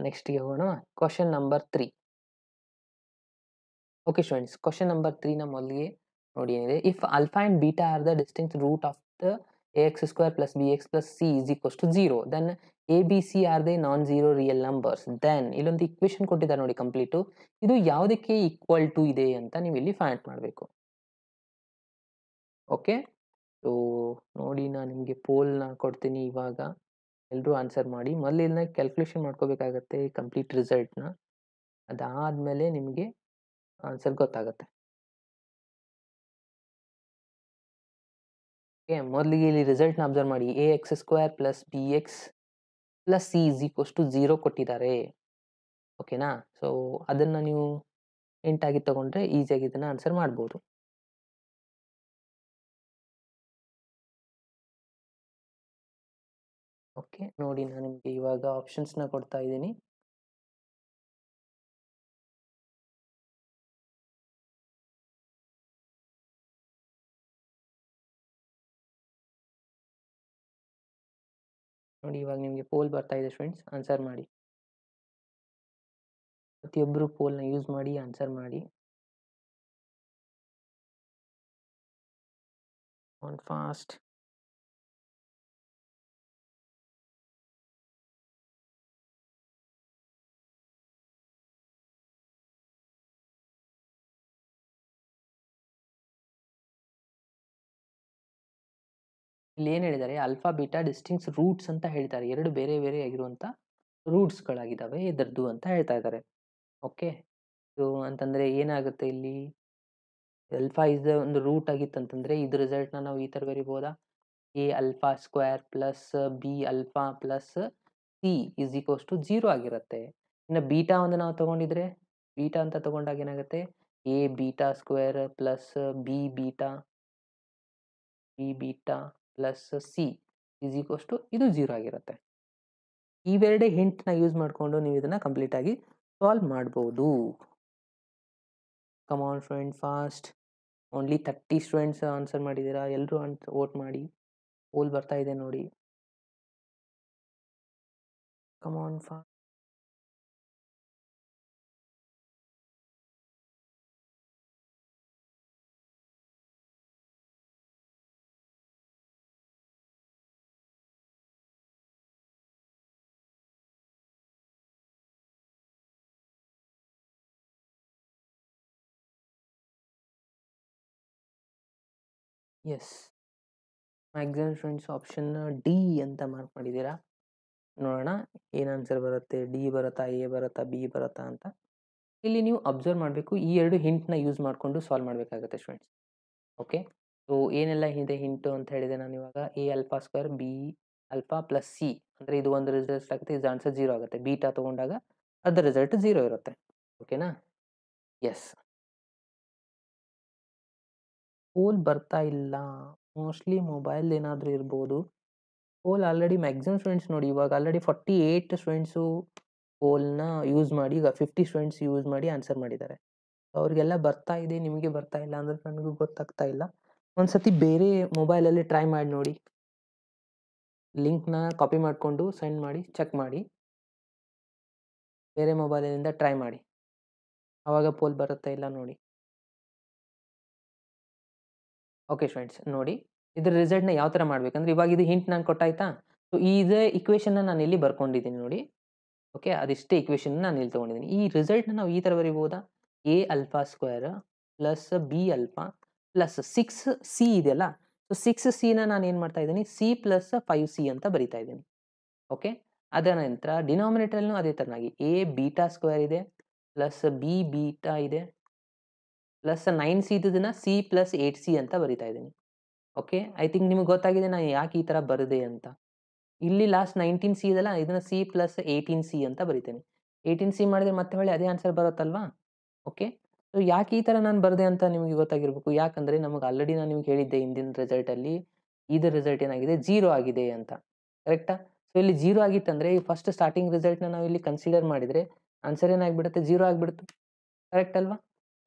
ನೆಕ್ಸ್ಟ್ಗೆ ಹೋಗೋಣ. Question number 3. Okay students, question number 3ನ ಮೊದಲಿಗೆ ನೋಡಿ ಏನಿದೆ. If alpha and beta are the distinct root of the ax² plus bx plus c is equals to 0, then a b c are they non zero real numbers. Then ಇಲ್ಲೊಂದು equation ಕೊಟ್ಟಿದ್ದಾರೆ ನೋಡಿ complete. ಇದು ಯಾವುದಕ್ಕೆ equal to ಇದೆ ಅಂತ ನೀವು ಇಲ್ಲಿ find ಮಾಡಬೇಕು. ಓಕೆ, ಸೊ ನೋಡಿ, ನಾನು ನಿಮಗೆ ಪೋಲ್ನ ಕೊಡ್ತೀನಿ. ಇವಾಗ ಎಲ್ಲರೂ ಆನ್ಸರ್ ಮಾಡಿ. ಮೊದಲು ಇದನ್ನ ಕ್ಯಾಲ್ಕುಲೇಷನ್ ಮಾಡ್ಕೋಬೇಕಾಗತ್ತೆ ಕಂಪ್ಲೀಟ್ ರಿಸಲ್ಟ್ನ. ಅದಾದಮೇಲೆ ನಿಮಗೆ ಆನ್ಸರ್ ಗೊತ್ತಾಗುತ್ತೆ. ಓಕೆ, ಮೊದಲಿಗೆ ಇಲ್ಲಿ ರಿಸಲ್ಟ್ನ ಅಬ್ಸರ್ವ್ ಮಾಡಿ. ax² plus bx plus c is equals to 0 ಕೊಟ್ಟಿದ್ದಾರೆ. ಓಕೆನಾ? ಸೊ ಅದನ್ನು ನೀವು ಇಂಟಾಗಿ ತಗೊಂಡ್ರೆ ಈಸಿಯಾಗಿ ಇದನ್ನು ಆನ್ಸರ್ ಮಾಡ್ಬೋದು. ಓಕೆ, ನೋಡಿ, ನಾನು ನಿಮಗೆ ಇವಾಗ ಆಪ್ಷನ್ಸ್ನ ಕೊಡ್ತಾ ಇದ್ದೀನಿ. ನೋಡಿ, ಇವಾಗ ನಿಮಗೆ ಪೋಲ್ ಬರ್ತಾ ಇದೆ ಸ್ಟೂಡೆಂಟ್ಸ್, ಆನ್ಸರ್ ಮಾಡಿ. ಪ್ರತಿಯೊಬ್ಬರು ಪೋಲ್ನ ಯೂಸ್ ಮಾಡಿ ಆನ್ಸರ್ ಮಾಡಿ. On fast. ಇಲ್ಲಿ ಏನು ಹೇಳಿದ್ದಾರೆ, ಆಲ್ಫಾ ಬೀಟಾ ಡಿಸ್ಟಿಂಕ್ಟ್ಸ್ ರೂಟ್ಸ್ ಅಂತ ಹೇಳ್ತಾರೆ. 2 ಬೇರೆ ಬೇರೆ ಆಗಿರುವಂಥ ರೂಟ್ಸ್ಗಳಾಗಿದ್ದಾವೆ ಇದರದ್ದು ಅಂತ ಹೇಳ್ತಾ ಇದ್ದಾರೆ. ಓಕೆ, ಸೊ ಅಂತಂದರೆ ಏನಾಗುತ್ತೆ ಇಲ್ಲಿ, ಆಲ್ಫಾ ಇಸ್ ಒಂದು ರೂಟ್ ಆಗಿತ್ತಂತಂದರೆ ಇದು ರಿಸಲ್ಟ್ನ ನಾವು ಈ ಥರ ಬರಿಬೋದಾ, a alpha square plus b alpha plus c is equals to 0 ಆಗಿರುತ್ತೆ. ಇನ್ನು ಬೀಟಾ ಒಂದು ನಾವು ತಗೊಂಡಿದ್ರೆ, ಬೀಟಾ ಅಂತ ತಗೊಂಡಾಗ ಏನಾಗುತ್ತೆ, a beta square plus b beta plus c is equals to ಇದು 0 ಆಗಿರುತ್ತೆ. ಇವೆರಡೇ ಹಿಂಟ್ನ ಯೂಸ್ ಮಾಡಿಕೊಂಡು ನೀವು ಇದನ್ನು ಕಂಪ್ಲೀಟಾಗಿ ಸಾಲ್ವ್ ಮಾಡ್ಬೋದು. Come on student, fast. Only 30 students answer ಮಾಡಿದ್ದೀರಾ. ಎಲ್ಲರೂ ವೋಟ್ ಮಾಡಿ. ಪೋಲ್ ಬರ್ತಾ ಇದೆ ನೋಡಿ. Come on fast. Yes, maximum students option d ಅಂತ ಮಾರ್ಕ್ ಮಾಡಿದ್ದೀರಾ. ನೋಡೋಣ ಏನು ಆನ್ಸರ್ ಬರುತ್ತೆ. ಡಿ ಬರುತ್ತಾ, ಎ ಬರುತ್ತಾ, ಬಿ ಬರುತ್ತಾ ಅಂತ. ಇಲ್ಲಿ ನೀವು ಅಬ್ಸರ್ವ್ ಮಾಡಬೇಕು. ಈ 2 ಹಿಂಟ್‌ನ ಯೂಸ್ ಮಾಡಿಕೊಂಡು ಸಾಲ್ವ್ ಮಾಡಬೇಕಾಗುತ್ತೆ ಸ್ಟೂಡೆಂಟ್ಸ್. ಓಕೆ. ಸೊ ಏನೆಲ್ಲ ಇದೆ ಹಿಂಟು ಅಂತ ಹೇಳಿದೆ ನಾನು ಇವಾಗ. A alpha square B alpha plus C ಅಂದರೆ ಇದು ಒಂದು ರಿಸಲ್ಟ್ ಆಗುತ್ತೆ. ಇದು ಆನ್ಸರ್ 0 ಆಗುತ್ತೆ. ಬೀಟಾ ತಗೊಂಡಾಗ ಅದರ ರಿಸಲ್ಟ್ 0 ಇರುತ್ತೆ. ಓಕೆನಾ? ಎಸ್. ಪೋಲ್ ಬರ್ತಾ ಇಲ್ಲ. ಮೋಸ್ಟ್ಲಿ ಮೊಬೈಲ್ ಏನಾದರೂ ಇರ್ಬೋದು. ಪೋಲ್ ಆಲ್ರೆಡಿ ಮ್ಯಾಕ್ಸಿಮಮ್ ಸ್ಟೂಡೆಂಟ್ಸ್ ನೋಡಿ ಇವಾಗ ಆಲ್ರೆಡಿ 48 ಸ್ಟೂಡೆಂಟ್ಸು ಪೋಲ್‌ನ ಯೂಸ್ ಮಾಡಿ, ಈಗ 50 ಸ್ಟೂಡೆಂಟ್ಸ್ ಯೂಸ್ ಮಾಡಿ ಆನ್ಸರ್ ಮಾಡಿದ್ದಾರೆ. ಅವ್ರಿಗೆಲ್ಲ ಬರ್ತಾ ಇದೆ, ನಿಮಗೆ ಬರ್ತಾ ಇಲ್ಲ ಅಂದ್ರೆ ನನಗೂ ಗೊತ್ತಾಗ್ತಾ ಇಲ್ಲ. ಒಂದ್ಸತಿ ಬೇರೆ ಮೊಬೈಲಲ್ಲಿ ಟ್ರೈ ಮಾಡಿ ನೋಡಿ. ಲಿಂಕ್‌ನ ಕಾಪಿ ಮಾಡಿಕೊಂಡು ಸೆಂಡ್ ಮಾಡಿ, ಚೆಕ್ ಮಾಡಿ. ಬೇರೆ ಮೊಬೈಲಿನಿಂದ ಟ್ರೈ ಮಾಡಿ. ಆವಾಗ ಪೋಲ್ ಬರುತ್ತಾ ಇಲ್ಲ ನೋಡಿ. ಓಕೆ ಸ್ಟೂಡೆಂಟ್ಸ್ ನೋಡಿ, ಇದರ ರಿಸಲ್ಟ್‌ನ ಯಾವ ಥರ ಮಾಡ್ಬೇಕಂದ್ರೆ ಇವಾಗ ಇದು ಹಿಂಟ್ ನಾನು ಕೊಟ್ಟಾಯ್ತಾ? ಸೊ ಇದೇ ಇಕ್ವೇಷನ್‌ನ ನಾನು ಇಲ್ಲಿ ಬರ್ಕೊಂಡಿದ್ದೀನಿ ನೋಡಿ. ಓಕೆ, ಅದಿಷ್ಟೇ ಇಕ್ವೇಷನ್ ನಾನು ಇಲ್ಲಿ ತಗೊಂಡಿದ್ದೀನಿ. ಈ ರಿಸಲ್ಟ್‌ನ ನಾವು ಈ ಥರ ಬರಿಬೋದಾ? A alpha square plus B alpha plus 6ಸಿ ಇದೆಯಲ್ಲ, ಸೊ 6ಸಿನ ನಾನು ಏನು ಮಾಡ್ತಾ ಇದ್ದೀನಿ, ಸಿ ಪ್ಲಸ್ 5ಸಿ ಅಂತ ಬರಿತಾ ಇದ್ದೀನಿ. ಓಕೆ. ಅದರ ನಂತರ ಡಿನಾಮಿನೇಟರ್‌ನೂ ಅದೇ ಥರನಾಗಿ ಎ ಬೀಟಾ ಸ್ಕ್ವೇರ್ ಇದೆ ಪ್ಲಸ್ ಬಿ ಬೀಟಾ ಇದೆ ಪ್ಲಸ್ 9ಸಿ ಇದ್ದಿದ್ದನ್ನ ಸಿ ಪ್ಲಸ್ 8ಸಿ ಅಂತ ಬರಿತಾ ಇದ್ದೀನಿ. ಓಕೆ. ಐ ಥಿಂಕ್ ನಿಮಗೆ ಗೊತ್ತಾಗಿದೆ ನಾನು ಯಾಕೆ ಈ ಥರ ಬರದೆ ಅಂತ. ಇಲ್ಲಿ ಲಾಸ್ಟ್ 19ಸಿ ಇದೆಯಲ್ಲ, ಇದನ್ನ ಸಿ ಪ್ಲಸ್ 18ಸಿ ಅಂತ ಬರಿತೇನೆ. 18ಸಿ ಮಾಡಿದ್ರೆ ಮತ್ತೆ ಹೊಳ್ಳಿ ಅದೇ ಆನ್ಸರ್ ಬರುತ್ತಲ್ವಾ? ಓಕೆ. ಸೊ ಯಾಕೆ ಈ ಥರ ನಾನು ಬರದೆ ಅಂತ ನಿಮಗೆ ಗೊತ್ತಾಗಿರ್ಬೇಕು. ಯಾಕಂದ್ರೆ ನಮಗೆ ಆಲ್ರೆಡಿ ನಾನು ನಿಮ್ಗೆ ಹೇಳಿದ್ದೆ ಹಿಂದಿನ ರಿಸಲ್ಟಲ್ಲಿ, ಇದರ ರಿಸಲ್ಟ್ ಏನಾಗಿದೆ 0 ಆಗಿದೆ ಅಂತ. ಕರೆಕ್ಟಾ? ಸೊ ಇಲ್ಲಿ 0 ಆಗಿತ್ತಂದ್ರೆ ಈ ಫಸ್ಟ್ ಸ್ಟಾರ್ಟಿಂಗ್ ರಿಸಲ್ಟ್‌ನ ನಾವು ಇಲ್ಲಿ ಕನ್ಸಿಡರ್ ಮಾಡಿದ್ರೆ ಆನ್ಸರ್ ಏನಾಗ್ಬಿಡುತ್ತೆ, 0 ಆಗ್ಬಿಡ್ತು. ಕರೆಕ್ಟ್ ಅಲ್ವಾ?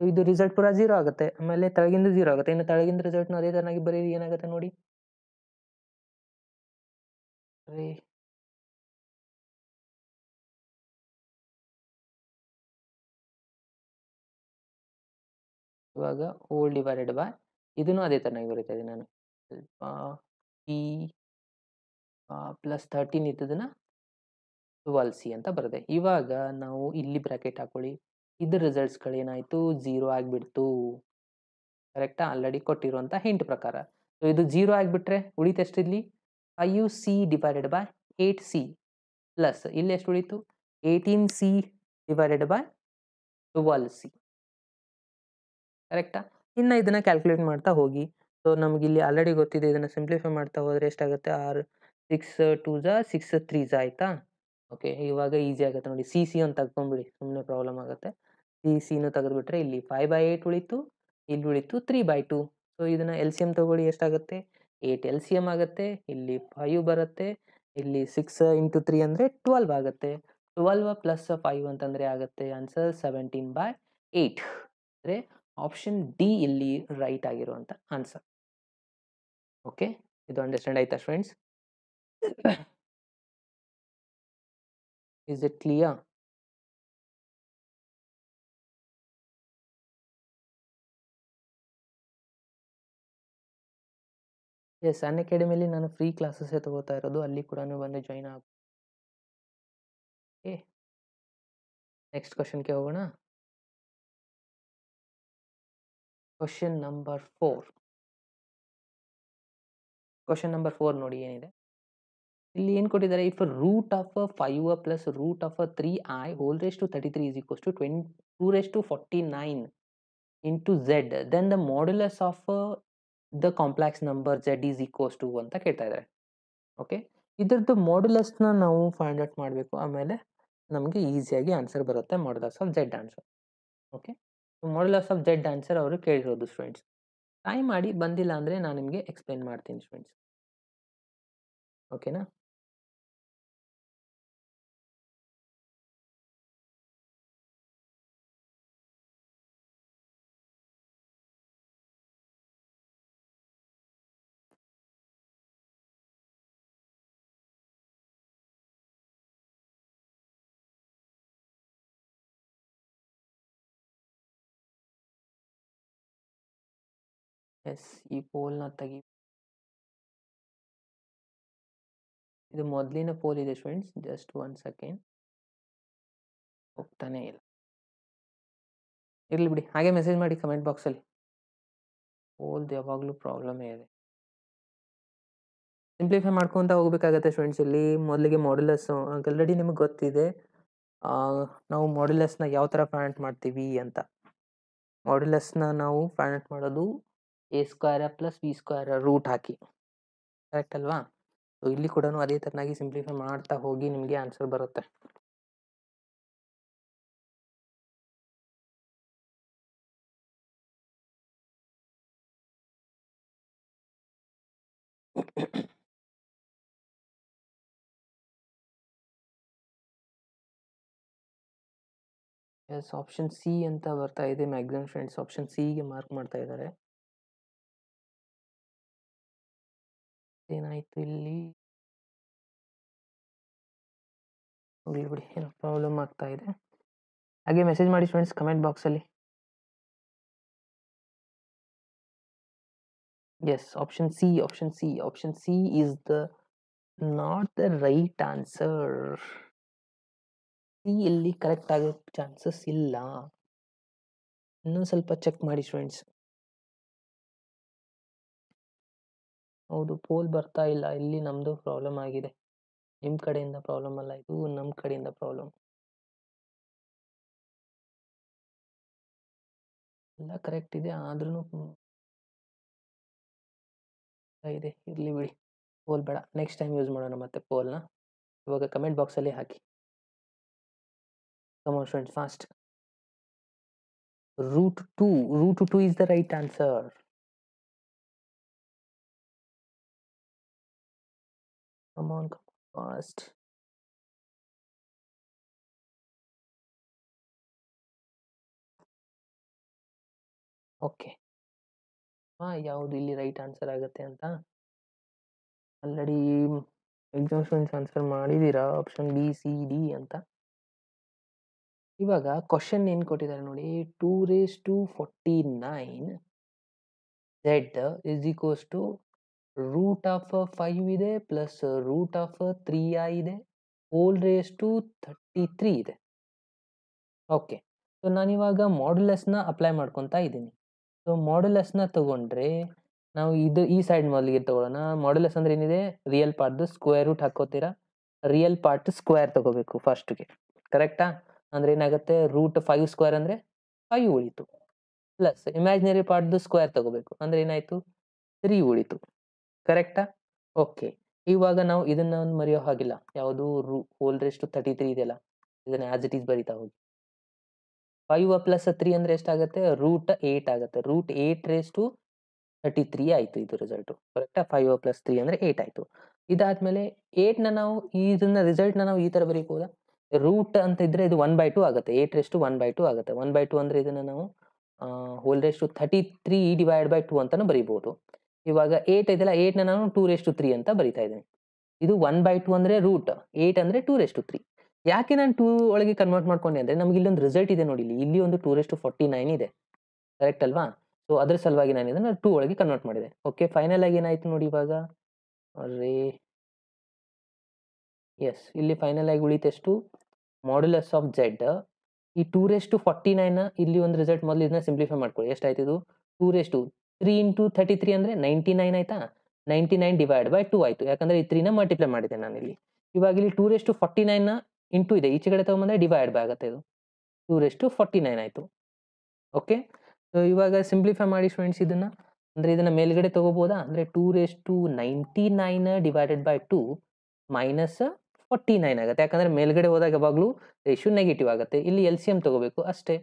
ಸೊ ಇದು ರಿಸಲ್ಟ್ ಪೂರಾ 0 ಆಗುತ್ತೆ. ಆಮೇಲೆ ಕೆಳಗಿಂದು 0 ಆಗುತ್ತೆ. ಇನ್ನು ಕೆಳಗಿಂದ ರಿಸಲ್ಟ್‌ನ ಅದೇ ತರನಾಗಿ ಬರೀರಿ, ಏನಾಗುತ್ತೆ ನೋಡಿ. ಅರೇ! ಇವಾಗ ಹೋಲ್ ಡಿವೈಡೆಡ್ ಬೈ ಇದನ್ನು ಅದೇ ತರನಾಗಿ ಬರಿತಾ ಇದ್ದೀನಿ ನಾನು. ಆಲ್ಫಾ ಪಿ ಪ್ಲಸ್ 13 ಇದ್ದದನ್ನ 12ಸಿ ಅಂತ ಬರದೆ. ಇವಾಗ ನಾವು ಇಲ್ಲಿ ಬ್ರಾಕೆಟ್ ಹಾಕೊಳ್ಳಿ. ಇದರ ರಿಸಲ್ಟ್ಸ್‌ಗಳೇನಾಯ್ತು, 0 ಆಗ್ಬಿಡ್ತು. ಕರೆಕ್ಟಾ? ಆಲ್ರೆಡಿ ಕೊಟ್ಟಿರುವಂಥ ಹಿಂಟ್ ಪ್ರಕಾರ. ಸೊ ಇದು 0 ಆಗಿಬಿಟ್ರೆ ಉಳಿತೆಷ್ಟಿಲ್ಲಿ 5ಸಿ ಡಿವೈಡೆಡ್ ಬೈ 8ಸಿ ಪ್ಲಸ್ ಇಲ್ಲಿ ಎಷ್ಟು ಉಳಿತು 18ಸಿ ಡಿವೈಡೆಡ್ ಬೈ 12ಸಿ. ಕರೆಕ್ಟಾ? ಇನ್ನು ಇದನ್ನ ಕ್ಯಾಲ್ಕುಲೇಟ್ ಮಾಡ್ತಾ ಹೋಗಿ. ಸೊ ನಮಗಿಲ್ಲಿ ಆಲ್ರೆಡಿ ಗೊತ್ತಿದೆ. ಇದನ್ನ ಸಿಂಪ್ಲಿಫೈ ಮಾಡ್ತಾ ಹೋದ್ರೆ ಎಷ್ಟಾಗುತ್ತೆ 6 6 2 ಝ 6 3 ಝ ಆಯ್ತಾ? ಓಕೆ. ಇವಾಗ ಈಸಿ ಆಗುತ್ತೆ ನೋಡಿ. ಸಿ ಅಂತ ತೆಗ್ದ್ಕೊಂಡ್ಬಿಡಿ, ಸುಮ್ಮನೆ ಪ್ರಾಬ್ಲಮ್ ಆಗುತ್ತೆ. ಸಿನು ತೆಗೆದುಬಿಟ್ರೆ ಇಲ್ಲಿ 5/8 ಉಳಿತು, ಇಲ್ಲಿ ಉಳಿತು 3/2. ಸೊ ಇದನ್ನ LCM ತಗೊಳ್ಳಿ, ಎಷ್ಟಾಗುತ್ತೆ 8 LCM ಆಗುತ್ತೆ. ಇಲ್ಲಿ 5 ಬರುತ್ತೆ. ಇಲ್ಲಿ 6 ಇಂಟು 3 ಅಂದರೆ 12 ಆಗುತ್ತೆ. 12 ಪ್ಲಸ್ 5 ಅಂತಂದ್ರೆ ಆಗುತ್ತೆ ಆನ್ಸರ್ 17/8. ಅಂದರೆ ಆಪ್ಷನ್ ಡಿ ಇಲ್ಲಿ ರೈಟ್ ಆಗಿರುವಂಥ ಆನ್ಸರ್. ಓಕೆ. ಇದು ಅಂಡರ್ಸ್ಟ್ಯಾಂಡ್ ಆಯ್ತಾ friends? Is it clear? Yes, ಅನ್ಅಕಾಡೆಮಿಲಿ ನಾನು ಫ್ರೀ ಕ್ಲಾಸಸ್ಸೇ ತಗೋತಾ ಇರೋದು. ಅಲ್ಲಿ ಕೂಡ ಬಂದು ಜಾಯಿನ್ ಆಗಿ. ಓಕೆ. ನೆಕ್ಸ್ಟ್ ಕ್ವಶನ್ಗೆ ಹೋಗೋಣ. Question number 4. ಕ್ವಶನ್ ನಂಬರ್ 4 ನೋಡಿ ಏನಿದೆ. ಇಲ್ಲಿ ಏನು ಕೊಟ್ಟಿದ್ದಾರೆ, if root of 5 plus root of 3i whole raise to 33 is equals to 2 raise to 49 into z, then the modulus of the complex number z is equals to ಅಂತ ಕೇಳ್ತಾ ಇದ್ದಾರೆ. Okay. ಇದ್ರದ್ದು ಮಾಡ್ಯುಲಸ್ನ ನಾವು ಫೈಂಡ್ ಔಟ್ ಮಾಡಬೇಕು. ಆಮೇಲೆ ನಮಗೆ ಈಸಿಯಾಗಿ answer ಬರುತ್ತೆ, modulus of Z answer. Okay. Modulus of Z answer ಅವರು ಕೇಳಿರೋದು ಸ್ಟೂಡೆಂಟ್ಸ್. ಟ್ರೈ ಮಾಡಿ, ಬಂದಿಲ್ಲ ಅಂದರೆ ನಾನು ನಿಮಗೆ ಎಕ್ಸ್ಪ್ಲೈನ್ ಮಾಡ್ತೀನಿ ಸ್ಟೂಡೆಂಟ್ಸ್. ಓಕೆನಾ? ಎಸ್, ಈ ಪೋಲ್ನ ತೆಗಿ. ಇದು ಮೊದಲಿನ ಪೋಲ್ ಇದೆ ಸ್ಟೂಡೆಂಟ್ಸ್. Just 1 second. ಹೋಗ್ತಾನೆ ಇಲ್ಲ. ಇರಲಿ ಬಿಡಿ, ಹಾಗೆ ಮೆಸೇಜ್ ಮಾಡಿ ಕಮೆಂಟ್ ಬಾಕ್ಸಲ್ಲಿ. ಪೋಲ್ದು ಯಾವಾಗಲೂ ಪ್ರಾಬ್ಲಮೇ ಇದೆ. ಸಿಂಪ್ಲಿಫೈ ಮಾಡ್ಕೊಂತ ಹೋಗ್ಬೇಕಾಗತ್ತೆ ಸ್ಟೂಡೆಂಟ್ಸ್. ಇಲ್ಲಿ ಮೊದಲಿಗೆ ಮಾಡ್ಯುಲಸ್ ಆಲ್ರೆಡಿ ನಿಮಗೆ ಗೊತ್ತಿದೆ. ನಾವು ಮಾಡ್ಯುಲಸ್ನ ಯಾವ ಥರ ಫೈಂಡ್ ಮಾಡ್ತೀವಿ ಅಂತ. ಮಾಡ್ಯುಲಸ್ನ ನಾವು ಫೈಂಡ್ ಮಾಡೋದು a² + b² ರೂಟ್ ಹಾಕಿ, ಕರೆಕ್ಟ್ ಅಲ್ವಾ? ಸೊ ಇಲ್ಲಿ ಕೂಡ ಅದೇ ಥರನಾಗಿ ಸಿಂಪ್ಲಿಫೈ ಮಾಡ್ತಾ ಹೋಗಿ ನಿಮಗೆ ಆನ್ಸರ್ ಬರುತ್ತೆ. ಎಸ್, ಆಪ್ಷನ್ ಸಿ ಅಂತ ಬರ್ತಾ ಇದೆ. ಮ್ಯಾಕ್ಸಿಮಮ್ ಸ್ಟೂಡೆಂಟ್ಸ್ ಆಪ್ಷನ್ ಸಿಗೆ ಮಾರ್ಕ್ ಮಾಡ್ತಾ ಇದ್ದಾರೆ. ಏನಾಯ್ತು ಇಲ್ಲಿ? ಹೋಗ್ಲಿ ಬಿಡಿ, ಏನೋ ಪ್ರಾಬ್ಲಮ್ ಆಗ್ತಾ ಇದೆ. ಹಾಗೆ ಮೆಸೇಜ್ ಮಾಡಿ ಸ್ಟೂಡೆಂಟ್ಸ್ ಕಮೆಂಟ್ ಬಾಕ್ಸಲ್ಲಿ. Yes, option c is the not the right answer. C ಇಲ್ಲಿ ಕರೆಕ್ಟ್ ಆಗೋ ಚಾನ್ಸಸ್ ಇಲ್ಲ. ಇನ್ನೂ ಸ್ವಲ್ಪ ಚೆಕ್ ಮಾಡಿ ಸ್ಟೂಡೆಂಟ್ಸ್. ಹೌದು, ಪೋಲ್ ಬರ್ತಾ ಇಲ್ಲ. ಇಲ್ಲಿ ನಮ್ಮದು ಪ್ರಾಬ್ಲಮ್ ಆಗಿದೆ. ನಿಮ್ಮ ಕಡೆಯಿಂದ ಪ್ರಾಬ್ಲಮ್ ಅಲ್ಲ, ಇದು ನಮ್ಮ ಕಡೆಯಿಂದ ಪ್ರಾಬ್ಲಮ್. ಎಲ್ಲ ಕರೆಕ್ಟ್ ಇದೆ, ಆದ್ರೂ ಇದೆ. ಇರಲಿ ಬಿಡಿ, ಪೋಲ್ ಬೇಡ. ನೆಕ್ಸ್ಟ್ ಟೈಮ್ ಯೂಸ್ ಮಾಡೋಣ ಮತ್ತೆ ಪೋಲ್ನ. ಇವಾಗ ಕಮೆಂಟ್ ಬಾಕ್ಸಲ್ಲಿ ಹಾಕಿ. Come on students, fast. √2 is the right answer. Come on, fast. Okay, ಯಾವುದು ಇಲ್ಲಿ ರೈಟ್ ಆನ್ಸರ್ ಆಗುತ್ತೆ ಅಂತ ಆಲ್ರೆಡಿ ಎಕ್ಸಾಮ್ ಸ್ಟೂಡೆಂಟ್ಸ್ ಆನ್ಸರ್ ಮಾಡಿದ್ದೀರಾ. ಆಪ್ಷನ್ ಬಿ, ಸಿ, ಡಿ ಅಂತ. ಇವಾಗ ಕ್ವಶನ್ ಏನು ಕೊಟ್ಟಿದ್ದಾರೆ ನೋಡಿ. 2⁴9 z is equals to √5 ಇದೆ ಪ್ಲಸ್ √3i ಇದೆ, ⁻³ ಇದೆ. ಓಕೆ, ಸೊ ನಾನಿವಾಗ ಮಾಡ್ಯುಲಸ್ನ ಅಪ್ಲೈ ಮಾಡ್ಕೊತಾ ಇದ್ದೀನಿ. ಸೊ ಮಾಡ್ಯುಲಸ್ನ ತಗೊಂಡ್ರೆ ನಾವು ಈ ಸೈಡ್ ಮೊದಲಿಗೆ ತಗೊಳ್ಳೋಣ. ಮಾಡ್ಯುಲಸ್ ಅಂದ್ರೆ ಏನಿದೆ? ರಿಯಲ್ ಪಾರ್ಟ್ದು ಸ್ಕ್ವೇರ್ ರೂಟ್ ಹಾಕೋತೀರಾ. ರಿಯಲ್ ಪಾರ್ಟ್ ಸ್ಕ್ವೇರ್ ತಗೋಬೇಕು ಫಸ್ಟ್ಗೆ, ಕರೆಕ್ಟಾ? ಅಂದ್ರೆ ಏನಾಗುತ್ತೆ? √5² ಅಂದ್ರೆ 5 ಉಳಿತು. ಪ್ಲಸ್ ಇಮ್ಯಾಜಿನರಿ ಪಾರ್ಟ್ದು ಸ್ಕ್ವೇರ್ ತಗೋಬೇಕು, ಅಂದ್ರೆ ಏನಾಯ್ತು? 3 ಉಳಿತು, ಕರೆಕ್ಟಾ? ಓಕೆ, ಇವಾಗ ನಾವು ಇದನ್ನ ಮರೆಯೋ ಹಾಗಿಲ್ಲ. ಯಾವುದು? ⁻³ ಇದೆಯಲ್ಲ, ಇದನ್ನ ಆಸ್ ಇಟ್ ಈಸ್ ಬರಿತಾ ಹೋಗಿ. 5 + 3 ಅಂದ್ರೆ ಎಷ್ಟಾಗುತ್ತೆ? √8 ಆಗುತ್ತೆ. √8⁻³ ಆಯ್ತು ಇದು ರಿಸಲ್ಟ್, ಕರೆಕ್ಟಾ? 5 + 3 ಅಂದ್ರೆ 8 ಆಯ್ತು. ಇದಾದ್ಮೇಲೆ 8ನ ನಾವು ಇದನ್ನ ರಿಸಲ್ಟ್ನ ನಾವು ಈ ತರ ಬರೀಬಹುದಾ? ರೂಟ್ ಅಂತ ಇದ್ರೆ ಇದು 1/2 ಆಗುತ್ತೆ. 8⁻² ಆಗುತ್ತೆ. 1/2 ಅಂದ್ರೆ ಇದನ್ನ ನಾವು ⁻33 / 2 ಅಂತಾನು ಬರೀಬಹುದು. ಇವಾಗ 8 ಇದೆಯಲ್ಲ, 8ನ ನಾನು 2⁻³ ಅಂತ ಬರಿತಾ ಇದ್ದೀನಿ. ಇದು 1/2 ಅಂದ್ರೆ ರೂಟ್, 8 ಅಂದ್ರೆ 2⁻³ ಯಾಕೆ ನಾನು 2 ಒಳಗೆ ಕನ್ವರ್ಟ್ ಮಾಡ್ಕೊಂಡೆ ಅಂದ್ರೆ ನಮ್ಗೆ ಇಲ್ಲೊಂದು ರಿಸಲ್ಟ್ ಇದೆ ನೋಡಿ. ಇಲ್ಲಿ ಒಂದು 2⁻49 ಇದೆ, ಕರೆಕ್ಟ್ ಅಲ್ವಾ? ಸೊ ಅದ್ರ ಸಲುವಾಗಿ ನಾನು ಇದನ್ನ 2 ಒಳಗೆ ಕನ್ವರ್ಟ್ ಮಾಡಿದೆ. ಓಕೆ, ಫೈನಲ್ ಆಗಿ ಏನಾಯ್ತು ನೋಡಿ ಇವಾಗ. ಅರೇ ಎಸ್, ಇಲ್ಲಿ ಫೈನಲ್ ಆಗಿ ಉಳಿತೆಷ್ಟು? Modulus of z. ಈ 2⁻49 ಇಲ್ಲಿ ಒಂದು ರಿಸಲ್ಟ್ ಮೊದಲು ಇದನ್ನ ಸಿಂಪ್ಲಿಫೈ ಮಾಡ್ಕೊಳ್ಳಿ. ಎಷ್ಟಾಯ್ತು ಇದು? 2⁻3 × 33 ಅಂದ್ರೆ 99 ಆಯ್ತಾ? 99/2 ಆಯ್ತು, ಯಾಕಂದ್ರೆ ಈ 3ನ ಮಲ್ಟಿಪ್ಲೈ ಮಾಡಿದೆ ನಾನು ಇಲ್ಲಿ. ಇವಾಗ ಇಲ್ಲಿ 2⁻49ನ ಇಂಟು ಇದೆ, ಈಚೆ ಕಡೆ ತಗೊಂಬಂದ್ರೆ ಡಿವೈಡ್ ಬೈ ಆಗುತ್ತೆ. ಇದು 2⁻49 ಆಯ್ತು. ಓಕೆ, ಸೊ ಇವಾಗ ಸಿಂಪ್ಲಿಫೈ ಮಾಡಿ ಸ್ಟೂಡೆಂಟ್ಸ್ ಇದನ್ನ. ಅಂದ್ರೆ ಇದನ್ನ ಮೇಲ್ಗಡೆ ತಗೋಬಹುದಾ? ಅಂದ್ರೆ 2⁻99/2 -49 ಆಗುತ್ತೆ. ಯಾಕಂದ್ರೆ ಮೇಲ್ಗಡೆ ಹೋದಾಗ ಯಾವಾಗ್ಲೂ ರೇಷಿಯೋ ನೆಗೆಟಿವ್ ಆಗುತ್ತೆ. ಇಲ್ಲಿ LCM ತಗೋಬೇಕು ಅಷ್ಟೇ.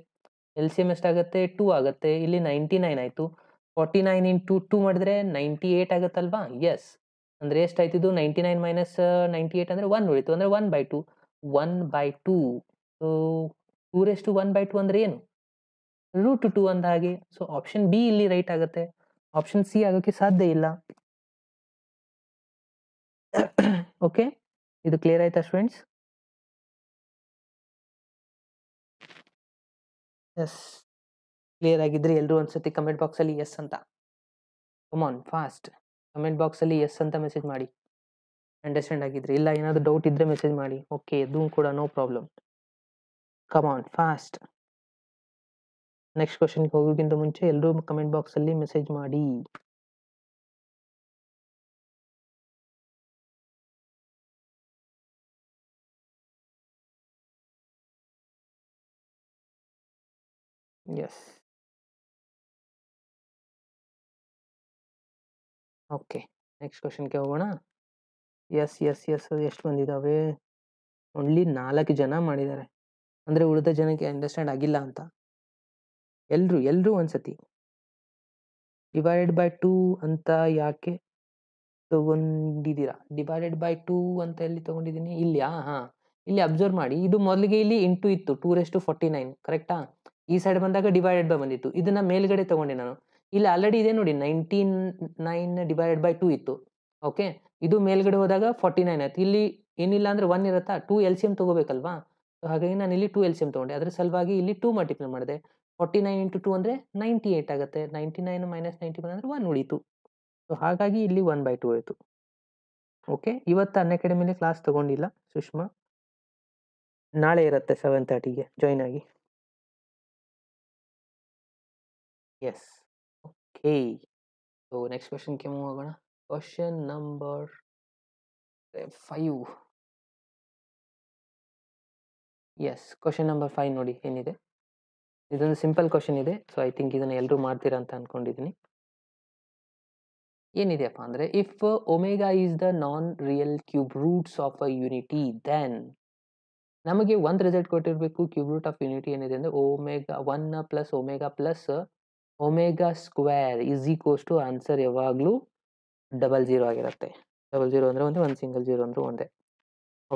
LCM ಎಷ್ಟಾಗುತ್ತೆ? 2 ಆಗುತ್ತೆ. ಇಲ್ಲಿ 99 ಆಯ್ತು. 49 × 2 ಮಾಡಿದ್ರೆ 98 ಆಗುತ್ತಲ್ವಾ? ಎಸ್, ಅಂದ್ರೆ ಎಷ್ಟಾಯ್ತು ಇದು? 99 - 98 ಅಂದ್ರೆ 1 ಉಳಿತು, ಅಂದ್ರೆ 1/2. 1/2. ಸೊ 2⁻1/2 ಅಂದ್ರೆ ಏನು? √2 ಅಂದ ಹಾಗೆ. ಸೊ ಆಪ್ಷನ್ ಬಿ ಇಲ್ಲಿ ರೈಟ್ ಆಗುತ್ತೆ. ಆಪ್ಷನ್ ಸಿ ಆಗೋಕೆ ಸಾಧ್ಯ ಇಲ್ಲ. ಓಕೆ, ಇದು ಕ್ಲಿಯರ್ ಆಯ್ತಾ ಸ್ಟೂಡೆಂಟ್ಸ್? ಎಸ್, ಕ್ಲಿಯರ್ ಆಗಿದ್ರೆ ಎಲ್ಲರೂ ಒಂದ್ಸತಿ ಕಮೆಂಟ್ ಬಾಕ್ಸ್ ಅಲ್ಲಿ ಎಸ್ ಅಂತ. Come on fast, comment box ಅಲ್ಲಿ ಎಸ್ ಅಂತ ಮೆಸೇಜ್ ಮಾಡಿ. ಅಂಡರ್ಸ್ಟ್ಯಾಂಡ್ ಆಗಿದ್ರೆ. ಇಲ್ಲ ಏನಾದ್ರು ಡೌಟ್ ಇದ್ರೆ ಮೆಸೇಜ್ ಮಾಡಿ. ಓಕೆ, ಇದು ಕೂಡ no problem. Come on fast. Next ಕ್ವಶನ್ಗೆ ಹೋಗೋಕ್ಕಿಂತ ಮುಂಚೆ ಎಲ್ಲರೂ ಕಮೆಂಟ್ ಬಾಕ್ಸ್ ಅಲ್ಲಿ ಮೆಸೇಜ್ ಮಾಡಿ. ಎಸ್. ಓಕೆ, ನೆಕ್ಸ್ಟ್ ಕ್ವಶನ್ಗೆ ಹೋಗೋಣ. ಎಸ್ ಎಸ್ ಎಸ್ ಎಷ್ಟು ಬಂದಿದ್ದಾವೆ? ಓನ್ಲಿ 4 ಜನ ಮಾಡಿದ್ದಾರೆ, ಅಂದರೆ ಉಳಿದ ಜನಕ್ಕೆ ಅಂಡರ್ಸ್ಟ್ಯಾಂಡ್ ಆಗಿಲ್ಲ ಅಂತ. ಎಲ್ಲರೂ ಒಂದ್ಸತಿ ಡಿವೈಡೆಡ್ ಬೈ 2 ಅಂತ ಯಾಕೆ ತಗೊಂಡಿದ್ದೀರಾ? ಡಿವೈಡೆಡ್ ಬೈ 2 ಅಂತ ಎಲ್ಲಿ ತಗೊಂಡಿದ್ದೀನಿ? ಇಲ್ಲಿ ಇಲ್ಲಿ ಅಬ್ಸರ್ವ್ ಮಾಡಿ, ಇದು ಮೊದಲಿಗೆ ಇಲ್ಲಿ ಇಂಟು ಇತ್ತು 249, ಕರೆಕ್ಟಾ? ಈ ಸೈಡ್ ಬಂದಾಗ ಡಿವೈಡೆಡ್ ಬೈ ಬಂದಿತ್ತು, ಇದನ್ನ ಮೇಲ್ಗಡೆ ತಗೊಂಡೆ ನಾನು. ಇಲ್ಲಿ ಆಲ್ರೆಡಿ ಇದೆ ನೋಡಿ, 99 ಡಿವೈಡೆಡ್ ಬೈ 2 ಇತ್ತು. ಓಕೆ, ಇದು ಮೇಲ್ಗಡೆ ಹೋದಾಗ 49 ಆಯ್ತು. ಇಲ್ಲಿ ಏನಿಲ್ಲ ಅಂದ್ರೆ 1 ಇರುತ್ತಾ, 2 ಎಲ್ ಸಿ ಎಂ ತಗೋಬೇಕಲ್ವಾ? ಹಾಗಾಗಿ ನಾನು ಇಲ್ಲಿ 2 ಎಲ್ ಸಿ ಎಂ ತಗೊಂಡೆ, ಅದ್ರ ಸಲುವಾಗಿ ಇಲ್ಲಿ 2 ಮಲ್ಟಿಪ್ಲೈ ಮಾಡಿದೆ. 49 ಇಂಟು 2 ಅಂದ್ರೆ 98 ಆಗುತ್ತೆ. 99 ಮೈನಸ್ 91 ಅಂದ್ರೆ 1 ಉಳಿತು. ಸೊ ಹಾಗಾಗಿ ಇಲ್ಲಿ 1/2 ಆಯಿತು. ಓಕೆ, ಇವತ್ತು ಅನ್ಅಕಾಡೆಮಿಲಿ ಕ್ಲಾಸ್ ತಗೊಂಡಿಲ್ಲ ಸುಷ್ಮಾ, ನಾಳೆ ಇರುತ್ತೆ 7:30ಗೆ ಜಾಯ್ನ್ ಆಗಿ. ಎಸ್. ಓಕೆ, ಸೊ ನೆಕ್ಸ್ಟ್ ಕ್ವಶನ್ಗೆ ಮೂವ್ ಆಗೋಣ. Question number 5. Yes, question number 5 ನೋಡಿ ಏನಿದೆ. ಇದೊಂದು ಸಿಂಪಲ್ ಕ್ವಶನ್ ಇದೆ, ಸೊ ಐ ಥಿಂಕ್ ಇದನ್ನು ಎಲ್ಲರೂ ಮಾಡ್ತೀರಾ ಅಂತ ಅನ್ಕೊಂಡಿದ್ದೀನಿ. ಏನಿದೆಯಪ್ಪ ಅಂದರೆ, if omega is the non real cube roots of a unity, then ನಮಗೆ ಒಂದು ರಿಸಲ್ಟ್ ಕೊಟ್ಟಿರಬೇಕು. ಕ್ಯೂಬ್ ರೂಟ್ ಆಫ್ ಯೂನಿಟಿ ಏನಿದೆ ಅಂದರೆ omega 1 plus omega square is equals to answer ಯಾವಾಗಲೂ 00 ಆಗಿರುತ್ತೆ. 00 ಅಂದರೆ ಒಂದೇ, ಒಂದು ಸಿಂಗಲ್ 0 ಅಂದರೆ ಒಂದೇ.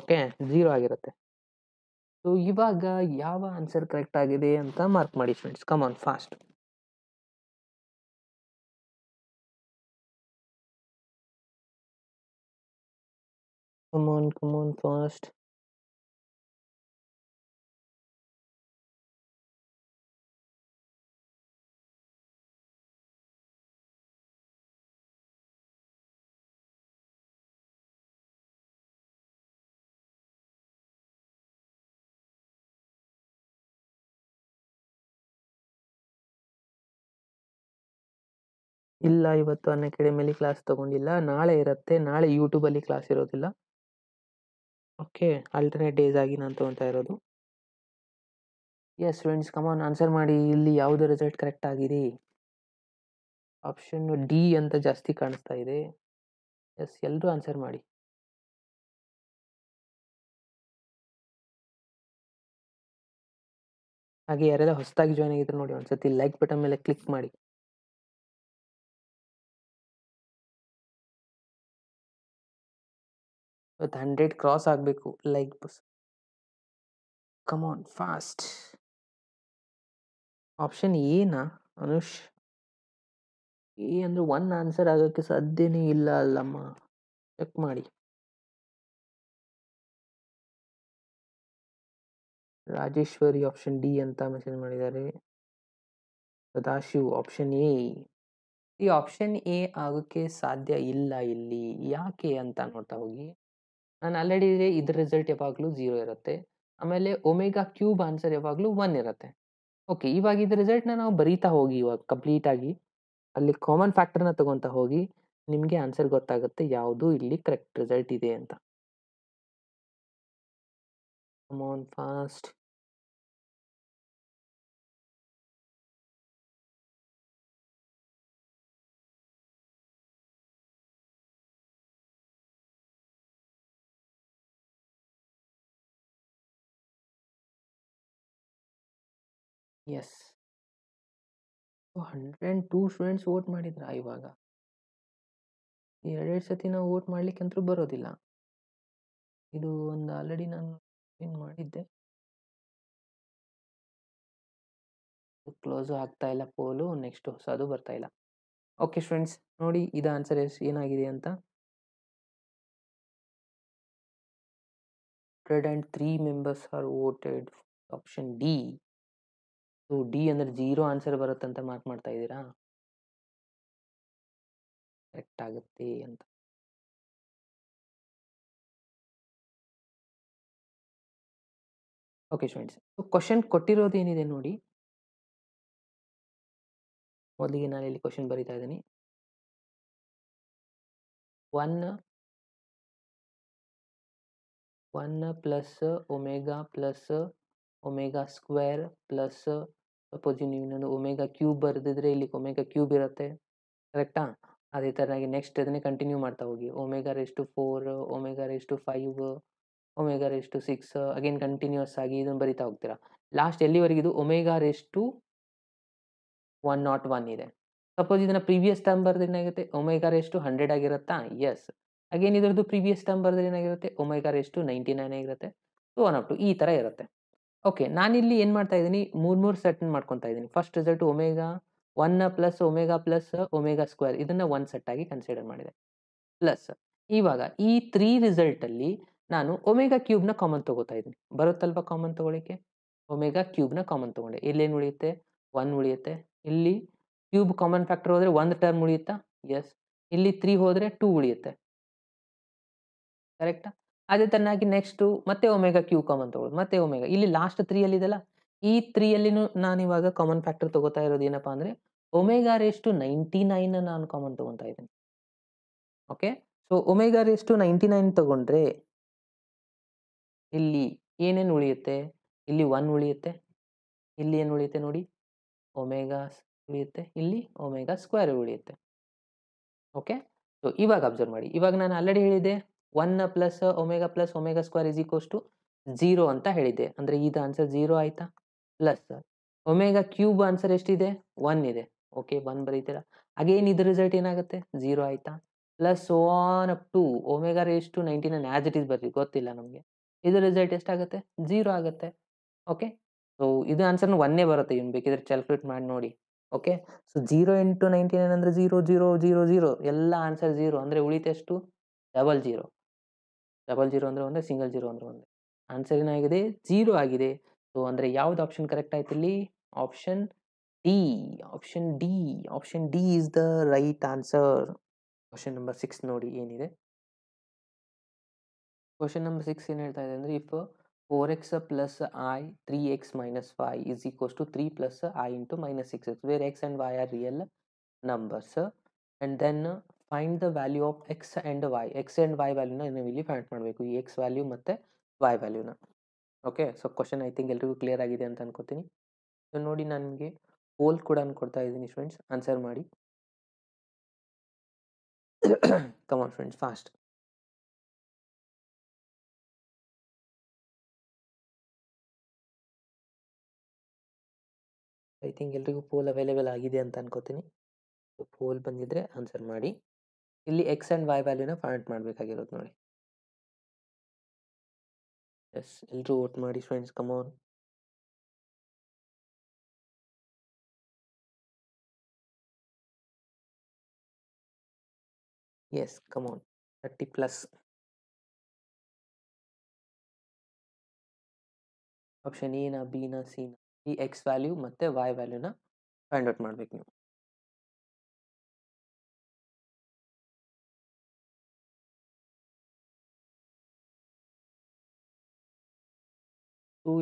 ಓಕೆ, 0 ಆಗಿರುತ್ತೆ. ಸೊ ಇವಾಗ ಯಾವ ಆನ್ಸರ್ ಕರೆಕ್ಟ್ ಆಗಿದೆ ಅಂತ ಮಾರ್ಕ್ ಮಾಡಿ friends. Come on fast. Come on fast. ಇಲ್ಲ, ಇವತ್ತು ಅನ್ಅಕಾಡೆಮಿಲಿ ಕ್ಲಾಸ್ ತಗೊಂಡಿಲ್ಲ. ನಾಳೆ ಇರುತ್ತೆ. ನಾಳೆ ಯೂಟ್ಯೂಬಲ್ಲಿ ಕ್ಲಾಸ್ ಇರೋದಿಲ್ಲ. ಓಕೆ, ಆಲ್ಟರ್ನೇಟ್ ಡೇಸ್ ಆಗಿ ನಾನು ತೊಗೊತಾ ಇರೋದು. ಎಸ್ ಫ್ರೆಂಡ್ಸ್, ಕಮಾನ್ ಆನ್ಸರ್ ಮಾಡಿ. ಇಲ್ಲಿ ಯಾವುದು ರಿಸಲ್ಟ್ ಕರೆಕ್ಟ್ ಆಗಿದೆ? ಆಪ್ಷನ್ ಡಿ ಅಂತ ಜಾಸ್ತಿ ಕಾಣಿಸ್ತಾ ಇದೆ. ಎಸ್, ಎಲ್ಲರೂ ಆನ್ಸರ್ ಮಾಡಿ. ಹಾಗೆ ಯಾರೆಲ್ಲ ಹೊಸದಾಗಿ ಜಾಯ್ನ್ ಆಗಿದ್ರು ನೋಡಿ, ಒಂದ್ಸತಿ ಲೈಕ್ ಬಟನ್ ಮೇಲೆ ಕ್ಲಿಕ್ ಮಾಡಿ. ಇವತ್ತು 100 ಕ್ರಾಸ್ ಆಗಬೇಕು like bus. Come on fast. Option ಏನಾ ಅನುಷ್? ಎ ಅಂದ್ರೆ 1 ಆನ್ಸರ್ ಆಗೋಕ್ಕೆ ಸಾಧ್ಯನೇ ಇಲ್ಲ ಅಲ್ಲಮ್ಮ. ಚೆಕ್ ಮಾಡಿ. ರಾಜೇಶ್ವರಿ ಆಪ್ಷನ್ ಡಿ ಅಂತ ಮೆಸೇಜ್ ಮಾಡಿದ್ದಾರೆ. Sadashiv option A. ಈ ಆಪ್ಷನ್ ಎ ಆಗೋಕ್ಕೆ ಸಾಧ್ಯ ಇಲ್ಲ ಇಲ್ಲಿ. ಯಾಕೆ ಅಂತ ನೋಡ್ತಾ ಹೋಗಿ. ನಾನು ಆಲ್ರೆಡಿ ಇದ್ರ ರಿಸಲ್ಟ್ ಯಾವಾಗಲೂ 0 ಇರುತ್ತೆ. ಆಮೇಲೆ ಒಮೆಗಾ ಕ್ಯೂಬ್ ಆನ್ಸರ್ ಯಾವಾಗಲೂ 1 ಇರುತ್ತೆ. ಓಕೆ, ಇವಾಗ ಇದ್ರ ರಿಸಲ್ಟ್ನ ನಾವು ಬರೀತಾ ಹೋಗಿ ಇವಾಗ ಕಂಪ್ಲೀಟ್ ಆಗಿ. ಅಲ್ಲಿ ಕಾಮನ್ ಫ್ಯಾಕ್ಟರ್ನ ತಗೊತಾ ಹೋಗಿ, ನಿಮಗೆ ಆನ್ಸರ್ ಗೊತ್ತಾಗುತ್ತೆ ಯಾವುದು ಇಲ್ಲಿ ಕರೆಕ್ಟ್ ರಿಸಲ್ಟ್ ಇದೆ ಅಂತ. Come on fast. Yes, 102 students vote ಮಾಡಿದ್ರ ಇವಾಗ. ಎರಡೆರಡು ಸತಿ ನಾವು ವೋಟ್ ಮಾಡ್ಲಿಕ್ಕಂತೂ ಬರೋದಿಲ್ಲ. ಇದು ಒಂದು ಆಲ್ರೆಡಿ ನಾನು ಏನು ಮಾಡಿದ್ದೆ. ಕ್ಲೋಸು ಆಗ್ತಾ ಇಲ್ಲ ಪೋಲು. ನೆಕ್ಸ್ಟ್ ಹೊಸದು ಬರ್ತಾ ಇಲ್ಲ. ಓಕೆ ಫ್ರೆಂಡ್ಸ್, ನೋಡಿ ಇದು ಆನ್ಸರ್ ಏನಾಗಿದೆ ಅಂತ. 103 members are voted option D. So D ಅಂದ್ರೆ 0 ಆನ್ಸರ್ ಬರುತ್ತಂತ ಮಾರ್ಕ್ ಮಾಡ್ತಾ ಇದ್ದೀರಾ? ಕರೆಕ್ಟ್ ಆಗುತ್ತೆ ಅಂತ. ಓಕೆ ಫ್ರೆಂಡ್ಸ್, ಕ್ವಶನ್ ಕೊಟ್ಟಿರೋದು ಏನಿದೆ ನೋಡಿ. ಮೊದಲಿಗೆ ನಾನು ಇಲ್ಲಿ ಕ್ವಶನ್ ಬರೀತಾ ಇದ್ದೀನಿ. 1 plus omega square plus suppose ನೀವು ಇನ್ನೊಂದು ಒಮೆಗಾ ಕ್ಯೂಬ್ ಬರೆದಿದ್ರೆ ಇಲ್ಲಿ ಒಮೆಗಾ ಕ್ಯೂಬ್ ಇರುತ್ತೆ, ಕರೆಕ್ಟಾ? ಅದೇ ಥರನಾಗಿ ನೆಕ್ಸ್ಟ್ ಇದನ್ನೇ ಕಂಟಿನ್ಯೂ ಮಾಡ್ತಾ ಹೋಗಿ. Omega raise to 4, omega raise to 5, omega raise to 6 again continuous ಆಗಿ ಇದನ್ನು ಬರಿತಾ ಹೋಗ್ತೀರಾ. ಲಾಸ್ಟ್ ಎಲ್ಲಿವರೆಗೆ ಇದು ಒಮೆಗಾ ರೇಸ್ ಟು 101 ಇದೆ. ಸಪೋಸ್ ಇದನ್ನ ಪ್ರೀವಿಯಸ್ ಟರ್ಮ್ ಬರೆದ್ರೆ ಏನಾಗುತ್ತೆ, ಒಮೆಗಾ ರೇಸ್ ಟು 100 ಆಗಿರುತ್ತಾ? ಯೆಸ್. ಅಗೇನ್ ಇದರದ್ದು ಪ್ರೀವಿಯಸ್ ಟರ್ಮ್ ಬರೆದ್ರೆ ಏನಾಗಿರುತ್ತೆ, ಒಮೆಗಾ ರೇಸ್ ಟು 99 ಆಗಿರುತ್ತೆ. ಸೊ 1 ಅಪ್ ಟು ಈ ಥರ ಇರುತ್ತೆ. ಓಕೆ, ನಾನಿಲ್ಲಿ ಏನು ಮಾಡ್ತಾ ಇದ್ದೀನಿ, 3 ಸೆಟ್ ಮಾಡ್ಕೊತಾ ಇದ್ದೀನಿ. First result omega 1 plus omega square ಇದನ್ನ 1 ಸೆಟ್ ಆಗಿ ಕನ್ಸಿಡರ್ ಮಾಡಿದೆ. ಪ್ಲಸ್ ಇವಾಗ ಈ 3 ರಿಸಲ್ಟಲ್ಲಿ ನಾನು ಒಮೆಗಾ ಕ್ಯೂಬ್‌ನ ಕಾಮನ್ ತಗೋತಾ ಇದ್ದೀನಿ. ಬರುತ್ತಲ್ವಾ ಕಾಮನ್ ತಗೊಳ್ಳಿಕ್ಕೆ? ಒಮೆಗಾ ಕ್ಯೂಬ್‌ನ ಕಾಮನ್ ತಗೊಂಡೆ. ಇಲ್ಲೇನು ಉಳಿಯುತ್ತೆ? 1 ಉಳಿಯುತ್ತೆ. ಇಲ್ಲಿ ಕ್ಯೂಬ್ ಕಾಮನ್ ಫ್ಯಾಕ್ಟರ್ ಹೋದ್ರೆ 1 ಟರ್ಮ್ ಉಳಿಯುತ್ತಾ? ಯೆಸ್. ಇಲ್ಲಿ 3 ಹೋದ್ರೆ 2 ಉಳಿಯುತ್ತೆ. ಕರೆಕ್ಟಾ? ಅದೇ ತರನಾಗಿ ನೆಕ್ಸ್ಟು ಮತ್ತೆ ಒಮೆಗಾ ಕ್ಯೂಬ್ ಕಾಮನ್ ತಗೊಳ್ಳೋದು. ಮತ್ತೆ ಒಮೆಗಾ. ಇಲ್ಲಿ ಲಾಸ್ಟ್ 3 ಅಲ್ಲಿ ಇದೆಯಲ್ಲ, ಈ 3 ಅಲ್ಲಿನೂ ನಾನಿವಾಗ ಕಾಮನ್ ಫ್ಯಾಕ್ಟರ್ ತಗೋತಾ ಇರೋದು ಏನಪ್ಪಾ ಅಂದ್ರೆ, ಒಮೆಗಾ ರೇಸ್ ಟು 99 ನಾನು ಕಾಮನ್ ತಗೊಂತಾ ಇದ್ದೀನಿ. Okay? So omega raise to 99 ತಗೊಂಡ್ರೆ ಇಲ್ಲಿ ಏನೇನು ಉಳಿಯುತ್ತೆ? ಇಲ್ಲಿ 1 ಉಳಿಯುತ್ತೆ. ಇಲ್ಲಿ ಏನು ಉಳಿಯುತ್ತೆ ನೋಡಿ? ಒಮೆಗಾ ಉಳಿಯುತ್ತೆ. ಇಲ್ಲಿ ಒಮೆಗಾ ಸ್ಕ್ವೇರ್ ಉಳಿಯುತ್ತೆ. ಓಕೆ? ಸೊ ಇವಾಗ ಅಬ್ಸರ್ವ್ ಮಾಡಿ. ಇವಾಗ ನಾನು ಆಲ್ರೆಡಿ ಹೇಳಿದ್ದೆ 1 plus omega square is equals to 0 ಅಂತ ಹೇಳಿದ್ದೆ. ಅಂದ್ರೆ ಇದು ಆನ್ಸರ್ 0 ಆಯ್ತಾ? ಪ್ಲಸ್ ಒಮೆಗಾ ಕ್ಯೂಬ್ ಆನ್ಸರ್ ಎಷ್ಟಿದೆ? 1 ಇದೆ. ಓಕೆ, 1 ಬರೀತೀರಾ? ಅಗೇನ್ ಇದ್ರ ರಿಸಲ್ಟ್ ಏನಾಗುತ್ತೆ? 0 ಆಯ್ತಾ? Plus so on up to omega raise to 99 as it is ಬರ್ರಿ, ಗೊತ್ತಿಲ್ಲ ನಮಗೆ. ಇದ್ರ ರಿಸಲ್ಟ್ ಎಷ್ಟಾಗುತ್ತೆ? 0 ಆಗುತ್ತೆ. ಓಕೆ? ಸೊ ಇದು ಆನ್ಸರ್‌ನು 1 ಬರುತ್ತೆ. ಇವ್ನು ಬೇಕಿದ್ರೆ ಕ್ಯಾಲ್ಕುಲೇಟ್ ಮಾಡಿ ನೋಡಿ. ಓಕೆ? ಸೊ 0 ಇಂಟು 99 ಅಂದ್ರೆ 0, 0, 0, 0 ಎಲ್ಲ ಆನ್ಸರ್ 0 ಅಂದ್ರೆ ಉಳಿತೆಷ್ಟು? ಡಬಲ್ 0. ಡಬಲ್ 0 ಅಂದ್ರೆ ಒಂದೇ, ಸಿಂಗಲ್ 0 ಅಂದ್ರೆ ಒಂದೇ. ಆನ್ಸರ್ ಏನಾಗಿದೆ? 0 ಆಗಿದೆ. ಸೊ ಅಂದ್ರೆ ಯಾವ್ದು ಆಪ್ಷನ್ ಕರೆಕ್ಟ್ ಆಯ್ತು ಇಲ್ಲಿ? Option D. Option D. Option D is the right answer. Question number 6 ನೋಡಿ ಏನಿದೆ. ಕ್ವೆಶ್ಚನ್ ನಂಬರ್ 6 ಏನು ಹೇಳ್ತಾ ಇದೆ ಅಂದ್ರೆ, if 4x plus I 3x minus 5 is equals to 3 plus I into minus 6x, where x and y are real numbers, and then find the value of x and y. x and y ವ್ಯಾಲ್ಯೂನ ನೀವು ಇಲ್ಲಿ find ಮಾಡಬೇಕು. ಈ x value ಮತ್ತೆ y ವ್ಯಾಲ್ಯೂನ. Okay, so question I think ಎಲ್ರಿಗೂ clear ಆಗಿದೆ ಅಂತ ಅನ್ಕೋತೀನಿ. ಸೊ ನೋಡಿ, ನಾನು ನಿಮಗೆ ಪೋಲ್ ಕೂಡ ಕೊಡ್ತಾ ಇದ್ದೀನಿ ಫ್ರೆಂಡ್ಸ್, ಆನ್ಸರ್ ಮಾಡಿ. Come on friends, fast. I think ಎಲ್ರಿಗೂ ಪೋಲ್ ಅವೈಲೇಬಲ್ ಆಗಿದೆ ಅಂತ ಅನ್ಕೋತೀನಿ. ಪೋಲ್ ಬಂದಿದ್ರೆ ಆನ್ಸರ್ ಮಾಡಿ. ಇಲ್ಲಿ ಎಕ್ಸ್ ಆ್ಯಂಡ್ ವೈ ವ್ಯಾಲ್ಯೂನ ಫೈಂಡ್ ಮಾಡಬೇಕಾಗಿರೋದು ನೋಡಿ. ಎಸ್, ಎಲ್ಲರೂ ವೋಟ್ ಮಾಡಿ friends, come on. Yes, come on. 30 ಪ್ಲಸ್. ಆಪ್ಷನ್ ಎ ನ, ಬಿ ನ, ಸಿ ನ. ಈ ಎಕ್ಸ್ ವ್ಯಾಲ್ಯೂ ಮತ್ತೆ ವೈ ವ್ಯಾಲ್ಯೂನ ಫೈಂಡ್ ಔಟ್ ಮಾಡ್ಬೇಕು ನೀವು.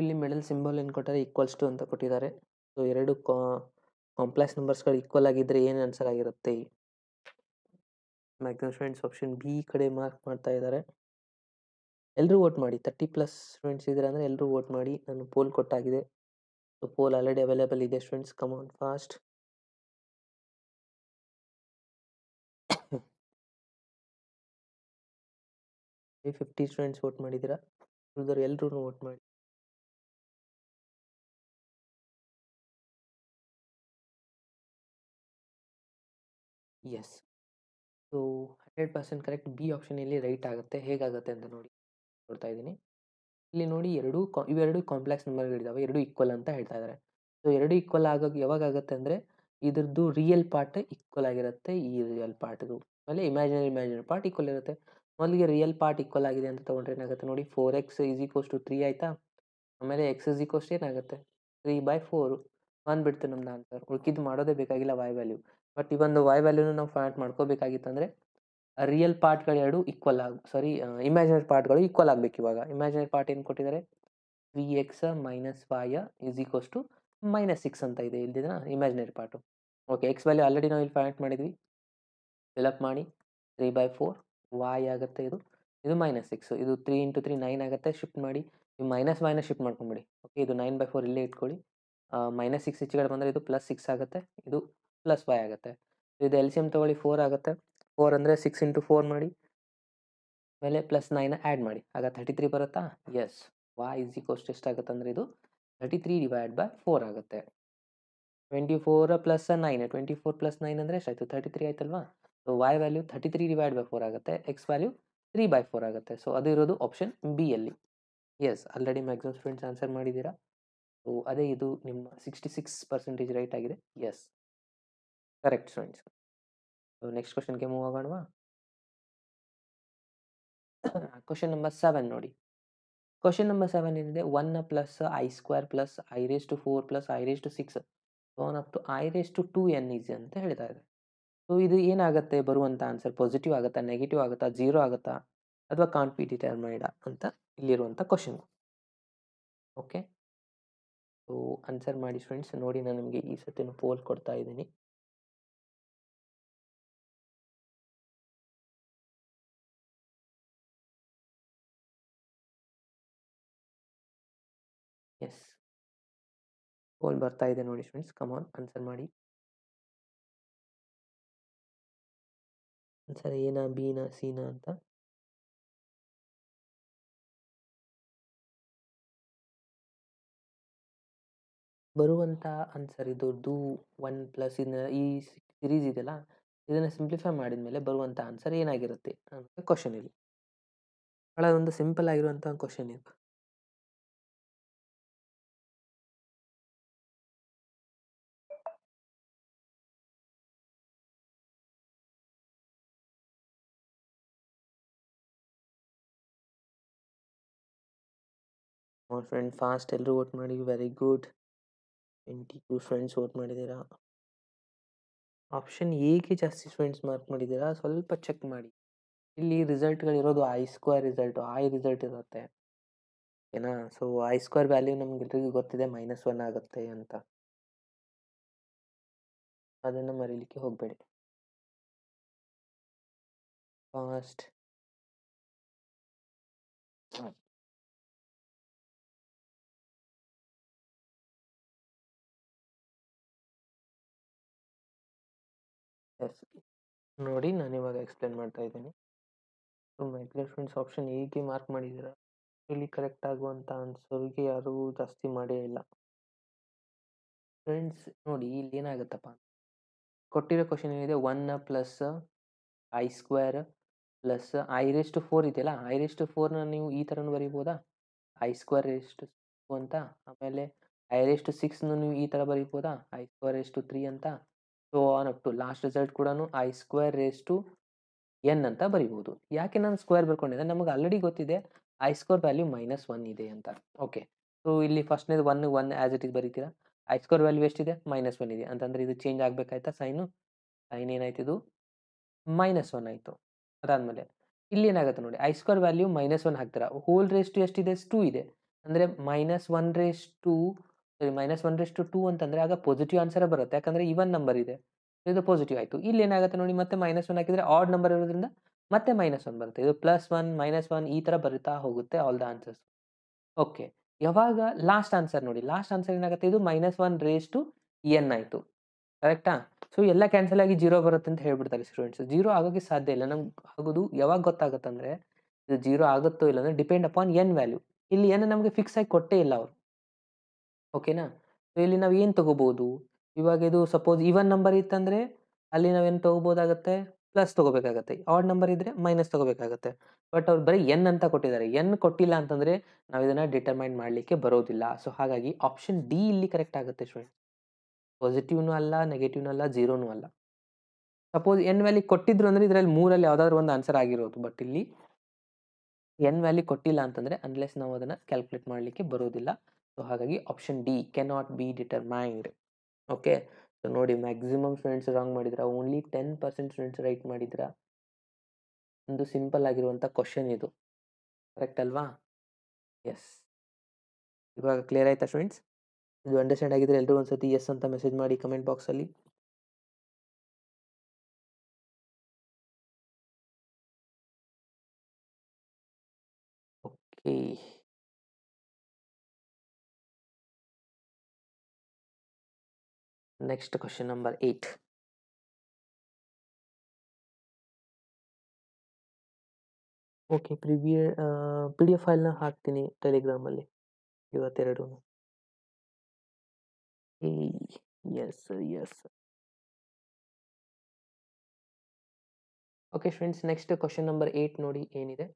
ಇಲ್ಲಿ ಮಿಡಲ್ ಸಿಂಬಲ್ ಏನು ಕೊಟ್ಟಾರೆ? ಈಕ್ವಲ್ಸ್ ಟು ಅಂತ ಕೊಟ್ಟಿದ್ದಾರೆ. ಸೊ ಎರಡು ಕಾಂಪ್ಲೆಕ್ಸ್ ನಂಬರ್ಸ್ಗಳು ಈಕ್ವಲ್ ಆಗಿದ್ರೆ ಏನು ಆನ್ಸರ್ ಆಗಿರುತ್ತೆ? ಮ್ಯಾಕ್ಸಿಮಮ್ ಸ್ಟೂಡೆಂಟ್ಸ್ ಆಪ್ಷನ್ ಬಿ ಕಡೆ ಮಾರ್ಕ್ ಮಾಡ್ತಾ ಇದ್ದಾರೆ. ಎಲ್ಲರೂ ವೋಟ್ ಮಾಡಿ. 30 ಪ್ಲಸ್ ಸ್ಟೂಡೆಂಟ್ಸ್ ಇದ್ದಾರೆ ಅಂದರೆ ಎಲ್ಲರೂ ವೋಟ್ ಮಾಡಿ. ನಾನು ಪೋಲ್ ಕೊಟ್ಟಾಗಿದೆ. ಸೊ ಪೋಲ್ ಆಲ್ರೆಡಿ ಅವೈಲೇಬಲ್ ಇದೆ ಸ್ಟೂಡೆಂಟ್ಸ್, ಕಮ್ ಆನ್ ಫಾಸ್ಟ್. ಈ 50 ಸ್ಟೂಡೆಂಟ್ಸ್ ವೋಟ್ ಮಾಡಿದ್ದೀರಾ. ಉಳಿದವರು ಎಲ್ಲರೂ ವೋಟ್ ಮಾಡಿ. Yes, so 100% correct. B option ಇಲ್ಲಿ ರೈಟ್ ಆಗುತ್ತೆ. ಹೇಗಾಗುತ್ತೆ ಅಂತ ನೋಡಿ, ನೋಡ್ತಾ ಇದ್ದೀನಿ. ಇಲ್ಲಿ ನೋಡಿ, ಇವೆರಡು ಕಾಂಪ್ಲೆಕ್ಸ್ ನಂಬರ್ಗಳಿದ್ದಾವೆ, ಎರಡು ಈಕ್ವಲ್ ಅಂತ ಹೇಳ್ತಾ ಇದ್ದಾರೆ. ಸೊ ಎರಡು ಈಕ್ವಲ್ ಆಗೋದು ಯಾವಾಗ ಆಗುತ್ತೆ ಅಂದರೆ, ಇದ್ರದ್ದು ರಿಯಲ್ ಪಾರ್ಟ್ ಈಕ್ವಲ್ ಆಗಿರುತ್ತೆ, ಈ ರಿಯಲ್ ಪಾರ್ಟ್ದು. ಆಮೇಲೆ ಇಮ್ಯಾಜಿನರಿ ಪಾರ್ಟ್ ಈಕ್ವಲ್ ಇರುತ್ತೆ. ಮೊದಲಿಗೆ ರಿಯಲ್ ಪಾರ್ಟ್ ಈಕ್ವಲ್ ಆಗಿದೆ ಅಂತ ತೊಗೊಂಡ್ರೆ ಏನಾಗುತ್ತೆ ನೋಡಿ, 4x ಈಸ್ ಈಕ್ವಲ್ಸ್ ಟು 3 ಆಯಿತಾ. ಆಮೇಲೆ ಎಕ್ಸ್ ಇಸ್ ಈಕ್ವಲ್ಸ್ ಏನಾಗುತ್ತೆ? 3/4 ಬಂದ್ಬಿಡ್ತು ನಮ್ದು ಆನ್ಸರ್. ಉಳ್ಕಿದ್ದು ಮಾಡೋದೇ ಬೇಕಾಗಿಲ್ಲ ವೈ ವ್ಯಾಲ್ಯೂ. ಬಟ್ ಈ ಒಂದು ವೈ ವ್ಯಾಲ್ಯೂನ ನಾವು ಫೈಂಡ್ ಮಾಡ್ಕೋಬೇಕಾಗಿತ್ತಂದರೆ ರಿಯಲ್ ಪಾರ್ಟ್ಗಳು ಎರಡು ಈಕ್ವಲ್ ಇಮ್ಯಾಜಿನರಿ ಪಾರ್ಟ್ಗಳು ಈಕ್ವಲ್ ಆಗಬೇಕು. ಇವಾಗ ಇಮ್ಯಾಜಿನರಿ ಪಾರ್ಟ್ ಏನು ಕೊಟ್ಟಿದ್ದಾರೆ? 3x minus y is equals to -6 ಅಂತ ಇದೆ ಇಲ್ಲಿನ imaginary part. Okay, x value already ನಾವು ಇಲ್ಲಿ ಫೈಂಡ್ ಮಾಡಿದ್ವಿ. ಫಿಲಪ್ ಮಾಡಿ. 3/4 y ಆಗುತ್ತೆ. ಇದು -6. ಇದು 3 × 3 9 ಆಗುತ್ತೆ. ಶಿಫ್ಟ್ ಮಾಡಿ. ಈ ಮೈನಸ್ ಶಿಫ್ಟ್ ಮಾಡ್ಕೊಂಬಿಡಿ. ಓಕೆ, ಇದು 9/4 ಇಲ್ಲೇ ಇಟ್ಕೊಳ್ಳಿ. -6 ಈಚೆಕಡೆ ಬಂದರೆ ಇದು +6 ಆಗುತ್ತೆ. ಇದು +5 ಆಗುತ್ತೆ. ಇದು ಎಲ್ಸಿಎಂ ತಗೊಳ್ಳಿ 4 ಆಗುತ್ತೆ. 4 ಅಂದರೆ 6 ಇಂಟು 4 ಮಾಡಿ. ಆಮೇಲೆ +9 ಆ್ಯಡ್ ಮಾಡಿ. ಆಗ 33 ಬರುತ್ತಾ? Yes. y is equals to ಎಷ್ಟಾಗುತ್ತೆ ಅಂದರೆ ಇದು 33/4 ಆಗುತ್ತೆ. 24 + 9 24 + 9 ಅಂದರೆ ಎಷ್ಟಾಯ್ತು? 33 ಆಯ್ತಲ್ವಾ? ಸೊ y ವ್ಯಾಲ್ಯೂ 33/4 ಆಗುತ್ತೆ. x ವ್ಯಾಲ್ಯೂ 3/4 ಆಗುತ್ತೆ. ಸೊ ಅದು ಇರೋದು ಆಪ್ಷನ್ ಬಿ ಯಲ್ಲಿ. Yes, already maximum students answer ಮಾಡಿದ್ದೀರಾ. ಸೊ ಅದೇ ಇದು ನಿಮ್ಮ 66% ರೈಟ್ ಆಗಿದೆ. Yes, correct students. So next ಕ್ವೆಶ್ಚನ್‌ಗೆ ಮೂವ್ ಆಗೋಣವಾ? ಕ್ವೆಶ್ಚನ್ ನಂಬರ್ 7 ನೋಡಿ. ಕ್ವೆಶ್ಚನ್ ನಂಬರ್ 7 ಏನಿದೆ, 1 plus I² plus I⁴ plus I⁶ on up to I⁴2n is ಅಂತ ಹೇಳ್ತಾ ಇದೆ. ಸೊ ಇದು ಏನಾಗುತ್ತೆ ಬರುವಂಥ ಆನ್ಸರ್? ಪಾಸಿಟಿವ್ ಆಗುತ್ತಾ, ನೆಗೆಟಿವ್ ಆಗುತ್ತಾ, 0 ಆಗುತ್ತಾ, ಅಥವಾ ಕಾಂಟ್ ಬಿ ಡಿಟರ್ಮೈನ್ಡ್ ಅಂತ ಇಲ್ಲಿರುವಂಥ ಕ್ವೆಶ್ಚನ್. ಓಕೆ, ಸೊ ಆನ್ಸರ್ ಮಾಡಿ ಫ್ರೆಂಡ್ಸ್. ನೋಡಿ, ನಾನು ನಿಮಗೆ ಈ ಸತಿನೂ ಪೋಲ್ ಕೊಡ್ತಾ ಇದ್ದೀನಿ. ಎಸ್, ಪೋಲ್ ಬರ್ತಾ ಇದೆ ನೋಡಿ ಫ್ರೆಂಡ್ಸ್. ಕಮಾನ್, ಆನ್ಸರ್ ಮಾಡಿ. ಆನ್ಸರ್ ಎನಾ, ಬಿನಾ, ಸಿನಾ ಅಂತ? ಬರುವಂಥ ಆನ್ಸರ್ ಇದು ಡೂ 1 ಪ್ಲಸ್ ಈ ಸಿರೀಸ್ ಇದೆಯಲ್ಲ, ಇದನ್ನು ಸಿಂಪ್ಲಿಫೈ ಮಾಡಿದ ಮೇಲೆ ಬರುವಂಥ ಆನ್ಸರ್ ಏನಾಗಿರುತ್ತೆ ಅಂತ ಕ್ವಶನ್ ಇಲ್ಲಿ. ಭಾಳ ಒಂದು ಸಿಂಪಲ್ ಆಗಿರುವಂಥ ಕ್ವಶನ್ ಇದು. ಫ್ರೆಂಡ್ ಫಾಸ್ಟ್ ಎಲ್ಲರೂ ವೋಟ್ ಮಾಡಿ. Very good. 22 ಫ್ರೆಂಡ್ಸ್ ವೋಟ್ ಮಾಡಿದ್ದೀರಾ. ಆಪ್ಷನ್ ಎಗೆ ಜಾಸ್ತಿ ಫ್ರೆಂಡ್ಸ್ ಮಾರ್ಕ್ ಮಾಡಿದ್ದೀರಾ. ಸ್ವಲ್ಪ ಚೆಕ್ ಮಾಡಿ. ಇಲ್ಲಿ ರಿಸಲ್ಟ್ಗಳಿರೋದು I² ರಿಸಲ್ಟು, ರಿಸಲ್ಟ್ ಇರುತ್ತೆ. ಓಕೆನಾ? ಸೊ I² ವ್ಯಾಲ್ಯೂ ನಮ್ಗೆಲ್ರಿಗೂ ಗೊತ್ತಿದೆ, -1 ಆಗುತ್ತೆ ಅಂತ. ಅದನ್ನು ಮರೀಲಿಕ್ಕೆ ಹೋಗಬೇಡಿ. ಫಾಸ್ಟ್. ಎಸ್, ನೋಡಿ, ನಾನು ಇವಾಗ ಎಕ್ಸ್ಪ್ಲೇನ್ ಮಾಡ್ತಾ ಇದ್ದೀನಿ. So my dear friends, option ಎಗೆ ಮಾರ್ಕ್ ಮಾಡಿದ್ದೀರಾ. ಇಲ್ಲಿ ಕರೆಕ್ಟ್ ಆಗುವಂಥ ಆನ್ಸರ್ಗೆ ಯಾರೂ ಜಾಸ್ತಿ ಮಾಡೇ ಇಲ್ಲ ಫ್ರೆಂಡ್ಸ್. ನೋಡಿ, ಇಲ್ಲಿ ಏನಾಗುತ್ತಪ್ಪ, ಕೊಟ್ಟಿರೋ ಕ್ವಶನ್ ಏನಿದೆ, 1 ಪ್ಲಸ್ I² ಪ್ಲಸ್ I⁴ ಇದೆಯಲ್ಲ, I⁴ ನೀವು ಈ ಥರನೂ ಬರೀಬೋದಾ, I² ಅಂತ. ಆಮೇಲೆ I⁶ ನೀವು ಈ ಥರ ಬರೀಬೋದಾ, I²3 ಅಂತ. So on up to last result ಕೂಡ I² ಅಂತ ಬರಿಬೋದು. ಯಾಕೆ ನಾನು ಸ್ಕ್ವೇರ್ ಬರ್ಕೊಂಡಿದ್ದೆ? ನಮಗೆ ಆಲ್ರೆಡಿ ಗೊತ್ತಿದೆ I² ವ್ಯಾಲ್ಯೂ -1 ಇದೆ ಅಂತ. ಓಕೆ, ಸೊ ಇಲ್ಲಿ ಫಸ್ಟ್ನೇದು 1 ಆ್ಯಸ್ ಇಟ್ ಈಸ್ ಬರೀತೀರಾ. I² ವ್ಯಾಲ್ಯೂ ಎಷ್ಟಿದೆ? -1 ಇದೆ ಅಂತಂದರೆ ಇದು ಚೇಂಜ್ ಆಗಬೇಕಾಯ್ತಾ ಸೈನು? ಸೈನ್ ಏನಾಯ್ತು? ಇದು -1 ಆಯಿತು. ಅದಾದಮೇಲೆ ಇಲ್ಲಿ ಏನಾಗುತ್ತೆ ನೋಡಿ, I² ವ್ಯಾಲ್ಯೂ -1 ಹಾಕ್ತೀರಾ. ಹೋಲ್ ರೇಸ್ ಟು ಎಷ್ಟಿದೆ? 2 ಇದೆ. ಅಂದರೆ -1/2 ಅಂತಂದರೆ ಆಗ ಪಾಸಿಟಿವ್ ಆನ್ಸರೇ ಬರುತ್ತೆ. ಯಾಕಂದರೆ ಈವನ್ ನಂಬರ್ ಇದೆ, ಇದು ಪಾಸಿಟಿವ್ ಆಯಿತು. ಇಲ್ಲಿ ಏನಾಗುತ್ತೆ ನೋಡಿ, ಮತ್ತೆ -1 ಹಾಕಿದರೆ ಆಡ್ ನಂಬರ್ ಇರೋದ್ರಿಂದ ಮತ್ತೆ -1 ಬರುತ್ತೆ. ಇದು +1 -1 ಈ ಥರ ಬರುತ್ತಾ ಹೋಗುತ್ತೆ ಆಲ್ ದ ಆನ್ಸರ್ಸ್. ಓಕೆ, ಯಾವಾಗ ಲಾಸ್ಟ್ ಆನ್ಸರ್ ನೋಡಿ, ಲಾಸ್ಟ್ ಆನ್ಸರ್ ಏನಾಗುತ್ತೆ? ಇದು -1/n ಆಯಿತು. ಕರೆಕ್ಟಾ? ಸೊ ಎಲ್ಲ ಕ್ಯಾನ್ಸಲ್ ಆಗಿ 0 ಬರುತ್ತೆ ಅಂತ ಹೇಳ್ಬಿಡ್ತಾರೆ ಸ್ಟೂಡೆಂಟ್ಸ್. 0 ಆಗೋಕ್ಕೆ ಸಾಧ್ಯ ಇಲ್ಲ. ನಮ್ಗೆ ಆಗೋದು ಯಾವಾಗ ಗೊತ್ತಾಗುತ್ತಂದರೆ, ಇದು 0 ಆಗುತ್ತೋ ಇಲ್ಲ ಅಂದರೆ ಡಿಪೆಂಡ್ ಅಪಾನ್ n ವ್ಯಾಲ್ಯೂ. ಇಲ್ಲಿ n ನಮಗೆ ಫಿಕ್ಸ್ ಆಗಿ ಕೊಟ್ಟೇ ಇಲ್ಲ ಅವರು. ಓಕೆನಾ? ಸೊ ಇಲ್ಲಿ ನಾವು ಏನು ತಗೋಬೋದು? ಇವಾಗ ಇದು ಸಪೋಸ್ ಈವನ್ ನಂಬರ್ ಇತ್ತಂದರೆ ಅಲ್ಲಿ ನಾವೇನು ತಗೋಬೋದಾಗತ್ತೆ? ಪ್ಲಸ್ ತಗೋಬೇಕಾಗತ್ತೆ. ಆಡ್ ನಂಬರ್ ಇದ್ದರೆ ಮೈನಸ್ ತಗೋಬೇಕಾಗತ್ತೆ. ಬಟ್ ಅವ್ರು ಬರೀ n ಅಂತ ಕೊಟ್ಟಿದ್ದಾರೆ. n ಕೊಟ್ಟಿಲ್ಲ ಅಂತಂದರೆ ನಾವು ಇದನ್ನು ಡಿಟರ್ಮೈನ್ ಮಾಡಲಿಕ್ಕೆ ಬರೋದಿಲ್ಲ. ಸೊ ಹಾಗಾಗಿ ಆಪ್ಷನ್ ಡಿ ಇಲ್ಲಿ ಕರೆಕ್ಟ್ ಆಗುತ್ತೆ ಸ್ಟೂಡೆಂಟ್. ಪಾಸಿಟಿವ್‌ನೂ ಅಲ್ಲ, ನೆಗೆಟಿವ್‌ನೂ ಅಲ್ಲ, 0ನೂ ಅಲ್ಲ. ಸಪೋಸ್ n ವ್ಯಾಲ್ಯೂ ಕೊಟ್ಟಿದ್ರು ಅಂದರೆ ಇದರಲ್ಲಿ 3ರಲ್ಲಿ ಯಾವುದಾದ್ರೂ ಒಂದು ಆನ್ಸರ್ ಆಗಿರೋದು. ಬಟ್ ಇಲ್ಲಿ n ವ್ಯಾಲ್ಯೂ ಕೊಟ್ಟಿಲ್ಲ ಅಂತಂದರೆ ಅನ್ಲೆಸ್ ನಾವು ಅದನ್ನು ಕ್ಯಾಲ್ಕುಲೇಟ್ ಮಾಡಲಿಕ್ಕೆ ಬರೋದಿಲ್ಲ. ಸೊ ಹಾಗಾಗಿ option D cannot be determined. Okay, so ನೋಡಿ, ಮ್ಯಾಕ್ಸಿಮಮ್ ಸ್ಟೂಡೆಂಟ್ಸ್ ರಾಂಗ್ ಮಾಡಿದ್ರ. ಓನ್ಲಿ 10% ಸ್ಟೂಡೆಂಟ್ಸ್ ರೈಟ್ ಮಾಡಿದ್ರ. ಒಂದು ಸಿಂಪಲ್ ಆಗಿರುವಂಥ ಕ್ವಶನ್ ಇದು, ಕರೆಕ್ಟ್ ಅಲ್ವಾ? ಎಸ್, ಇವಾಗ ಕ್ಲಿಯರ್ ಆಯ್ತಾ ಸ್ಟೂಡೆಂಟ್ಸ್? ಇದು ಅಂಡರ್ಸ್ಟ್ಯಾಂಡ್ ಆಗಿದ್ರೆ ಎಲ್ಲರೂ ಒಂದ್ಸತಿ ಎಸ್ ಅಂತ ಮೆಸೇಜ್ ಮಾಡಿ ಕಮೆಂಟ್ ಬಾಕ್ಸಲ್ಲಿ. Okay, next question number 8. Okay, P D F ಫೈಲ್ನ ಹಾಕ್ತೀನಿ ಟೆಲಿಗ್ರಾಮಲ್ಲಿ ಇವತ್ತೆರಡು. Yes yes. Okay friends, next question number 8 ನೋಡಿ ಏನಿದೆ.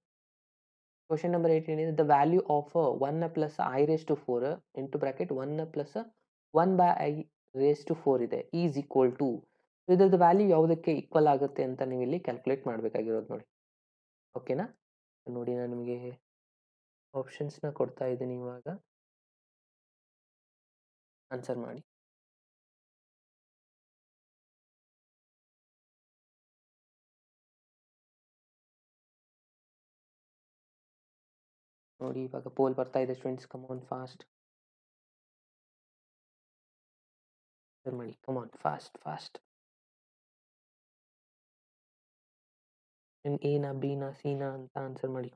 ಕ್ವಶನ್ ನಂಬರ್ 8 ಏನಿದೆ, the value of 1 plus I raise to 4 into bracket 1 plus 1 by I raise to 4 ಇದೆ is equal to, ಇದ್ರದ್ದು value ಯಾವುದಕ್ಕೆ ಈಕ್ವಲ್ ಆಗುತ್ತೆ ಅಂತ ನೀವು ಇಲ್ಲಿ ಕ್ಯಾಲ್ಕುಲೇಟ್ ಮಾಡಬೇಕಾಗಿರೋದು ನೋಡಿ. ಓಕೆನಾ? ನೋಡಿ, ನಾನು ನಿಮಗೆ ಆಪ್ಷನ್ಸ್ನ ಕೊಡ್ತಾ ಇದ್ದೀನಿ, ಇವಾಗ ಆನ್ಸರ್ ಮಾಡಿ. ನೋಡಿ, ಇವಾಗ ಪೋಲ್ ಬರ್ತಾ ಇದೆ ಸ್ಟೂಡೆಂಟ್ಸ್, ಕಮ್ ಆನ್ ಫಾಸ್ಟ್ ಮಾಡಿ, ಕಮ್ ಆನ್ ಫಾಸ್ಟ್ ಫಾಸ್ಟ್. ಎನಾ ಬಿನಾ ಸಿನಾ ಅಂತ ಆನ್ಸರ್ ಮಾಡಿ.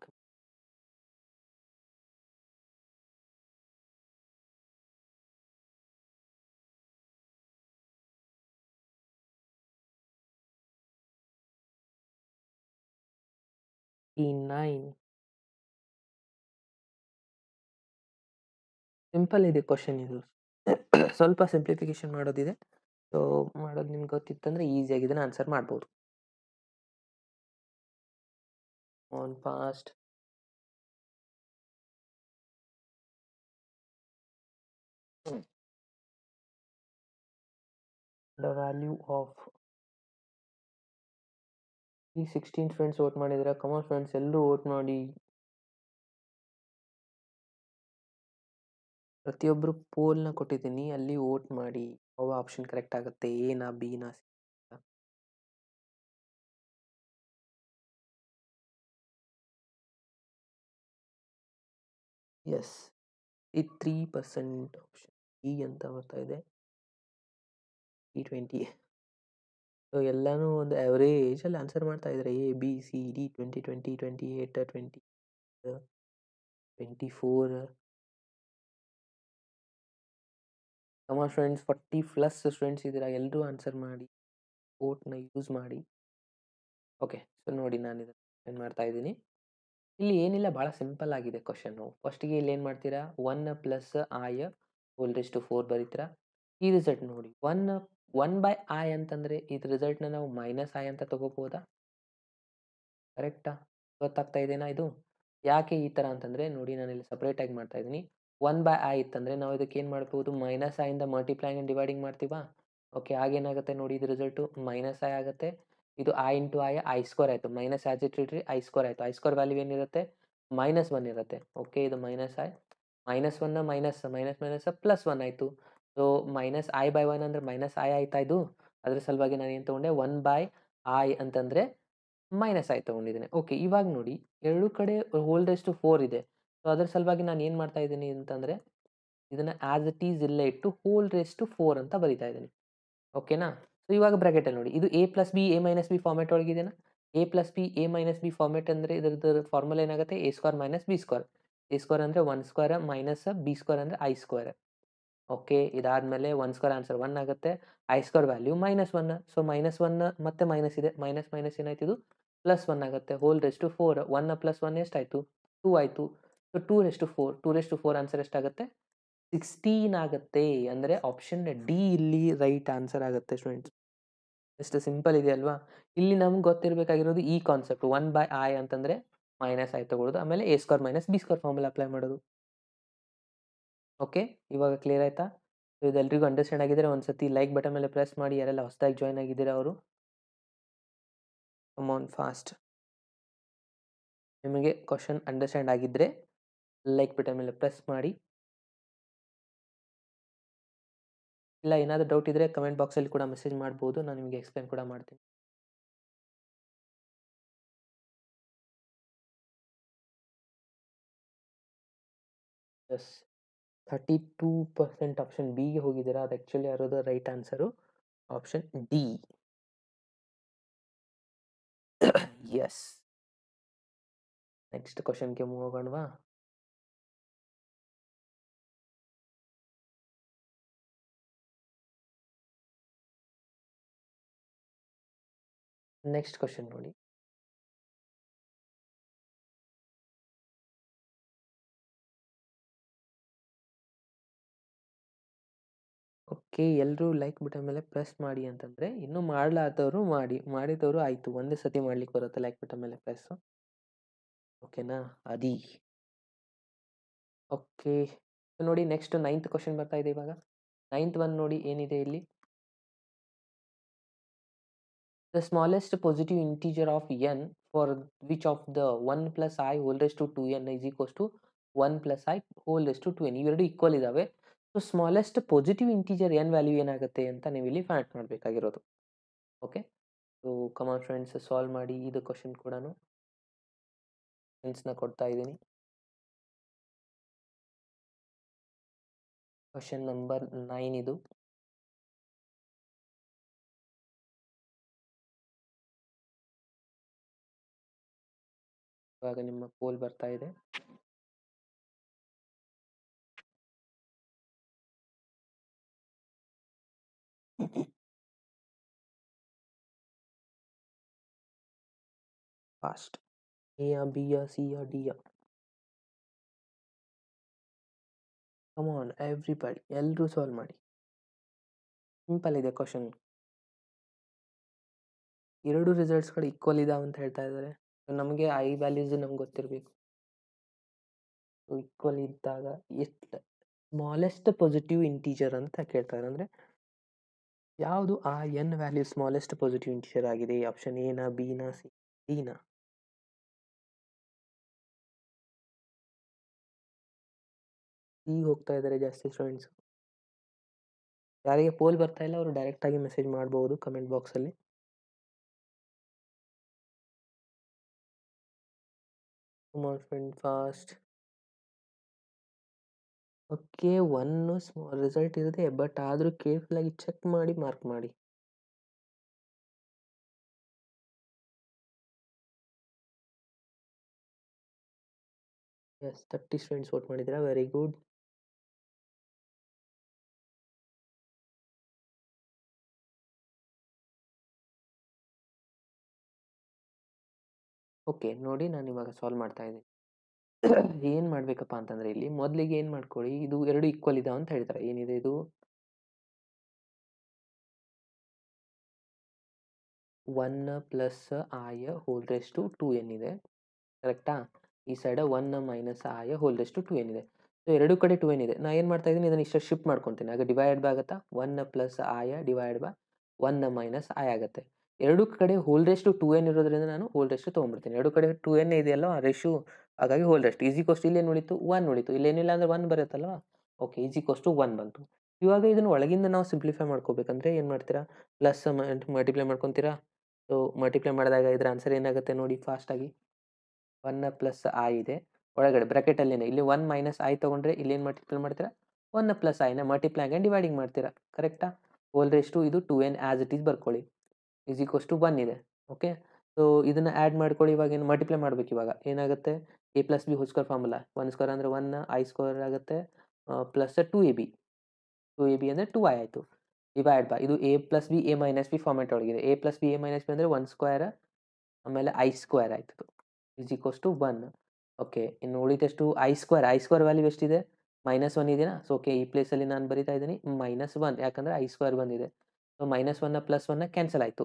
E9 ಸಿಂಪಲ್ ಇದೆ ಕ್ವಶನ್ ಇದು. ಸ್ವಲ್ಪ ಸಿಂಪ್ಲಿಫಿಕೇಶನ್ ಮಾಡೋದಿದೆ, ಸೊ ಮಾಡೋದು ನಿಮ್ಗೆ ಗೊತ್ತಿತ್ತಂದ್ರೆ ಈಸಿಯಾಗಿ ಇದನ್ನ ಆನ್ಸರ್ ಮಾಡ್ಬೋದು. On fast. The value of ಈ 16 ಫ್ರೆಂಡ್ಸ್ ವೋಟ್ ಮಾಡಿದ್ರೆ, ಕಮಾನ್ ಫ್ರೆಂಡ್ಸ್ ಎಲ್ಲರೂ ವೋಟ್ ಮಾಡಿ. ಪ್ರತಿಯೊಬ್ಬರು ಪೋಲ್ನ ಕೊಟ್ಟಿದ್ದೀನಿ, ಅಲ್ಲಿ ವೋಟ್ ಮಾಡಿ ಯಾವ ಆಪ್ಷನ್ ಕರೆಕ್ಟ್ ಆಗುತ್ತೆ, ಎನಾ ಬಿನಾ ಸಿ. ಎಸ್, ಈ 3% ಆಪ್ಷನ್ ಇ ಅಂತ ಬರ್ತಾ ಇದೆ, E20. ಸೊ ಎಲ್ಲಾನು ಒಂದು ಅವರೇಜ್ ಅಲ್ಲಿ ಆನ್ಸರ್ ಮಾಡ್ತಾ ಇದ್ದಾರೆ. A B C D 20 20 28 20 24. Come on friends, 40+ students ಇದ್ದೀರಾ, ಎಲ್ಲರೂ ಆನ್ಸರ್ ಮಾಡಿ, ವೋಟ್ನ ಯೂಸ್ ಮಾಡಿ. ಓಕೆ, ಸೊ ನೋಡಿ, ನಾನು ಇದನ್ನು ಏನು ಮಾಡ್ತಾ ಇದ್ದೀನಿ, ಇಲ್ಲಿ ಏನಿಲ್ಲ, ಭಾಳ ಸಿಂಪಲ್ ಆಗಿದೆ ಕ್ವಶನ್ನು. ಫಸ್ಟಿಗೆ ಇಲ್ಲಿ ಏನು ಮಾಡ್ತೀರಾ, 1 plus i whole raise to 4 ಬರೀತೀರಾ. ಈ ರಿಸಲ್ಟ್ ನೋಡಿ, 1 ಬೈ ಐ ಅಂತಂದರೆ ಇದು ರಿಸಲ್ಟ್ನ ನಾವು ಮೈನಸ್ ಐ ಅಂತ ತಗೋಬೋದಾ? ಕರೆಕ್ಟಾ? ಗೊತ್ತಾಗ್ತಾ ಇದೆನಾ ಇದು? ಯಾಕೆ ಈ ಥರ ಅಂತಂದರೆ ನೋಡಿ, ನಾನು ಇಲ್ಲಿ ಸಪ್ರೇಟಾಗಿ ಮಾಡ್ತಾ ಇದ್ದೀನಿ. 1 ಬೈ ಐ ಇತ್ತಂದರೆ ನಾವು ಇದಕ್ಕೆ ಏನು ಮಾಡ್ಬೋದು, ಮೈನಸ್ ಐಯಿಂದ ಮಲ್ಟಿಪ್ಲೈಂಗ್ ಆ್ಯಂಡ್ ಡಿವೈಡಿಂಗ್ ಮಾಡ್ತೀವಾ? ಓಕೆ, ಆಗೇನಾಗುತ್ತೆ ನೋಡಿ, ಇದು ರಿಸಲ್ಟು ಮೈನಸ್ ಐ ಆಗುತ್ತೆ. ಇದು ಐ ಇಂಟು ಐ ಸ್ಕ್ವೇರ್ ಆಯಿತು, ಮೈನಸ್ ಆಸ್ ಇಟ್ ಇಟ್ರಿ ಐ ಸ್ಕ್ವೇರ್ ಆಯಿತು. ಐ ಸ್ಕ್ವೇರ್ ವ್ಯಾಲ್ಯೂ ಏನಿರುತ್ತೆ, -1 ಇರುತ್ತೆ. ಓಕೆ, ಇದು minus I, -1 minus minus minus +1 ಆಯಿತು. ಸೊ ಮೈನಸ್ ಐ ಬೈ 1 ಅಂದರೆ ಮೈನಸ್ ಐ ಆಯ್ತಾ ಇದು? ಅದ್ರ ಸಲುವಾಗಿ ನಾನು ಏನು ತೊಗೊಂಡೆ, 1 ಬೈ ಐ ಅಂತಂದರೆ ಮೈನಸ್ ಐ ತೊಗೊಂಡಿದ್ದೀನಿ. ಓಕೆ, ಇವಾಗ ನೋಡಿ, ಎರಡೂ ಕಡೆ ಹೋಲ್ ರೇಸ್ ಟು 4 ಇದೆ. ಸೊ ಅದ್ರ ಸಲುವಾಗಿ ನಾನು ಏನು ಮಾಡ್ತಾ ಇದ್ದೀನಿ ಅಂತಂದರೆ, ಇದನ್ನು ಆಸ್ ಇಟ್ ಈಸ್ ಇಲ್ಲೇ ಇಟ್ಟು ಹೋಲ್ ರೇಸ್ ಟು 4 ಅಂತ ಬರಿತಾ ಇದ್ದೀನಿ. ಓಕೆನಾ? ಸೊ ಇವಾಗ ಬ್ರಾಕೆಟಲ್ಲಿ ನೋಡಿ, ಇದು A plus B A minus B format ಒಳಗಿದೆಯಾ? A plus B A minus B format ಅಂದರೆ ಇದ್ರದ್ದು ಫಾರ್ಮುಲಾ ಏನಾಗುತ್ತೆ, A square minus B square. A square ಅಂದರೆ 1 ಸ್ಕ್ವೇರ್ ಮೈನಸ್ ಬಿ ಸ್ಕ್ವೇರ್ ಅಂದರೆ ಐ ಸ್ಕ್ವೇರ್. ಓಕೆ, ಇದಾದಮೇಲೆ 1 ಸ್ಕ್ವೇರ್ ಆನ್ಸರ್ 1 ಆಗುತ್ತೆ, i square value -1. So -1 ಮತ್ತೆ minus ಇದೆ, ಮೈನಸ್ ಮೈನಸ್ ಏನಾಯ್ತು, ಇದು +1 ಆಗುತ್ತೆ. ಹೋಲ್ ರೇಸ್ ಟು 4, 1 + 1 ಎಷ್ಟಾಯಿತು, 2 ಆಯಿತು. ಸೊ 2 ರೇಸ್ ಟು 4 ಆನ್ಸರ್ ಎಷ್ಟಾಗುತ್ತೆ, 16 ಆಗುತ್ತೆ. ಅಂದರೆ ಆಪ್ಷನ್ ಡಿ ಇಲ್ಲಿ ರೈಟ್ ಆನ್ಸರ್ ಆಗುತ್ತೆ ಸ್ಟೂಡೆಂಟ್ಸ್. ಎಷ್ಟು ಸಿಂಪಲ್ ಇದೆ ಅಲ್ವಾ? ಇಲ್ಲಿ ನಮ್ಗೆ ಗೊತ್ತಿರಬೇಕಾಗಿರೋದು ಈ ಕಾನ್ಸೆಪ್ಟ್, 1 ಬೈ ಐ ಅಂತಂದರೆ ಮೈನಸ್ ಐ ತಗೊಳ್ಳೋದು, ಆಮೇಲೆ A square minus B square formula apply ಮಾಡೋದು. ಓಕೆ, ಇವಾಗ ಕ್ಲಿಯರ್ ಆಯಿತಾ? ಸೊ ಇದೆಲ್ಲರಿಗೂ ಅಂಡರ್ಸ್ಟ್ಯಾಂಡ್ ಆಗಿದ್ದರೆ ಒಂದ್ಸತಿ ಲೈಕ್ ಬಟನ್ ಮೇಲೆ ಪ್ರೆಸ್ ಮಾಡಿ, ಯಾರೆಲ್ಲ ಹೊಸದಾಗಿ ಜಾಯ್ನ್ ಆಗಿದ್ದೀರಾ ಅವರು. Come on fast. ನಿಮಗೆ ಕ್ವಶನ್ ಅಂಡರ್ಸ್ಟ್ಯಾಂಡ್ ಆಗಿದ್ದರೆ ಲೈಕ್ ಬಟನ್ ಮೇಲೆ ಪ್ರೆಸ್ ಮಾಡಿ. ಇಲ್ಲ ಏನಾದರೂ ಡೌಟ್ ಇದ್ದರೆ ಕಮೆಂಟ್ ಬಾಕ್ಸಲ್ಲಿ ಕೂಡ ಮೆಸೇಜ್ ಮಾಡ್ಬೋದು, ನಾನು ನಿಮಗೆ ಎಕ್ಸ್ಪ್ಲೇನ್ ಕೂಡ ಮಾಡ್ತೀನಿ. ಎಸ್, 32% ಆಪ್ಷನ್ ಬಿಗೆ ಹೋಗಿದ್ದೀರಾ, ಅದು ಆ್ಯಕ್ಚುಲಿ ಯಾರೋದು right answer option D. Yes, next ಕ್ವಶನ್ಗೆ ಮೂವ್ ಆಗೋಣವಾ? ನೆಕ್ಸ್ಟ್ ಕ್ವಶನ್ ನೋಡಿ. ಓಕೆ, ಎಲ್ಲರೂ ಲೈಕ್ ಬಟನ್ ಮೇಲೆ ಪ್ರೆಸ್ ಮಾಡಿ ಅಂತಂದ್ರೆ, ಇನ್ನು ಮಾಡ್ಲಾರ್ದವ್ರು ಮಾಡಿದವರು ಆಯ್ತು. ಒಂದೇ ಸತಿ ಮಾಡ್ಲಿಕ್ಕೆ ಬರುತ್ತೆ ಲೈಕ್ ಬಟನ್ ಮೇಲೆ ಪ್ರೆಸ್. ಓಕೆನಾ ಅದಿ. ಓಕೆ ನೋಡಿ, ನೆಕ್ಸ್ಟ್ 9th ಕ್ವಶನ್ ಬರ್ತಾ ಇದೆ ಇವಾಗ. 9th ಒನ್ ನೋಡಿ ಏನಿದೆ ಇಲ್ಲಿ. The smallest positive integer of n for which of the 1 plus I whole raised to 2n is equals to 1 plus I whole raised to 2n. ಇವೆರಡು equal ಇದಾವೆ. So smallest positive integer n value ಏನಾಗುತ್ತೆ ಅಂತ ನೀವು ಇಲ್ಲಿ find ಮಾಡಬೇಕಾಗಿರೋದು. Okay, so ಕಮಾನ್ friends, solve ಮಾಡಿ ಇದು question ಕೂಡ ನ ಕೊಡ್ತಾ ಇದ್ದೀನಿ. ಕ್ವಶನ್ ನಂಬರ್ 9 ಇದು. ಇವಾಗ ನಿಮ್ಮ ಪೋಲ್ ಬರ್ತಾ ಇದೆ. Fast. A B C D. Come on everybody, ಎಲ್ಲರೂ ಸಾಲ್ವ್ ಮಾಡಿ. ಸಿಂಪಲ್ ಇದೆ ಕ್ವಶನ್. ಎರಡು ರಿಸಲ್ಟ್ಸ್ಗಳು ಈಕ್ವಲ್ ಇದಾವೆ ಅಂತ ಹೇಳ್ತಾ ಇದ್ದಾರೆ. ನಮಗೆ ಐ ವ್ಯಾಲ್ಯೂಸ್ ನಮ್ಗೆ ಗೊತ್ತಿರಬೇಕು. ಈಕ್ವಲ್ ಇದ್ದಾಗ ಎಷ್ಟು ಸ್ಮಾಲೆಸ್ಟ್ ಪಾಸಿಟಿವ್ ಇಂಟೀಜರ್ ಅಂತ ಕೇಳ್ತಾರೆ. ಅಂದರೆ ಯಾವುದು ಆ N value smallest positive integer ಆಗಿದೆ? ಆಪ್ಷನ್ ಎನಾ, ಬಿನಾ, ಸಿ, ಡಿನಾ? ಈಗ ಹೋಗ್ತಾ ಇದ್ದಾರೆ ಜಾಸ್ತಿ ಸ್ಟೂಡೆಂಟ್ಸ್. ಯಾರಿಗೆ ಪೋಲ್ ಬರ್ತಾ ಇಲ್ಲ ಅವರು ಡೈರೆಕ್ಟ್ ಆಗಿ ಮೆಸೇಜ್ ಮಾಡಬಹುದು ಕಮೆಂಟ್ ಬಾಕ್ಸ್ ಅಲ್ಲಿ. Friend fast. Okay, one result ಇರುತ್ತೆ, ಬಟ್ ಆದರೂ ಕೇರ್ಫುಲ್ ಆಗಿ ಚೆಕ್ ಮಾಡಿ ಮಾರ್ಕ್ ಮಾಡಿ. ಎಸ್, 30 ಸ್ಟೂಡೆಂಟ್ಸ್ ವೋಟ್ ಮಾಡಿದ್ದೀರಾ, ವೆರಿ ಗುಡ್. ಓಕೆ ನೋಡಿ, ನಾನು ಇವಾಗ ಸಾಲ್ವ್ ಮಾಡ್ತಾ ಇದ್ದೀನಿ. ಏನು ಮಾಡಬೇಕಪ್ಪ ಅಂತಂದರೆ ಇಲ್ಲಿ ಮೊದಲಿಗೆ ಏನು ಮಾಡ್ಕೊಳ್ಳಿ, ಇದು ಎರಡು ಈಕ್ವಲ್ ಇದಾವೆ ಅಂತ ಹೇಳ್ತಾರೆ. ಏನಿದೆ ಇದು? 1 plus i whole raise to 2n ಇದೆ, ಕರೆಕ್ಟಾ? ಈ side 1 minus I whole raise to 2n ಇದೆ. ಸೊ ಎರಡು ಕಡೆ 2n ಇದೆ. ನಾನು ಏನು ಮಾಡ್ತಾ ಇದ್ದೀನಿ, ಇದನ್ನು ಇಷ್ಟು ಶಿಫ್ಟ್ ಮಾಡ್ಕೊತೀನಿ. ಆಗ ಡಿವೈಡ್ ಬೈ ಆಗುತ್ತಾ, 1 plus i divide by 1 minus I ಆಗುತ್ತೆ. ಎರಡು ಕಡೆ ಹೋಲ್ ರೇಸ್ ಟು 2n ಇರೋದ್ರಿಂದ ನಾನು ಹೋಲ್ ರೇಸ್ ಟು ತೊಗೊಂಡ್ಬಿಡ್ತೀನಿ. ಎರಡು ಕಡೆ 2n ಇದೆಯಲ್ಲ ಆ ರೇಷು, ಹಾಗಾಗಿ ಹೋಲ್ ರೇಸ್ಟ್ ಈಸಿ ಕೋಸ್ಟ್ ಇಲ್ಲೇನು ಉಳಿತು? 1 ಉಳಿತು. ಇಲ್ಲೇನಿಲ್ಲ ಅಂದರೆ 1 ಬರುತ್ತಲ್ವ. ಓಕೆ, ಈಸಿ ಕೋಸ್ಟು 1 ಬಂತು. ಇವಾಗ ಇದನ್ನು ಒಳಗಿಂದ ನಾವು ಸಿಂಪ್ಲಿಫೈ ಮಾಡ್ಕೋಬೇಕಂದ್ರೆ ಏನು ಮಾಡ್ತೀರಾ? ಪ್ಲಸ್ ಮಲ್ಟಿಪ್ಲೈ ಮಾಡ್ಕೊತೀರಾ. ಸೊ ಮಲ್ಟಿಪ್ಲೈ ಮಾಡಿದಾಗ ಇದರ ಆನ್ಸರ್ ಏನಾಗುತ್ತೆ ನೋಡಿ ಫಾಸ್ಟಾಗಿ. 1 ಪ್ಲಸ್ ಐ ಇದೆ ಒಳಗಡೆ ಬ್ರಾಕೆಟಲ್ಲೇನೆ. ಇಲ್ಲಿ 1 ಮೈನಸ್ ಐ ತೊಗೊಂಡ್ರೆ ಇಲ್ಲೇನು ಮಲ್ಟಿಪ್ಲೈ ಮಾಡ್ತೀರಾ? 1 ಪ್ಲಸ್ ಐನ ಮಲ್ಟಿಪ್ಲೈ ಆಗಿ ಡಿವೈಡಿಂಗ್ ಮಾಡ್ತೀರಾ, ಕರೆಕ್ಟಾ? ಹೋಲ್ ರೇಸ್ ಟು ಇದು 2n ಆ್ಯಸ್ ಇಟ್ ಈಸ್ ಬರ್ಕೊಳ್ಳಿ. ಈಸ್ ಈಕ್ವಸ್ ಟು 1 ಇದೆ. ಓಕೆ, ಸೊ ಇದನ್ನು ಆ್ಯಡ್ ಮಾಡ್ಕೊಳ್ಳಿ. ಇವಾಗ ಏನು ಮಲ್ಟಿಪ್ಲೈ ಮಾಡ್ಬೇಕು. ಇವಾಗ ಏನಾಗುತ್ತೆ? a plus B whole square formula. 1 square ಅಂದರೆ 1, ಐ ಸ್ಕ್ವೇರ್ ಆಗುತ್ತೆ ಪ್ಲಸ್ 2ab. 2ab ಅಂದರೆ 2i ಆಯಿತು. ಡಿವೈಡ್ ಬೈ ಇದು a plus B A minus B format ಒಳಗಿದೆ. a plus B A minus B ಅಂದರೆ 1 ಸ್ಕ್ವೇರ್ ಆಮೇಲೆ ಐ ಸ್ಕ್ವೇರ್ ಆಯ್ತು. Is equals to 1. Okay, ಇನ್ನು ಉಳಿದಷ್ಟು ಐ ಸ್ಕ್ವೇರ್ ವ್ಯಾಲ್ಯೂ ಎಷ್ಟಿದೆ? -1 ಇದೆಯಾ? ಸೊ ಓಕೆ, ಈ ಪ್ಲೇಸಲ್ಲಿ ನಾನು ಬರಿತಾ ಇದ್ದೀನಿ -1, ಯಾಕಂದರೆ ಐ ಸ್ಕ್ವೇರ್ ಬಂದಿದೆ. ಸೊ -1 ಪ್ಲಸ್ 1 ಕ್ಯಾನ್ಸಲ್ ಆಯಿತು.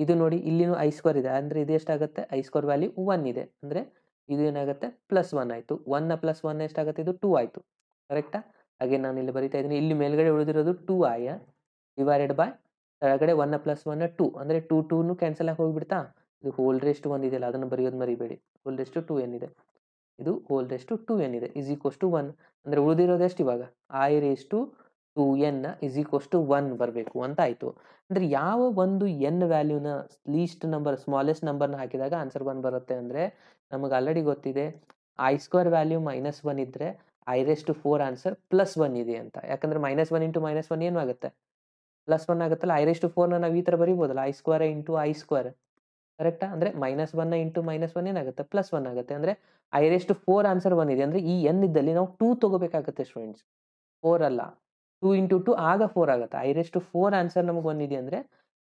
ಇದು ನೋಡಿ, ಇಲ್ಲಿನೂ ಐ ಸ್ಕ್ವೇರ್ ಇದೆ, ಅಂದರೆ ಇದು ಎಷ್ಟಾಗುತ್ತೆ? ಐ ಸ್ಕ್ವೇರ್ ವ್ಯಾಲ್ಯೂ 1 ಇದೆ, ಅಂದರೆ ಇದು ಏನಾಗುತ್ತೆ? +1 ಆಯಿತು. 1 ಪ್ಲಸ್ 1 ಎಷ್ಟಾಗುತ್ತೆ? ಇದು 2 ಆಯಿತು, ಕರೆಕ್ಟಾ? ಹಾಗೆ ನಾನು ಇಲ್ಲಿ ಬರಿತಾ ಇದ್ದೀನಿ. ಇಲ್ಲಿ ಮೇಲ್ಗಡೆ ಉಳಿದಿರೋದು 2i ಡಿವೈಡೆಡ್ ಬೈ ಕೆಳಗಡೆ 1 ಪ್ಲಸ್ 1 2, ಅಂದರೆ 2 ಕ್ಯಾನ್ಸಲ್ ಆಗಿ ಹೋಗಿಬಿಡ್ತಾ? ಇದು ಹೋಲ್ ರೇಸ್ ಟು 1 ಇದೆಯಲ್ಲ, ಅದನ್ನು ಬರೆಯೋದು ಮರಿಬೇಡಿ. ಹೋಲ್ ರೇಸ್ ಟು 2n ಇದೆ. ಇದು ಹೋಲ್ ರೇಸ್ ಟು 2n ಇದೆ. Is equals to 1. ಅಂದರೆ ಉಳಿದಿರೋದು ಎಷ್ಟು ಇವಾಗ? I raise to 2n is equals to 1 ಬರಬೇಕು ಅಂತ ಆಯಿತು. ಅಂದರೆ ಯಾವ ಒಂದು n ವ್ಯಾಲ್ಯೂನ ಲೀಸ್ಟ್ ನಂಬರ್ ಸ್ಮಾಲೆಸ್ಟ್ ನಂಬರ್ನ ಹಾಕಿದಾಗ ಆನ್ಸರ್ 1 ಬರುತ್ತೆ ಅಂದರೆ ನಮಗೆ ಆಲ್ರೆಡಿ ಗೊತ್ತಿದೆ. ಐ ಸ್ಕ್ವೇರ್ ವ್ಯಾಲ್ಯೂ -1 ಇದ್ದರೆ ಐ ರೇಸ್ ಟು 4 ಆನ್ಸರ್ +1 ಇದೆ ಅಂತ. ಯಾಕಂದರೆ -1 ಇಂಟು -1 ಏನು ಆಗುತ್ತೆ? +1 ಆಗುತ್ತಲ್ಲ. ಐ ರೇಸ್ ಟು 4ನ ನಾವು ಈ ಥರ ಬರೀಬೋದಲ್ಲ, I square into I square, ಕರೆಕ್ಟಾ? ಅಂದರೆ -1 ಇಂಟು -1 ಏನಾಗುತ್ತೆ? +1 ಆಗುತ್ತೆ. ಅಂದರೆ ಐ ರೇಸ್ ಟು 4 ಆನ್ಸರ್ 1 ಇದೆ. ಅಂದರೆ ಈ n ಇದ್ದಲ್ಲಿ ನಾವು 2 ತೊಗೋಬೇಕಾಗುತ್ತೆ ಸ್ಟೂಡೆಂಟ್ಸ್, 4 ಅಲ್ಲ. 2 ಇಂಟು 2 ಆಗ 4 ಆಗುತ್ತೆ. ಐ ರೇಸ್ ಟು 4 ಆನ್ಸರ್ ನಮಗೆ 1 ಇದೆ ಅಂದರೆ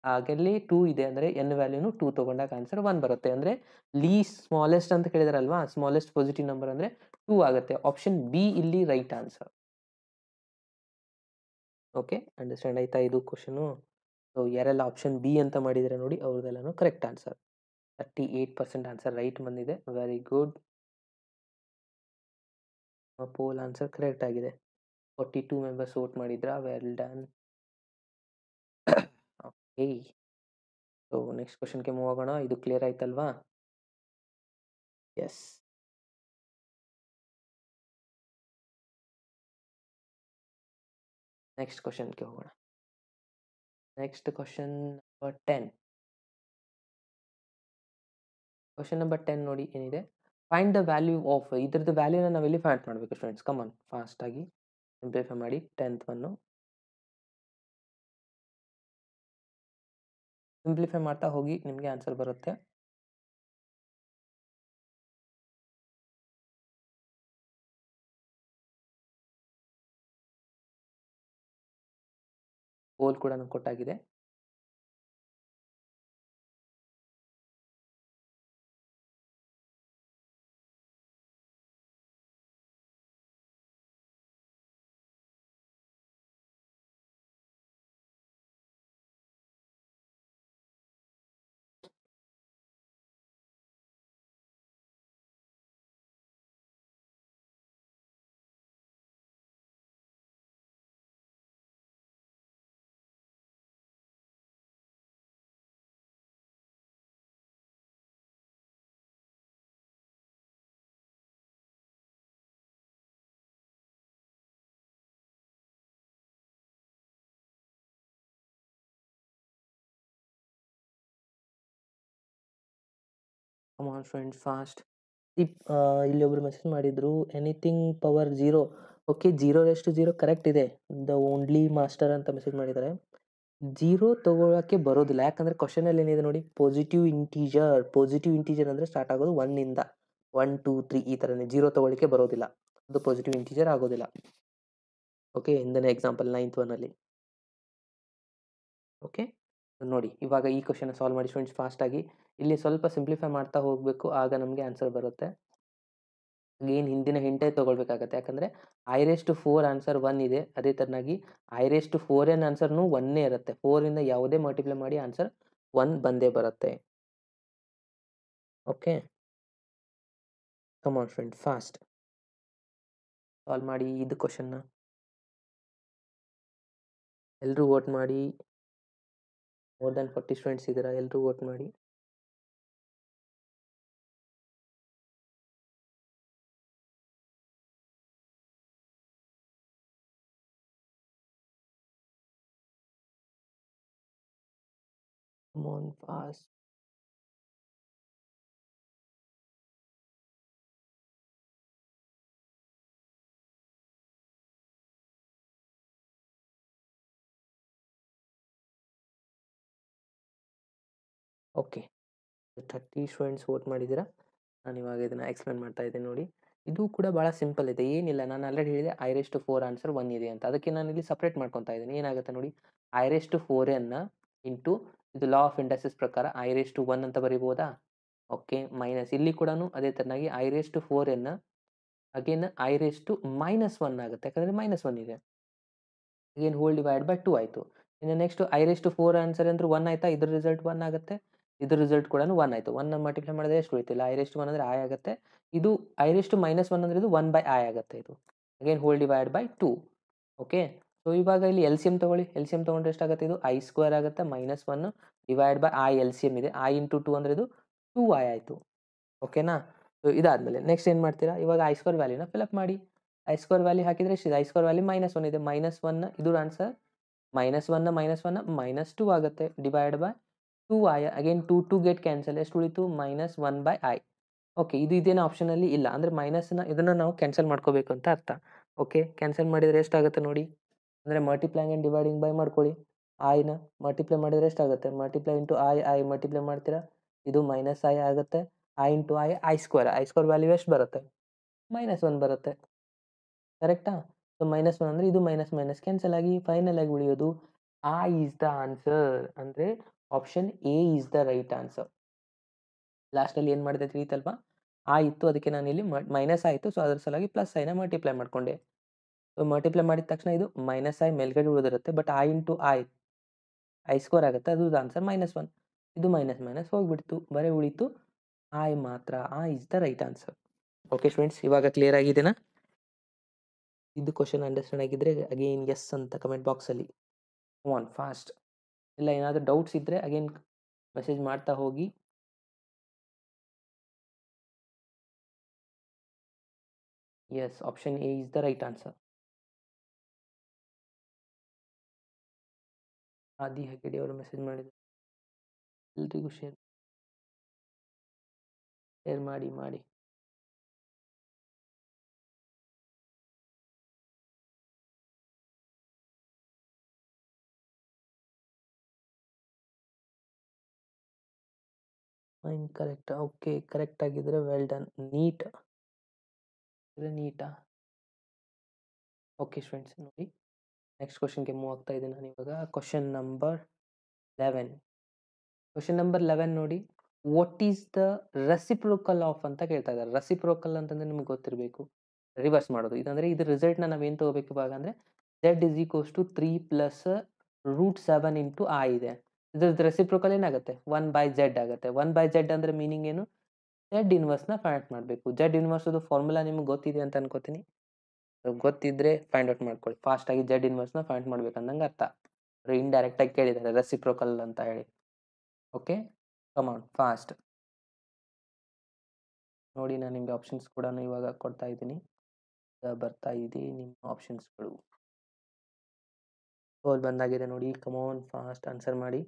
ಹಾಗಲ್ಲಿ 2 ಇದೆ ಅಂದರೆ n ವ್ಯಾಲ್ಯೂನು 2 ತಗೊಂಡಾಗ ಆನ್ಸರ್ 1 ಬರುತ್ತೆ. ಅಂದರೆ ಲೀಸ್ಟ್ ಸ್ಮಾಲೆಸ್ಟ್ ಅಂತ ಕೇಳಿದಾರಲ್ವಾ, ಸ್ಮಾಲೆಸ್ಟ್ ಪಾಸಿಟಿವ್ ನಂಬರ್ ಅಂದರೆ 2 ಆಗುತ್ತೆ. ಆಪ್ಷನ್ ಬಿ ಇಲ್ಲಿ ರೈಟ್ ಆನ್ಸರ್. ಓಕೆ, ಅಂಡರ್ಸ್ಟ್ಯಾಂಡ್ ಆಯ್ತಾ ಇದು ಕ್ವಶನು? ಸೊ ಯಾರೆಲ್ಲ ಆಪ್ಷನ್ ಬಿ ಅಂತ ಮಾಡಿದರೆ ನೋಡಿ ಅವ್ರದ್ದೆಲ್ಲನೂ ಕರೆಕ್ಟ್ ಆನ್ಸರ್. 38% ಆನ್ಸರ್ ರೈಟ್ ಬಂದಿದೆ. Very good. Poll answer correct ಆಗಿದೆ. 42 ಮೆಂಬರ್ಸ್ ವೋಟ್ ಮಾಡಿದ್ರ. Well done. Okay, so next ಕ್ವಶನ್ಗೆ ಮೂವ್ ಆಗೋಣ. ಇದು ಕ್ಲಿಯರ್ ಆಯ್ತಲ್ವಾ? ಎಸ್. ನೆಕ್ಸ್ಟ್ ಕ್ವಶನ್ಗೆ ಹೋಗೋಣ. Next question number 10. Question number 10 ನೋಡಿ ಏನಿದೆ. ಫೈಂಡ್ ದ ವ್ಯಾಲ್ಯೂ ಆಫ್, ಇದ್ರದ್ದು ವ್ಯಾಲ್ಯೂನ ನಾವೆಲ್ಲಿ ಫೈಂಡ್ ಮಾಡಬೇಕು ಸ್ಟೂಡೆಂಟ್ಸ್? ಕಮಾನ್ ಫಾಸ್ಟ್ ಆಗಿ ಸಿಂಪ್ಲಿಫೈ ಮಾಡಿ 10th ಒನ್ನು. ಸಿಂಪ್ಲಿಫೈ ಮಾಡ್ತಾ ಹೋಗಿ, ನಿಮಗೆ ಆನ್ಸರ್ ಬರುತ್ತೆ. ಪೋಲ್ ಕೂಡ ಕೊಟ್ಟಾಗಿದೆ. ಕಮಾನ್ ಫ್ರೆಂಡ್ಸ್ ಫಾಸ್ಟ್. ಇಲ್ಲಿ ಒಬ್ರು ಮೆಸೇಜ್ ಮಾಡಿದ್ರು, ಎನಿಥಿಂಗ್ ಪವರ್ 0. ಓಕೆ, 0 ಕರೆಕ್ಟ್ ಇದೆ. ದ ಓನ್ಲಿ ಮಾಸ್ಟರ್ ಅಂತ ಮೆಸೇಜ್ ಮಾಡಿದ್ದಾರೆ. 0 ತಗೊಳ್ಳೋಕ್ಕೆ ಬರೋದಿಲ್ಲ, ಯಾಕಂದ್ರೆ ಕ್ವಶನ್ ಅಲ್ಲಿ ಏನಿದೆ ನೋಡಿ, ಪಾಸಿಟಿವ್ ಇಂಟೀಜರ್. ಪಾಸಿಟಿವ್ ಇಂಟೀಜರ್ ಅಂದ್ರೆ ಸ್ಟಾರ್ಟ್ ಆಗೋದು 1 ಇಂದ. 1 2 3 ಈ ತರನೇ. 0 ತಗೊಳ್ಳಿಕ್ಕೆ ಬರೋದಿಲ್ಲ, ಅದು ಪಾಸಿಟಿವ್ ಇಂಟೀಜರ್ ಆಗೋದಿಲ್ಲ. ಓಕೆ, ಇಂದನೇ ಎಕ್ಸಾಂಪಲ್ 9th ಒನ್ ಅಲ್ಲಿ. ಓಕೆ, ನೋಡಿ ಇವಾಗ ಈ ಕ್ವಶನ್ ಸಾಲ್ವ್ ಮಾಡಿ ಸ್ಟೂಡೆಂಟ್ಸ್ ಫಾಸ್ಟ್ ಆಗಿ. ಇಲ್ಲಿ ಸ್ವಲ್ಪ ಸಿಂಪ್ಲಿಫೈ ಮಾಡ್ತಾ ಹೋಗಬೇಕು, ಆಗ ನಮಗೆ ಆನ್ಸರ್ ಬರುತ್ತೆ. ಏನು ಹಿಂದಿನ ಹಿಂಟೇ ತಗೊಳ್ಬೇಕಾಗತ್ತೆ, ಯಾಕಂದ್ರೆ I4 ಆನ್ಸರ್ 1 ಇದೆ. ಅದೇ ತರನಾಗಿ I4n ಆನ್ಸರ್ನು 1 ಇರುತ್ತೆ. 4 ಇಂದ ಯಾವುದೇ ಮಲ್ಟಿಪ್ಲೈ ಮಾಡಿ ಆನ್ಸರ್ 1 ಬಂದೇ ಬರುತ್ತೆ. Okay, come on friend fast solve ಮಾಡಿ ಇದು ಕ್ವಶನ್ನ. ಎಲ್ಲರೂ ವೋಟ್ ಮಾಡಿ. ಮೋರ್ ದನ್ 40 ಸ್ಟೂಡೆಂಟ್ಸ್ ಇದ್ದೀರಾ, ಎಲ್ಲರೂ ವೋಟ್ ಮಾಡಿ. Come on fast. Okay, 30 students vote ಮಾಡಿದ್ದೀರಾ. ನಾನು ಇವಾಗ ಇದನ್ನು ಎಕ್ಸ್ಪ್ಲೇನ್ ಮಾಡ್ತಾ ಇದ್ದೀನಿ ನೋಡಿ. ಇದು ಕೂಡ ಭಾಳ ಸಿಂಪಲ್ ಇದೆ, ಏನಿಲ್ಲ. ನಾನು ಆಲ್ರೆಡಿ ಹೇಳಿದೆ I4 ಆನ್ಸರ್ 1 ಇದೆ ಅಂತ. ಅದಕ್ಕೆ ನಾನು ಇಲ್ಲಿ ಸಪ್ರೇಟ್ ಮಾಡ್ಕೊತಾ ಇದ್ದೀನಿ. ಏನಾಗುತ್ತೆ ನೋಡಿ, I4n ಇಂಟು ಇದು ಲಾ ಆಫ್ ಇಂಡಸ್ಟ್ರೀಸ್ ಪ್ರಕಾರ I1 ಅಂತ ಬರಿಬೋದಾ? ಓಕೆ, ಮೈನಸ್ ಇಲ್ಲಿ ಕೂಡ ಅದೇ ತರನಾಗಿ I4n ಅಗೇನ್ I-1 ಆಗುತ್ತೆ, ಯಾಕಂದರೆ -1 ಇದೆ. ಅಗೇನ್ ಹೋಲ್ ಡಿವೈಡ್ ಬೈ 2 ಆಯಿತು. ಇನ್ನು ನೆಕ್ಸ್ಟ್ I4 ಆನ್ಸರ್ ಅಂದ್ರೆ 1 ಆಯ್ತಾ? ಇದ್ರ ರಿಸಲ್ಟ್ 1 ಆಗುತ್ತೆ, ಇದ್ರ ರಿಸಲ್ಟ್ ಕೂಡ 1 ಆಯಿತು. 1 ಮಲ್ಟಿಪ್ಲೈ ಮಾಡಿದ್ರೆ ಎಷ್ಟು ಉಳಿತಿಲ್ಲ? I1 ಅಂದರೆ I ಆಗುತ್ತೆ. ಇದು I-1 ಅಂದರೆ ಇದು 1/I ಆಗುತ್ತೆ. ಇದು again hole divide by 2. Okay, so ಇವಾಗ ಇಲ್ಲಿ LCM ತಗೊಳ್ಳಿ. LCM ತಗೊಂಡ್ರೆ ಎಷ್ಟಾಗುತ್ತೆ? ಇದು I² ಆಗುತ್ತೆ. -1 ಡಿವೈಡ್ ಬೈ I LCM ಇದೆ. I ಇಂಟು 2 ಅಂದರೆ ಇದು 2I ಆಯಿತು. ಓಕೆನಾ? ಸೊ ಇದಾದ್ಮೇಲೆ ನೆಕ್ಸ್ಟ್ ಏನು ಮಾಡ್ತೀರಾ? ಇವಾಗ I² ವ್ಯಾಲ್ಯೂನ ಫಿಲಪ್ ಮಾಡಿ. I² ವ್ಯಾಲ್ಯೂ ಹಾಕಿದ್ರೆ ಎಷ್ಟಿದೆ? I² ವ್ಯಾಲ್ಯೂ -1 ಇದೆ. -1 ಇದು ಆನ್ಸರ್. -2 ಆಗುತ್ತೆ. Divide by 2I. Again 2 get cancel. ಎಷ್ಟು ಉಳಿತು? -1/I. ಓಕೆ, ಇದು ಇದೇನು ಆಪ್ಷನಲ್ಲಿ ಇಲ್ಲ, ಅಂದರೆ ಮೈನಸ್ನ ಇದನ್ನು ನಾವು ಕ್ಯಾನ್ಸಲ್ ಮಾಡ್ಕೋಬೇಕು ಅಂತ ಅರ್ಥ. ಓಕೆ, ಕ್ಯಾನ್ಸಲ್ ಮಾಡಿದರೆ ಎಷ್ಟಾಗುತ್ತೆ ನೋಡಿ, ಅಂದರೆ ಮಲ್ಟಿಪ್ಲೈಂಗ್ ಆ್ಯಂಡ್ ಡಿವೈಡಿಂಗ್ ಬೈ ಮಾಡ್ಕೊಳ್ಳಿ. ಐನ ಮಲ್ಟಿಪ್ಲೈ ಮಾಡಿದರೆ ಎಷ್ಟಾಗುತ್ತೆ? ಮಲ್ಟಿಪ್ಲೈ ಇಂಟು ಐ ಮಲ್ಟಿಪ್ಲೈ ಮಾಡ್ತೀರಾ, ಇದು -I ಆಗುತ್ತೆ. I ಇಂಟು I² ವ್ಯಾಲ್ಯೂ ಎಷ್ಟು ಬರುತ್ತೆ? -1 ಬರುತ್ತೆ. ಕರೆಕ್ಟಾ? ಸೊ -1 ಅಂದರೆ ಇದು ಮೈನಸ್ ಕ್ಯಾನ್ಸಲ್ ಆಗಿ ಫೈನಲ್ ಆಗಿ ಉಳಿಯೋದು ಆ ಈಸ್ ದ ಆನ್ಸರ್ ಅಂದ್ರೆ option A is the right answer. ಲಾಸ್ಟಲ್ಲಿ ಏನು ಮಾಡಿದೆ ತಿಳಿತಲ್ವಾ? ಆ ಇತ್ತು, ಅದಕ್ಕೆ ನಾನು ಇಲ್ಲಿ ಮೈನಸ್ ಆಯಿತು, ಸೊ ಅದ್ರ ಸಲುವಾಗಿ ಪ್ಲಸ್ ಐನ ಮಲ್ಟಿಪ್ಲೈ ಮಾಡ್ಕೊಂಡೆ. ಸೊ ಮಲ್ಟಿಪ್ಲೈ ಮಾಡಿದ ತಕ್ಷಣ ಇದು ಮೈನಸ್ ಐ ಮೇಲ್ಗಡೆ ಉಳಿದಿರುತ್ತೆ, but I into I square ಆಗುತ್ತೆ, ಅದು ಆನ್ಸರ್ -1. ಇದು ಮೈನಸ್ ಮೈನಸ್ ಹೋಗ್ಬಿಡ್ತು, ಬರೀ ಉಳಿತು ಐ ಮಾತ್ರ. ಆ is the right answer. Okay friends, ಇವಾಗ ಕ್ಲಿಯರ್ ಆಗಿದೆನಾ? ಇದು ಕ್ವಶನ್ ಅಂಡರ್ಸ್ಟ್ಯಾಂಡ್ ಆಗಿದ್ರೆ ಅಗೇನ್ ಎಸ್ ಅಂತ ಕಮೆಂಟ್ ಬಾಕ್ಸಲ್ಲಿ ಆನ್ ಫಾಸ್ಟ್. ಇಲ್ಲ ಏನಾದರೂ ಡೌಟ್ಸ್ ಇದ್ದರೆ ಅಗೇನ್ ಮೆಸೇಜ್ ಮಾಡ್ತಾ ಹೋಗಿ. Yes, option A is the right answer. Adi Hegde ಅವರು ಮೆಸೇಜ್ ಮಾಡಿದ್ರು. ಎಲ್ರಿಗೂ ಶೇರ್ ಮಾಡಿ. ಕರೆಕ್ಟ್. ಓಕೆ, ಕರೆಕ್ಟ್ ಆಗಿದ್ರೆ ವೆಲ್ ಡನ್. ನೀಟಾ? ಓಕೆ ಫ್ರೆಂಡ್ಸ್, ನೋಡಿ ನೆಕ್ಸ್ಟ್ ಕ್ವಶನ್ಗೆ ಮೂವ್ ಆಗ್ತಾ ಇದ್ದೀನಿ ನಾನು ಇವಾಗ. Question number 11. ಕ್ವಶನ್ ನಂಬರ್ 11 ನೋಡಿ, what is the reciprocal of ಅಂತ ಕೇಳ್ತಾ ಇದ್ದಾರೆ. ರೆಸಿಪ್ರೋಕಲ್ ಅಂತಂದ್ರೆ ನಿಮ್ಗೆ ಗೊತ್ತಿರಬೇಕು, ರಿವರ್ಸ್ ಮಾಡೋದು. ಇದಂದ್ರೆ ಇದು ರಿಸಲ್ಟ್ನ ನಾವೇನು ತಗೋಬೇಕು ಇವಾಗ ಅಂದರೆ z is equals to 3 plus √7 into ಆ ಇದೆ. ಇದ್ರದ್ದು ರೆಸಿಪ್ರೋಕಲ್ ಏನಾಗುತ್ತೆ? 1/z ಆಗುತ್ತೆ. 1/z ಅಂದರೆ ಮೀನಿಂಗ್ ಏನು? z ಇನ್ವರ್ಸ್ನ ಫೈಂಡ್ ಮಾಡಬೇಕು. z ಇನ್ವರ್ಸ್ದು ಫಾರ್ಮುಲಾ ನಿಮ್ಗೆ ಗೊತ್ತಿದೆ ಅಂತ ಅನ್ಕೋತೀನಿ. ಗೊತ್ತಿದ್ರೆ ಫೈಂಡ್ ಔಟ್ ಮಾಡ್ಕೊಳ್ಳಿ ಫಾಸ್ಟಾಗಿ. z ಇನ್ವರ್ಸ್ನ ಫೈಂಡ್ ಮಾಡ್ಬೇಕಂದಂಗೆ ಅರ್ಥ. ಇಂಡೈರೆಕ್ಟ್ ಆಗಿ ಕೇಳಿದ್ದಾರೆ ರೆಸಿಪ್ರೋಕಲ್ ಅಂತ ಹೇಳಿ. ಓಕೆ, ಕಮ್ ಆನ್ ಫಾಸ್ಟ್ ನೋಡಿ. ನಾನು ನಿಮಗೆ ಆಪ್ಷನ್ಸ್ ಕೂಡ ಇವಾಗ ಕೊಡ್ತಾ ಇದ್ದೀನಿ, ಬರ್ತಾ ಇದೆ ನಿಮ್ಮ ಆಪ್ಷನ್ಸ್ಗಳು. ಹೋಲ್ ಬಂದಾಗಿದೆ ನೋಡಿ. ಕಮ್ ಆನ್ ಫಾಸ್ಟ್ ಆನ್ಸರ್ ಮಾಡಿ.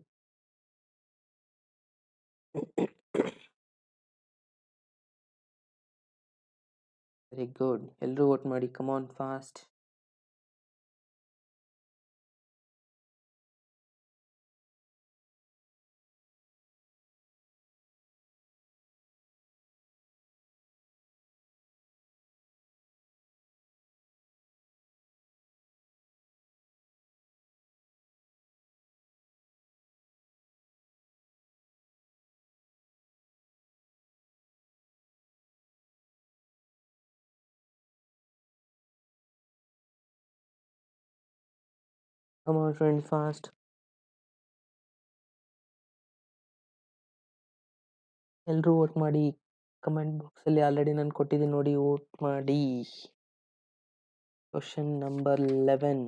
ವೆರಿ ಗುಡ್, ಎಲ್ಲರೂ ವೋಟ್ ಮಾಡಿ. Come on fast. Come on friend fast. ಎಲ್ಲರೂ ವೋಟ್ ಮಾಡಿ. ಕಮೆಂಟ್ ಬಾಕ್ಸಲ್ಲಿ ಆಲ್ರೆಡಿ ನಾನು ಕೊಟ್ಟಿದ್ದೀನಿ ನೋಡಿ, ವೋಟ್ ಮಾಡಿ. Question number 11.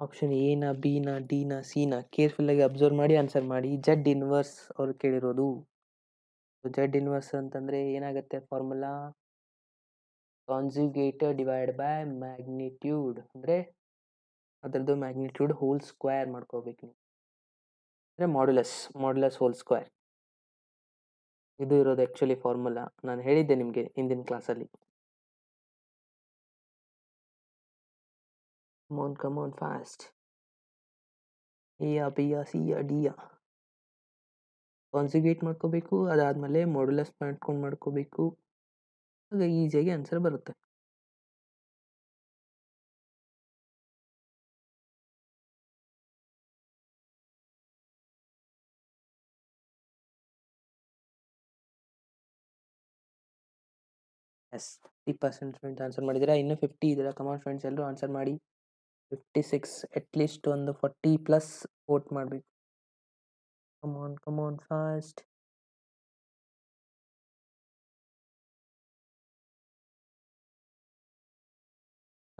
ಆಪ್ಷನ್ ಎನ, ಬಿನ, ಡಿನ, ಸಿನ ಕೇರ್ಫುಲ್ಲಾಗಿ ಅಬ್ಸರ್ವ್ ಮಾಡಿ ಆನ್ಸರ್ ಮಾಡಿ. z ಇನ್ವರ್ಸ್ ಅವ್ರು ಕೇಳಿರೋದು. z ಇನ್ವರ್ಸ್ ಅಂತಂದರೆ ಏನಾಗುತ್ತೆ ಫಾರ್ಮುಲಾ? ಕಾನ್ಜುಗೇಟೆಡ್ ಡಿವೈಡ್ ಬೈ ಮ್ಯಾಗ್ನಿಟ್ಯೂಡ್, ಅಂದರೆ ಅದರದ್ದು ಮ್ಯಾಗ್ನಿಟ್ಯೂಡ್ ಹೋಲ್ ಸ್ಕ್ವೇರ್ ಮಾಡ್ಕೋಬೇಕು ನೀವು, ಅಂದರೆ ಮಾಡ್ಯುಲಸ್ ಹೋಲ್ ಸ್ಕ್ವೇರ್. ಇದು ಇರೋದು ಆ್ಯಕ್ಚುಲಿ ಫಾರ್ಮುಲಾ. ನಾನು ಹೇಳಿದ್ದೆ ನಿಮಗೆ ಹಿಂದಿನ ಕ್ಲಾಸಲ್ಲಿ. Come on fast. ಎ ಬಿಯ ಸಿಯ ಡಿಯ ಕಾನ್ಜುಗೇಟ್ ಮಾಡ್ಕೋಬೇಕು, ಅದಾದಮೇಲೆ ಮಾಡ್ಯುಲಸ್ ಮಾಡ್ಕೋಬೇಕು, ಆಗ ಈಸಿಯಾಗಿ ಆನ್ಸರ್ ಬರುತ್ತೆ. ಎಸ್, 30% ಫ್ರೆಂಡ್ಸ್ ಆನ್ಸರ್ ಮಾಡಿದ್ದೀರಾ. ಇನ್ನೂ 50 ಇದ್ದೀರಾ. ಕಮಾನ್ ಫ್ರೆಂಡ್ಸ್, ಎಲ್ಲರೂ ಆನ್ಸರ್ ಮಾಡಿ. 56, ಅಟ್ಲೀಸ್ಟ್ ಒಂದು 40+ ವೋಟ್ ಮಾಡಬೇಕು. ಕಮಾನ್ ಫಾಸ್ಟ್.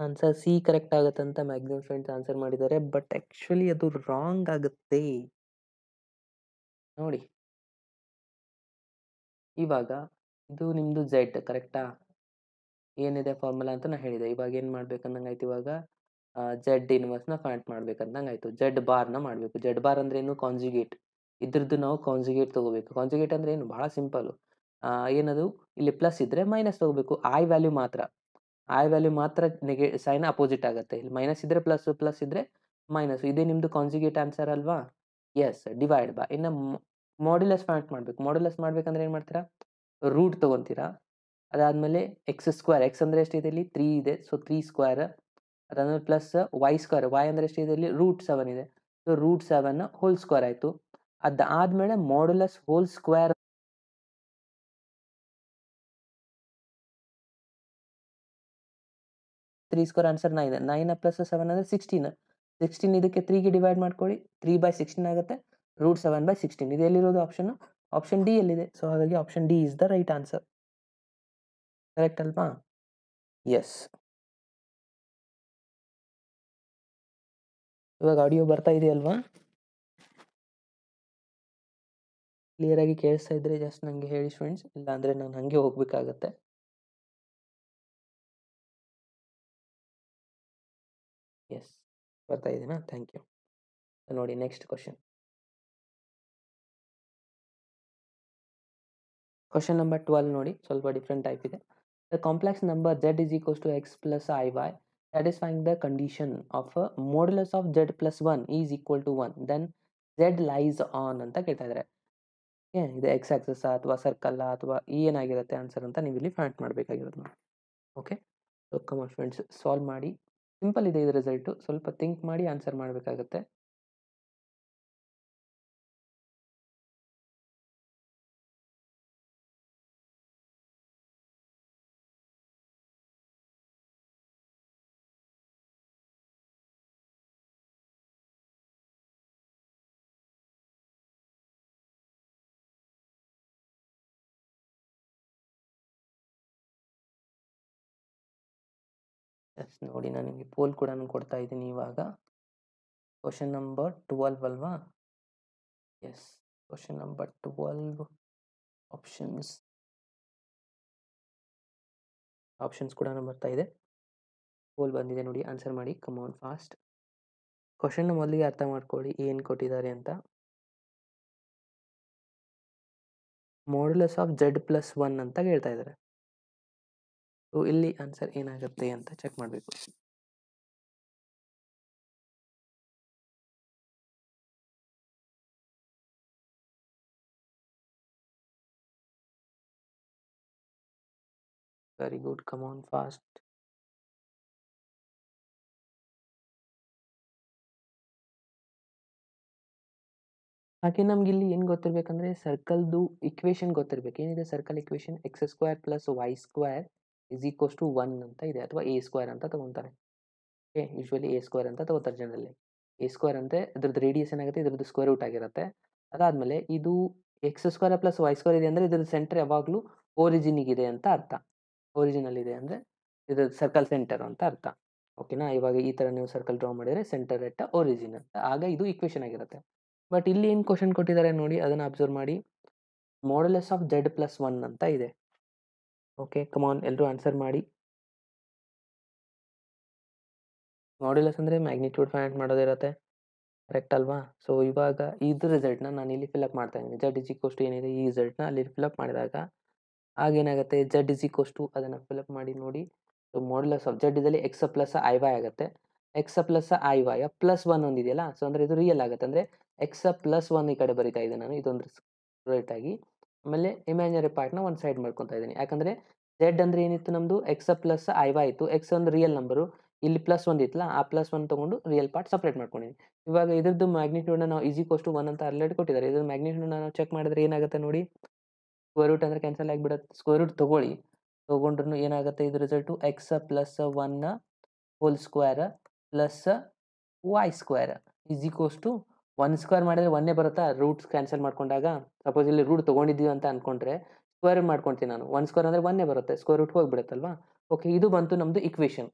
ಆನ್ಸರ್ ಸಿ ಕರೆಕ್ಟ್ ಆಗುತ್ತೆ ಅಂತ ಮ್ಯಾಕ್ಸಿಮಮ್ ಫ್ರೆಂಡ್ಸ್ ಆನ್ಸರ್ ಮಾಡಿದ್ದಾರೆ, ಬಟ್ ಆ್ಯಕ್ಚುಲಿ ಅದು ರಾಂಗ್ ಆಗುತ್ತೆ ನೋಡಿ. ಇವಾಗ ಇದು ನಿಮ್ಮದು z ಕರೆಕ್ಟಾ? ಏನಿದೆ ಫಾರ್ಮುಲಾ ಅಂತ ನಾನು ಹೇಳಿದೆ. ಇವಾಗ ಏನು ಮಾಡ್ಬೇಕಂದಂಗೆ ಆಯ್ತು, ಇವಾಗ z ಇನ್ವರ್ಸ್ನ ಫೈಂಡ್ ಮಾಡ್ಬೇಕಂದಂಗೆ ಆಯಿತು. z ಬಾರ್ನ ಮಾಡಬೇಕು. z ಬಾರ್ ಅಂದ್ರೆ ಏನು? ಕಾನ್ಜುಗೇಟ್. ಇದ್ರದ್ದು ನಾವು ಕಾನ್ಜುಗೇಟ್ ತೊಗೋಬೇಕು. ಕಾನ್ಜುಗೇಟ್ ಅಂದರೆ ಏನು? ಭಾಳ ಸಿಂಪಲ್ಲು. ಏನದು? ಇಲ್ಲಿ ಪ್ಲಸ್ ಇದ್ದರೆ ಮೈನಸ್ ತೊಗೋಬೇಕು. ಐ ವ್ಯಾಲ್ಯೂ ಮಾತ್ರ ಸೈನ್ ಅಪೋಸಿಟ್ ಆಗುತ್ತೆ. ಇಲ್ಲಿ ಮೈನಸ್ ಇದ್ದರೆ ಪ್ಲಸ್, ಪ್ಲಸ್ ಇದ್ದರೆ ಮೈನಸ್. ಇದೇ ನಿಮ್ಮದು ಕಾನ್ಜುಗೇಟ್ ಆನ್ಸರ್ ಅಲ್ವಾ? Yes, divide by. ಇನ್ನು ಮಾಡ್ಯುಲಸ್ ಫೈಂಡ್ ಮಾಡಬೇಕು. ಮಾಡ್ಯುಲಸ್ ಮಾಡ್ಬೇಕಂದ್ರೆ ಏನು ಮಾಡ್ತೀರಾ? ರೂಟ್ ತೊಗೊತೀರಾ. ಅದಾದಮೇಲೆ x². ಎಕ್ಸ್ ಅಂದರೆ ಎಷ್ಟಿದೆ? ಇಲ್ಲಿ 3 ಇದೆ, ಸೊ 3 ಸ್ಕ್ವೇರ್. ಅದಾದ್ಮೇಲೆ ಪ್ಲಸ್ ವೈ ಸ್ಕ್ವೇರ್, ವೈ ಅಂದರೆ ಎಷ್ಟು ಇದೆ ಇಲ್ಲಿ √7 ಇದೆ, ಸೊ √7 ಹೋಲ್ ಸ್ಕ್ವೇರ್ ಆಯಿತು. ಅದಾದ್ಮೇಲೆ modulus whole square 3 square answer 9, 9 plus 7 ಅಂದರೆ 16, 16 ಇದಕ್ಕೆ 3ಗೆ ಡಿವೈಡ್ ಮಾಡ್ಕೊಳ್ಳಿ, 3/16 ಆಗುತ್ತೆ, √7/16. ಇದು ಎಲ್ಲಿರೋದು ಆಪ್ಷನ್? ಆಪ್ಷನ್ ಡಿ ಯಲ್ಲಿದೆ. ಸೊ ಹಾಗಾಗಿ option D is the right answer. Correct ಅಲ್ವಾ? ಎಸ್. ಇವಾಗ ಆಡಿಯೋ ಬರ್ತಾ ಇದೆಯಲ್ವಾ? ಕ್ಲಿಯರ್ ಆಗಿ ಕೇಳಿಸ್ತಾ ಇದ್ರೆ ಜಸ್ಟ್ ನನಗೆ ಹೇಳಿ ಫ್ರೆಂಡ್ಸ್, ಇಲ್ಲ ಅಂದರೆ ನಾನು ಹಾಗೆ ಹೋಗ್ಬೇಕಾಗತ್ತೆ. ಎಸ್, ಬರ್ತಾ ಇದೆನಾ? Thank you. ನೋಡಿ ನೆಕ್ಸ್ಟ್ ಕ್ವಶನ್. ಕ್ವಶನ್ ನಂಬರ್ 12 ನೋಡಿ, ಸ್ವಲ್ಪ ಡಿಫ್ರೆಂಟ್ ಟೈಪ್ ಇದೆ. The complex number z is equals to x plus iy satisfying the condition of a modulus of z plus 1 is equal to 1 then z lies on ಅಂತ ಕೇಳ್ತಾ ಇದ್ದಾರೆ. ಇದು X access ಅಥವಾ circle ಅಥವಾ ಏನಾಗಿರುತ್ತೆ answer ಅಂತ ನೀವು ಇಲ್ಲಿ ಫೈಂಡ್ ಮಾಡಬೇಕಾಗಿರೋದು ನೋಡಿ. Okay, so come on friends, solve ಮಾಡಿ. ಸಿಂಪಲ್ ಇದೆ ಇದು ರಿಸಲ್ಟು, ಸ್ವಲ್ಪ ಥಿಂಕ್ ಮಾಡಿ ಆನ್ಸರ್ ಮಾಡಬೇಕಾಗತ್ತೆ. ಎಸ್, ನೋಡಿ ನಾನು ನಿಮಗೆ ಪೋಲ್ ಕೂಡ ಕೊಡ್ತಾ ಇದ್ದೀನಿ ಇವಾಗ. ಕ್ವಶನ್ ನಂಬರ್ 12 ಅಲ್ವಾ? ಎಸ್, ಕ್ವಶನ್ ನಂಬರ್ 12 ಆಪ್ಷನ್ಸ್ ಕೂಡ ಬರ್ತಾ ಇದೆ. ಪೋಲ್ ಬಂದಿದೆ ನೋಡಿ, ಆನ್ಸರ್ ಮಾಡಿ. Come on fast. ಕ್ವಶನ್ ಮೊದಲಿಗೆ ಅರ್ಥ ಮಾಡ್ಕೊಳ್ಳಿ ಏನು ಕೊಟ್ಟಿದ್ದಾರೆ ಅಂತ. ಮಾಡ್ಯುಲಸ್ ಆಫ್ z ಪ್ಲಸ್ 1 ಅಂತ ಹೇಳ್ತಾ ಇದ್ದಾರೆ. ಸೊ ಇಲ್ಲಿ ಆನ್ಸರ್ ಏನಾಗುತ್ತೆ ಅಂತ ಚೆಕ್ ಮಾಡಬೇಕು. Very good, come on fast. ಹಾಗೆ ನಮ್ಗೆ ಇಲ್ಲಿ ಏನು ಗೊತ್ತಿರಬೇಕಂದ್ರೆ ಸರ್ಕಲ್ದು ಇಕ್ವೇಶನ್ ಗೊತ್ತಿರಬೇಕು. ಏನಿದೆ circle equation? x² plus y² is equals to 1 ಅಂತ ಇದೆ, ಅಥವಾ a² ಅಂತ ತಗೊತಾರೆ. ಓಕೆ, ಯೂಶ್ವಲಿ a² ಅಂತ ತಗೋತಾರೆ ಜನರಲಿ. a² ಅಂದರೆ ಇದ್ರದ್ದು ರೇಡಿಯಸ್ ಏನಾಗುತ್ತೆ, ಇದ್ರದ್ದು ಸ್ಕ್ವೇರ್ ರೂಟ್ ಆಗಿರುತ್ತೆ. ಅದಾದಮೇಲೆ ಇದು x² ಪ್ಲಸ್ y² ಇದೆ ಅಂದರೆ ಇದ್ರದ್ದು ಸೆಂಟರ್ ಯಾವಾಗಲೂ ಓರಿಜಿನಿಗಿದೆ ಅಂತ ಅರ್ಥ. ಒರಿಜಿನಲ್ ಇದೆ ಅಂದರೆ ಇದ್ರದ್ದು ಸರ್ಕಲ್ ಸೆಂಟರ್ ಅಂತ ಅರ್ಥ. ಓಕೆನಾ? ಇವಾಗ ಈ ಥರ ನೀವು ಸರ್ಕಲ್ ಡ್ರಾ ಮಾಡಿದರೆ ಸೆಂಟರ್ ಎಟ್ ಒರಿಜಿನ್ ಅಂತ, ಆಗ ಇದು ಇಕ್ವೇಶನ್ ಆಗಿರುತ್ತೆ. ಬಟ್ ಇಲ್ಲಿ ಏನು ಕ್ವಶನ್ ಕೊಟ್ಟಿದ್ದಾರೆ ನೋಡಿ, ಅದನ್ನು ಅಬ್ಸರ್ವ್ ಮಾಡಿ. ಮಾಡ್ಯುಲಸ್ ಆಫ್ z ಪ್ಲಸ್ 1 ಅಂತ ಇದೆ. ಓಕೆ, ಕಮಾನ್ ಎಲ್ಲರೂ ಆನ್ಸರ್ ಮಾಡಿ. ಮಾಡ್ಯುಲಸ್ ಅಂದರೆ ಮ್ಯಾಗ್ನಿಟ್ಯೂಡ್ ಫೈಂಡ್ ಮಾಡೋದಿರುತ್ತೆ, ಕರೆಕ್ಟ್ ಅಲ್ವಾ? ಸೊ ಇವಾಗ ಇದ್ರ ರಿಸಲ್ಟ್ನ ನಾನು ಇಲ್ಲಿ ಫಿಲಪ್ ಮಾಡ್ತಾ ಇದ್ದೀನಿ. z ಇಸ್ ಈಕ್ವಲ್ಸ್ ಟು ಏನಿದೆ ಈ ರಿಸಲ್ಟ್ನ ಅಲ್ಲಿ ಫಿಲಪ್ ಮಾಡಿದಾಗ ಆಗೇನಾಗುತ್ತೆ, z ಇಸ್ ಈಕ್ವಲ್ಸ್ ಟು ಅದನ್ನು ಫಿಲಪ್ ಮಾಡಿ ನೋಡಿ. ಸೊ ಮಾಡ್ಯುಲಸ್ ಆಫ್ z ಇದಲ್ಲಿ x ಪ್ಲಸ್ iy ಆಗುತ್ತೆ. x ಪ್ಲಸ್ iy ಪ್ಲಸ್ 1 ಒಂದಿದೆಯಲ್ಲ, ಸೊ ಅಂದರೆ ಇದು ರಿಯಲ್ ಆಗುತ್ತೆ. ಅಂದರೆ x ಪ್ಲಸ್ 1 ಈ ಕಡೆ ಬರಿತಾ ಇದ್ದೀನಿ ನಾನು, ಇದೊಂದು ರೈಟ್ ಆಗಿ. ಆಮೇಲೆ ಇಮ್ಯಾಜಿನರಿ ಪಾರ್ಟ್ನ ಒಂದು ಸೈಡ್ ಮಾಡ್ಕೊತಾ ಇದ್ದೀನಿ, ಯಾಕಂದರೆ z ಅಂದರೆ ಏನಿತ್ತು ನಮ್ಮದು x ಪ್ಲಸ್ iy ಇತ್ತು. x ಒಂದು ರಿಯಲ್ ನಂಬರು, ಇಲ್ಲಿ ಪ್ಲಸ್ 1 ಇತ್ತಲ್ಲ, ಆ ಪ್ಲಸ್ 1 ತೊಗೊಂಡು ರಿಯಲ್ ಪಾರ್ಟ್ ಸಪ್ರೇಟ್ ಮಾಡ್ಕೊಂಡಿದ್ದೀನಿ. ಇವಾಗ ಇದ್ರದ್ದು ಮ್ಯಾಗ್ನಿಟ್ಯೂಡ್ನ ನಾವು ಈಸ್ ಈಕ್ವಲ್ಸ್ ಟು 1 ಅಂತ ಆಲ್ರೆಡಿ ಕೊಟ್ಟಿದ್ದಾರೆ. ಇದ್ರ ಮ್ಯಾಗ್ನಿಟ್ಯೂಡ್ನ ನಾವು ಚೆಕ್ ಮಾಡಿದ್ರೆ ಏನಾಗುತ್ತೆ ನೋಡಿ, ಸ್ಕ್ವೇರ್ ರೂಟ್ ಅಂದರೆ ಕ್ಯಾನ್ಸಲ್ ಆಗಿಬಿಡುತ್ತೆ. ಸ್ಕ್ವೇರ್ ರೂಟ್ ತೊಗೊಳ್ಳಿ, ತೊಗೊಂಡ್ರು ಏನಾಗುತ್ತೆ ಇದು result x plus 1 whole square plus y² is equals to 1² ಮಾಡಿದರೆ 1 ಬರುತ್ತಾ, ರೂಟ್ಸ್ ಕ್ಯಾನ್ಸಲ್ ಮಾಡ್ಕೊಂಡಾಗ. ಸಪೋಸ್ ಇಲ್ಲಿ ರೂಟ್ ತೊಗೊಂಡಿದ್ದೀವಿ ಅಂತ ಅಂದ್ಕೊಂಡ್ರೆ ಸ್ಕ್ವೇರ್ ಮಾಡ್ಕೊತೀನಿ ನಾನು, 1² ಅಂದರೆ 1 ಬರುತ್ತೆ, ಸ್ಕ್ವೇರ್ ರೂಟ್ ಹೋಗಿಬಿಡುತ್ತಲ್ವಾ. ಓಕೆ, ಇದು ಬಂತು ನಮ್ಮದು ಇಕ್ವೇಷನ್.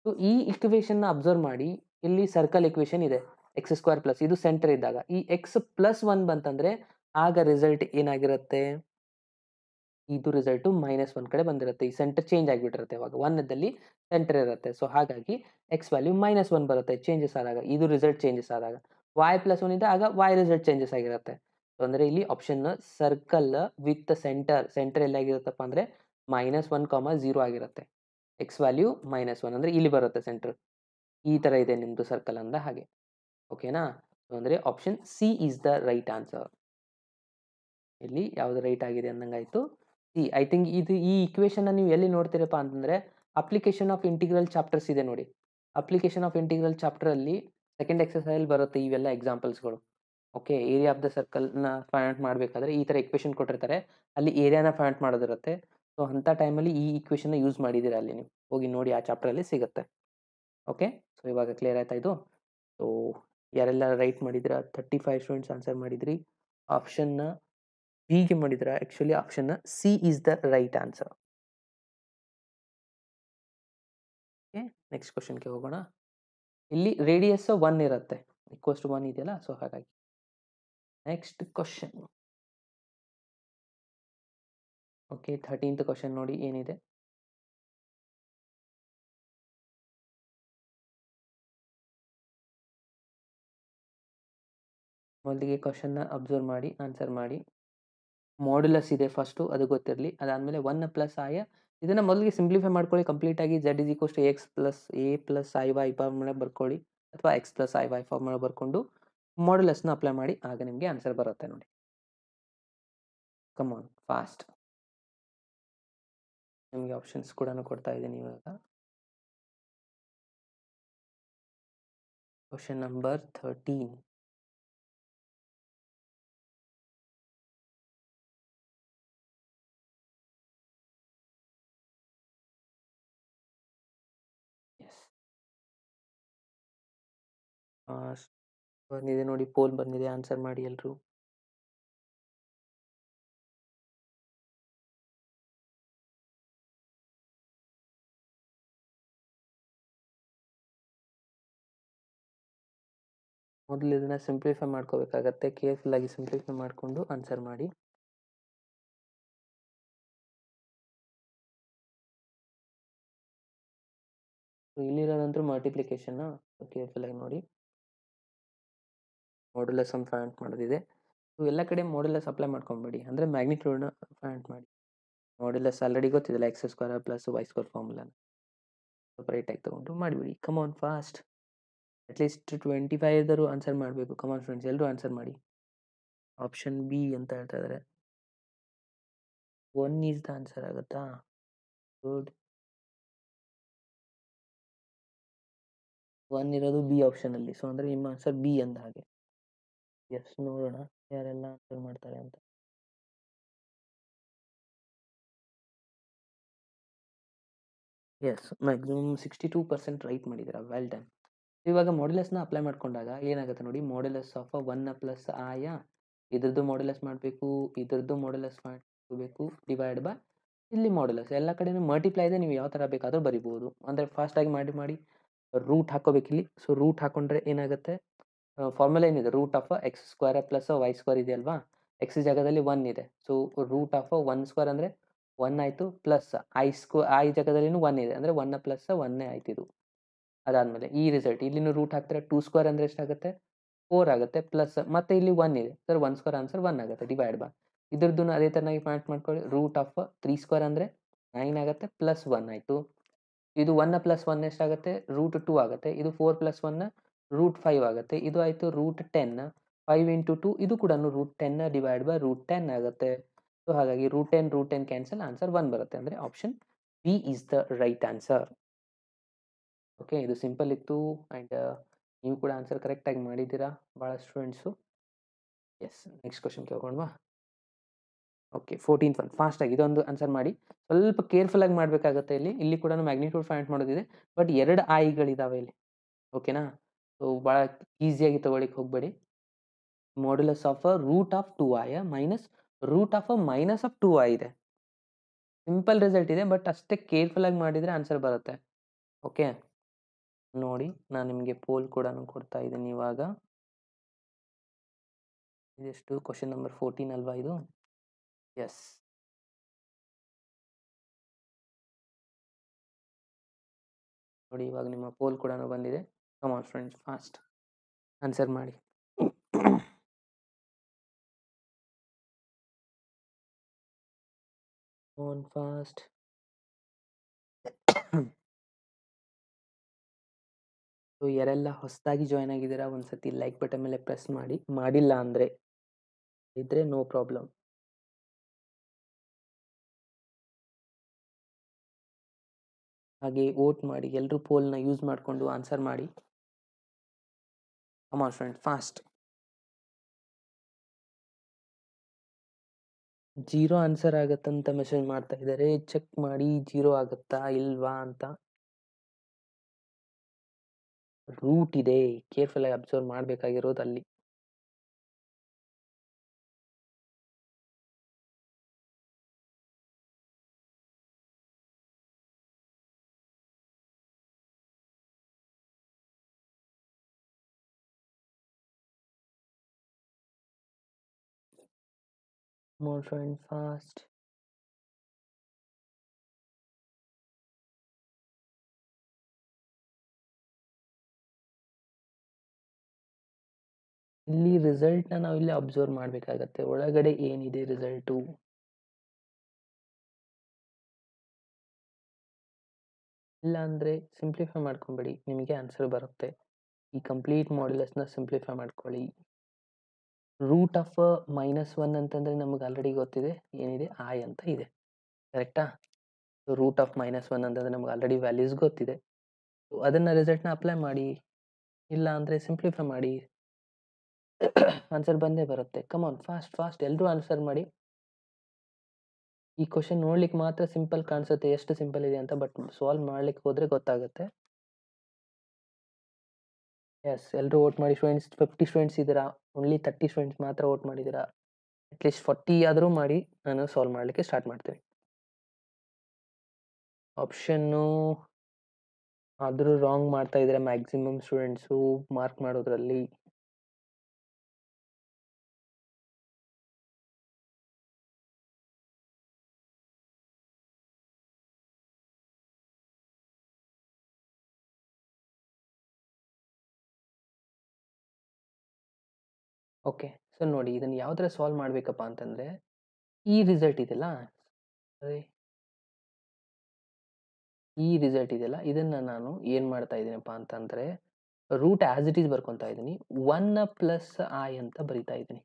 ಸೊ ಈ ಇಕ್ವೇಷನ್ನ ಅಬ್ಸರ್ವ್ ಮಾಡಿ, ಇಲ್ಲಿ ಸರ್ಕಲ್ ಇಕ್ವೇಷನ್ ಇದೆ x² ಪ್ಲಸ್, ಇದು ಸೆಂಟರ್ ಇದ್ದಾಗ ಈ x ಪ್ಲಸ್ 1 ಬಂತಂದರೆ ಆಗ ರಿಸಲ್ಟ್ ಏನಾಗಿರುತ್ತೆ, ಇದು ರಿಸಲ್ಟು -1 ಕಡೆ ಬಂದಿರುತ್ತೆ. ಈ ಸೆಂಟರ್ ಚೇಂಜ್ ಆಗಿಬಿಟ್ಟಿರುತ್ತೆ. ಇವಾಗ 1 ಇದ್ದಲ್ಲಿ ಸೆಂಟರ್ ಇರುತ್ತೆ. ಸೊ ಹಾಗಾಗಿ x ವ್ಯಾಲ್ಯೂ -1 ಬರುತ್ತೆ ಚೇಂಜಸ್ ಆದಾಗ, ಇದು ರಿಸಲ್ಟ್ ಚೇಂಜಸ್ ಆದಾಗ. y ಪ್ಲಸ್ 1 ಇದೆ, ಆಗ y ರಿಸಲ್ಟ್ ಚೇಂಜಸ್ ಆಗಿರುತ್ತೆ. ಸೊ ಅಂದರೆ ಇಲ್ಲಿ option circle with centre, centre ಎಲ್ಲಿಯಾಗಿರುತ್ತಪ್ಪ ಅಂದರೆ -1, 0 ಆಗಿರುತ್ತೆ. x ವ್ಯಾಲ್ಯೂ -1 ಅಂದರೆ ಇಲ್ಲಿ ಬರುತ್ತೆ ಸೆಂಟರ್. ಈ ಥರ ಇದೆ ನಿಮ್ಮದು ಸರ್ಕಲ್ ಅಂದ ಹಾಗೆ. ಓಕೆನಾ? ಸೊ ಅಂದರೆ option c is the right answer. ಇಲ್ಲಿ ಯಾವುದು ರೈಟ್ ಆಗಿದೆ ಅಂದಂಗಾಯಿತು, ಸಿ. ಐ ಥಿಂಕ್ ಇದು ಈ ಇಕ್ವೇಷನ್ನ ನೀವು ಎಲ್ಲಿ ನೋಡ್ತೀರಪ್ಪ ಅಂತಂದರೆ ಅಪ್ಲಿಕೇಶನ್ ಆಫ್ ಇಂಟಿಗ್ರಲ್ ಚಾಪ್ಟರ್ಸ್ ಇದೆ ನೋಡಿ, ಅಪ್ಲಿಕೇಶನ್ ಆಫ್ ಇಂಟಿಗ್ರಲ್ ಚಾಪ್ಟರಲ್ಲಿ ಸೆಕೆಂಡ್ ಎಕ್ಸರ್ಸೈಜಲ್ಲಿ ಬರುತ್ತೆ ಇವೆಲ್ಲ ಎಕ್ಸಾಂಪಲ್ಸ್ಗಳು. ಓಕೆ, ಏರಿಯಾ ಆಫ್ ದ ಸರ್ಕಲ್ನ ಫೈಂಡ್ ಔಟ್ ಮಾಡಬೇಕಾದ್ರೆ ಈ ಥರ ಇಕ್ವೇಷನ್ ಕೊಟ್ಟಿರ್ತಾರೆ, ಅಲ್ಲಿ ಏರಿಯಾನ ಫೈಂಡ್ ಔಟ್ ಮಾಡೋದಿರುತ್ತೆ. ಸೊ ಅಂಥ ಟೈಮಲ್ಲಿ ಈ ಇಕ್ವೇಷನ್ನ ಯೂಸ್ ಮಾಡಿದ್ದೀರಾ ಅಲ್ಲಿ ನೀವು, ಹೋಗಿ ನೋಡಿ ಆ ಚಾಪ್ಟರಲ್ಲಿ ಸಿಗುತ್ತೆ. ಓಕೆ, ಸೊ ಇವಾಗ ಕ್ಲಿಯರ್ ಆಯ್ತಾ ಇದು? ಸೊ ಯಾರೆಲ್ಲ ರೈಟ್ ಮಾಡಿದ್ದೀರಾ? 35 ಸ್ಟೂಡೆಂಟ್ಸ್ ಆನ್ಸರ್ ಮಾಡಿದ್ರಿ. ಆಪ್ಷನ್ನ ಬಿಗೆ ಮಾಡಿದ್ದೀರಾ. ಆ್ಯಕ್ಚುಲಿ ಆಪ್ಷನ್ನ C is the right answer. Okay, next ಕ್ವಶನ್ಗೆ ಹೋಗೋಣ. ಇಲ್ಲಿ ರೇಡಿಯಸ್ 1 ಇರುತ್ತೆ, ಈಕ್ವಲ್ಸ್ ಟು 1 ಇದೆಯಲ್ಲ, ಸೊ ಹಾಗಾಗಿ. Next question. Okay, 13th question ನೋಡಿ ಏನಿದೆ. ಮೊದಲಿಗೆ ಕ್ವಶನ್ನ ಅಬ್ಸರ್ವ್ ಮಾಡಿ ಆನ್ಸರ್ ಮಾಡಿ. ಮಾಡ್ಯುಲಸ್ ಇದೆ ಫಸ್ಟು, ಅದು ಗೊತ್ತಿರಲಿ. ಅದಾದಮೇಲೆ 1 ಪ್ಲಸ್ ಆಯ, ಇದನ್ನು ಮೊದಲಿಗೆ ಸಿಂಪ್ಲಿಫೈ ಮಾಡ್ಕೊಳ್ಳಿ ಕಂಪ್ಲೀಟಾಗಿ. z is equals to x plus a plus i y formula ಬರ್ಕೊಳ್ಳಿ, ಅಥವಾ x plus i y formula ಬರ್ಕೊಂಡು ಮಾಡ್ಯುಲಸ್ನ ಅಪ್ಲೈ ಮಾಡಿ, ಆಗ ನಿಮಗೆ ಆನ್ಸರ್ ಬರುತ್ತೆ ನೋಡಿ. Come on fast. ನಿಮಗೆ ಆಪ್ಷನ್ಸ್ ಕೂಡ ಕೊಡ್ತಾ ಇದ್ದೀನಿ ಇವಾಗ. Question number 13. ಬಂದಿದೆ ನೋಡಿ, ಪೋಲ್ ಬಂದಿದೆ, ಆನ್ಸರ್ ಮಾಡಿ ಎಲ್ಲರೂ. ಮೊದಲು ಇದನ್ನ ಸಿಂಪ್ಲಿಫೈ ಮಾಡ್ಕೋಬೇಕಾಗತ್ತೆ, ಕೇರ್ಫುಲ್ ಆಗಿ ಸಿಂಪ್ಲಿಫೈ ಮಾಡಿಕೊಂಡು ಆನ್ಸರ್ ಮಾಡಿ. ಇಲ್ಲಿರೋದಂತೂ ಮಲ್ಟಿಪ್ಲಿಕೇಶನ್, ಕೇರ್ಫುಲ್ ಆಗಿ ನೋಡಿ. ಮಾಡ್ಯುಲಸ್ ಅಂತ ಫೈಂಡ್ ಮಾಡೋದಿದೆ. ಎಲ್ಲ ಕಡೆ ಮಾಡ್ಯುಲಸ್ ಅಪ್ಲೈ ಮಾಡ್ಕೊಂಬೇಡಿ, ಅಂದರೆ ಮ್ಯಾಗ್ನಿಟ್ಯೂಡ್ನ ಫೈಂಡ್ ಮಾಡಿ. ಮಾಡ್ಯುಲಸ್ ಆಲ್ರೆಡಿ ಗೊತ್ತಿದೆಯಲ್ಲ, X square plus Y square ಫಾರ್ಮುಲಾನ ಸಪ್ರೇಟಾಗಿ ತೊಗೊಂಡು ಮಾಡಿಬಿಡಿ. Come on fast. ಅಟ್ಲೀಸ್ಟ್ 25 ಇದ್ದರೂ ಆನ್ಸರ್ ಮಾಡಬೇಕು. ಕಮ್ ಆನ್ ಫ್ರೆಂಡ್ಸ್, ಎಲ್ಲರೂ ಆನ್ಸರ್ ಮಾಡಿ. ಆಪ್ಷನ್ ಬಿ ಅಂತ ಹೇಳ್ತಾ ಇದ್ದಾರೆ. 1 ಈಸ್ ದ ಆನ್ಸರ್ ಆಗುತ್ತಾ? ಗುಡ್. 1 ಇರೋದು ಬಿ ಆಪ್ಷನಲ್ಲಿ, ಸೊ ಅಂದರೆ ನಿಮ್ಮ ಆನ್ಸರ್ ಬಿ ಅಂದ ಹಾಗೆ. ಎಸ್, ನೋಡೋಣ ಯಾರೆಲ್ಲ ಆನ್ಸರ್ ಮಾಡ್ತಾರೆ ಅಂತ. ಎಸ್, ಮ್ಯಾಕ್ಸಿಮಮ್ 62% ರೈಟ್ ಮಾಡಿದ್ದೀರಾ, ವೆಲ್ ಡನ್. ಇವಾಗ ಮಾಡ್ಯುಲಸ್ನ ಅಪ್ಲೈ ಮಾಡ್ಕೊಂಡಾಗ ಏನಾಗುತ್ತೆ ನೋಡಿ, ಮಾಡ್ಯುಲಸ್ ಆಫ್ 1 ಪ್ಲಸ್ ಆಯ, ಇದ್ರದ್ದು ಮಾಡ್ಯುಲಸ್ ಮಾಡಬೇಕು, ಇದ್ರದ್ದು ಮಾಡ್ಯುಲಸ್ ಮಾಡಬೇಕು, ಡಿವೈಡ್ ಬೈ ಇಲ್ಲಿ ಮಾಡ್ಯುಲಸ್. ಎಲ್ಲ ಕಡೆನೂ ಮಲ್ಟಿಪ್ಲೈ ಇದೆ, ನೀವು ಯಾವ ಥರ ಬೇಕಾದರೂ ಬರಿಬೋದು. ಅಂದರೆ ಫಾಸ್ಟಾಗಿ ಮಾಡಿ ರೂಟ್ ಹಾಕೋಬೇಕು ಇಲ್ಲಿ. ಸೊ ರೂಟ್ ಹಾಕೊಂಡ್ರೆ ಏನಾಗುತ್ತೆ, ಫಾರ್ಮುಲಾ ಏನಿದೆ, root of x square plus Y square ಇದೆ ಅಲ್ವಾ, ಎಕ್ಸ್ ಜಾಗದಲ್ಲಿ 1 ಇದೆ. ಸೊ ರೂಟ್ ಆಫ್ 1 ಸ್ಕ್ವೇರ್ ಅಂದರೆ 1 ಆಯಿತು, ಪ್ಲಸ್ ಐ ಜಾಗದಲ್ಲಿನೂ 1 ಇದೆ, ಅಂದರೆ 1 ಪ್ಲಸ್ 1 ಆಯ್ತು ಇದು. ಅದಾದಮೇಲೆ ಈ ರಿಸಲ್ಟ್ ಇಲ್ಲಿನೂ ರೂಟ್ ಹಾಕ್ತಾರೆ, 2 ಸ್ಕ್ವೇರ್ ಅಂದರೆ ಎಷ್ಟಾಗುತ್ತೆ, 4 ಆಗುತ್ತೆ, ಪ್ಲಸ್ ಮತ್ತೆ ಇಲ್ಲಿ 1 ಇದೆ, ಸರ್ 1 ಸ್ಕ್ವೇರ್ ಆನ್ಸರ್ 1 ಆಗುತ್ತೆ, ಡಿವೈಡ್ ಬೈ ಇದ್ರದ್ದು ಅದೇ ಥರನಾಗಿ ಪಾಯಿಂಟ್ ಮಾಡ್ಕೊಳ್ಳಿ. ರೂಟ್ ಆಫ್ 3 ಸ್ಕ್ವೇರ್ ಅಂದರೆ 9 ಆಗುತ್ತೆ, ಪ್ಲಸ್ 1 ಆಯಿತು. ಇದು 1 ಪ್ಲಸ್ 1 ಎಷ್ಟಾಗುತ್ತೆ, ರೂಟ್ 2 ಆಗುತ್ತೆ. ಇದು 4 ಪ್ಲಸ್ 1 ರೂಟ್ 5 ಆಗುತ್ತೆ. ಇದು ಆಯಿತು ರೂಟ್ 10, 5 ಇಂಟು 2 ಇದು ಕೂಡ ರೂಟ್ 10 ಡಿವೈಡ್ ಬೈ ರೂಟ್ 10 ಆಗುತ್ತೆ. ಸೊ ಹಾಗಾಗಿ ರೂಟ್ 10 ಕ್ಯಾನ್ಸಲ್, ಆನ್ಸರ್ 1 ಬರುತ್ತೆ. ಅಂದರೆ option B is the right answer. Okay, ಇದು ಸಿಂಪಲ್ ಇತ್ತು ಆ್ಯಂಡ್ ನೀವು ಕೂಡ ಆನ್ಸರ್ ಕರೆಕ್ಟಾಗಿ ಮಾಡಿದ್ದೀರಾ ಭಾಳ ಸ್ಟೂಡೆಂಟ್ಸು. ಎಸ್, ನೆಕ್ಸ್ಟ್ ಕ್ವಶನ್ಗೆ ಹೋಗೋಣವಾ? ಓಕೆ, 14th ಒನ್ ಫಾಸ್ಟಾಗಿ ಇದೊಂದು ಆನ್ಸರ್ ಮಾಡಿ. ಸ್ವಲ್ಪ ಕೇರ್ಫುಲ್ಲಾಗಿ ಮಾಡಬೇಕಾಗುತ್ತೆ. ಇಲ್ಲಿ ಕೂಡ ಮ್ಯಾಗ್ನಿಟ್ಯೂಡ್ ಫೈಂಡ್ ಮಾಡೋದಿದೆ, ಬಟ್ 2 ಐಗಳಿದ್ದಾವೆ ಇಲ್ಲಿ. ಓಕೆನಾ? ಸೊ ಭಾಳ ಈಸಿಯಾಗಿ ತೊಗೊಳಿಕ್ಕೆ ಹೋಗಬೇಡಿ. Modulus of root of 2i minus root of minus of 2i ಇದೆ. ಸಿಂಪಲ್ ರಿಸಲ್ಟ್ ಇದೆ, ಬಟ್ ಅಷ್ಟೇ ಕೇರ್ಫುಲ್ಲಾಗಿ ಮಾಡಿದರೆ ಆನ್ಸರ್ ಬರುತ್ತೆ. ಓಕೆ ನೋಡಿ, ನಾನು ನಿಮಗೆ ಪೋಲ್ ಕೂಡ ಕೊಡ್ತಾ ಇದ್ದೀನಿ ಇವಾಗ. ಇದೆಷ್ಟು, ಕ್ವಶನ್ ನಂಬರ್ 14 ಅಲ್ವಾ ಇದು? ಎಸ್, ನೋಡಿ ಇವಾಗ ನಿಮ್ಮ ಪೋಲ್ ಕೂಡ ಬಂದಿದೆ. Come on friends, fast answer ಮಾಡಿ. On fast. ಸೊ ಯಾರೆಲ್ಲ ಹೊಸದಾಗಿ ಜಾಯ್ನ್ ಆಗಿದ್ದೀರಾ, ಒಂದ್ಸತಿ ಲೈಕ್ ಬಟನ್ ಮೇಲೆ ಪ್ರೆಸ್ ಮಾಡಿ. ಮಾಡಿಲ್ಲ ಅಂದರೆ ಇದ್ರೆ ನೋ ಪ್ರಾಬ್ಲಮ್. ಹಾಗೆ ವೋಟ್ ಮಾಡಿ, ಎಲ್ಲರೂ ಪೋಲ್ನ ಯೂಸ್ ಮಾಡಿಕೊಂಡು ಆನ್ಸರ್ ಮಾಡಿ. Come on friend, fast. 0 answer ಆಗತ್ತಂತ ಮೆಸೇಜ್ ಮಾಡ್ತಾ ಇದ್ದಾರೆ. ಚೆಕ್ ಮಾಡಿ 0 ಆಗುತ್ತಾ ಇಲ್ವಾ ಅಂತ. ರೂಟ್ ಇದೆ, ಕೇರ್ಫುಲ್ ಆಗಿ ಅಬ್ಸರ್ವ್ ಮಾಡಬೇಕಾಗಿರೋದು ಅಲ್ಲಿ. More friend, fast. ಇಲ್ಲಿ ರಿಸಲ್ಟ್ನ ನಾವು ಇಲ್ಲಿ ಅಬ್ಸರ್ವ್ ಮಾಡಬೇಕಾಗತ್ತೆ. ಒಳಗಡೆ ಏನಿದೆ ರಿಸಲ್ಟು. ಇಲ್ಲ ಅಂದರೆ ಸಿಂಪ್ಲಿಫೈ ಮಾಡ್ಕೊಂಬಿಡಿ, ನಿಮಗೆ ಆನ್ಸರ್ ಬರುತ್ತೆ. ಈ ಕಂಪ್ಲೀಟ್ ಮಾಡ್ಯುಲಸ್ನ ಸಿಂಪ್ಲಿಫೈ ಮಾಡ್ಕೊಳ್ಳಿ. ರೂಟ್ ಆಫ್ -1 ಅಂತಂದರೆ ನಮಗೆ ಆಲ್ರೆಡಿ ಗೊತ್ತಿದೆ ಏನಿದೆ, ಐ ಅಂತ ಇದೆ, ಕರೆಕ್ಟಾ? ರೂಟ್ ಆಫ್ -1 ಅಂತಂದರೆ ನಮಗೆ ಆಲ್ರೆಡಿ ವ್ಯಾಲ್ಯೂಸ್ ಗೊತ್ತಿದೆ. ಅದನ್ನು ರಿಸಲ್ಟ್ನ ಅಪ್ಲೈ ಮಾಡಿ, ಇಲ್ಲ ಅಂದರೆ ಸಿಂಪ್ಲಿಫೈ ಮಾಡಿ, ಆನ್ಸರ್ ಬಂದೇ ಬರುತ್ತೆ. ಕಮಾನ್, ಫಾಸ್ಟ್ ಫಾಸ್ಟ್ ಎಲ್ಲರೂ ಆನ್ಸರ್ ಮಾಡಿ. ಈ ಕ್ವಶನ್ ನೋಡ್ಲಿಕ್ಕೆ ಮಾತ್ರ ಸಿಂಪಲ್ ಕಾಣಿಸುತ್ತೆ, ಎಷ್ಟು ಸಿಂಪಲ್ ಇದೆ ಅಂತ, ಬಟ್ ಸಾಲ್ವ್ ಮಾಡ್ಲಿಕ್ಕೆ ಹೋದ್ರೆ ಗೊತ್ತಾಗುತ್ತೆ. ಎಸ್, ಎಲ್ಲರೂ ವೋಟ್ ಮಾಡಿ ಸ್ಟೂಡೆಂಟ್ಸ್. 50 ಸ್ಟೂಡೆಂಟ್ಸ್ ಇದ್ದೀರಾ, ಓನ್ಲಿ 30 ಸ್ಟೂಡೆಂಟ್ಸ್ ಮಾತ್ರ ವೋಟ್ ಮಾಡಿದ್ದೀರಾ. ಅಟ್ಲೀಸ್ಟ್ 40 ಆದರೂ ಮಾಡಿ, ನಾನು ಸಾಲ್ವ್ ಮಾಡಲಿಕ್ಕೆ ಸ್ಟಾರ್ಟ್ ಮಾಡ್ತೀನಿ. ಆಪ್ಷನ್ನು ಆದರೂ ರಾಂಗ್ ಮಾಡ್ತಾ ಇದ್ದಾರೆ ಮ್ಯಾಕ್ಸಿಮಮ್ ಸ್ಟೂಡೆಂಟ್ಸು ಮಾರ್ಕ್ ಮಾಡೋದ್ರಲ್ಲಿ. ಓಕೆ, ಸೊ ನೋಡಿ ಇದನ್ನು ಯಾವ ಥರ ಸಾಲ್ವ್ ಮಾಡಬೇಕಪ್ಪ ಅಂತಂದರೆ, ಈ ರಿಸಲ್ಟ್ ಇದೆಯಲ್ಲ, ಅದೇ ಈ ರಿಸಲ್ಟ್ ಇದೆಯಲ್ಲ, ಇದನ್ನು ನಾನು ಏನು ಮಾಡ್ತಾ ಇದ್ದೀನಪ್ಪ ಅಂತಂದರೆ, ರೂಟ್ ಆ್ಯಸ್ ಇಟ್ ಈಸ್ ಬರ್ಕೊತಾ ಇದ್ದೀನಿ. 1 ಪ್ಲಸ್ ಐ ಅಂತ ಬರಿತಾ ಇದ್ದೀನಿ.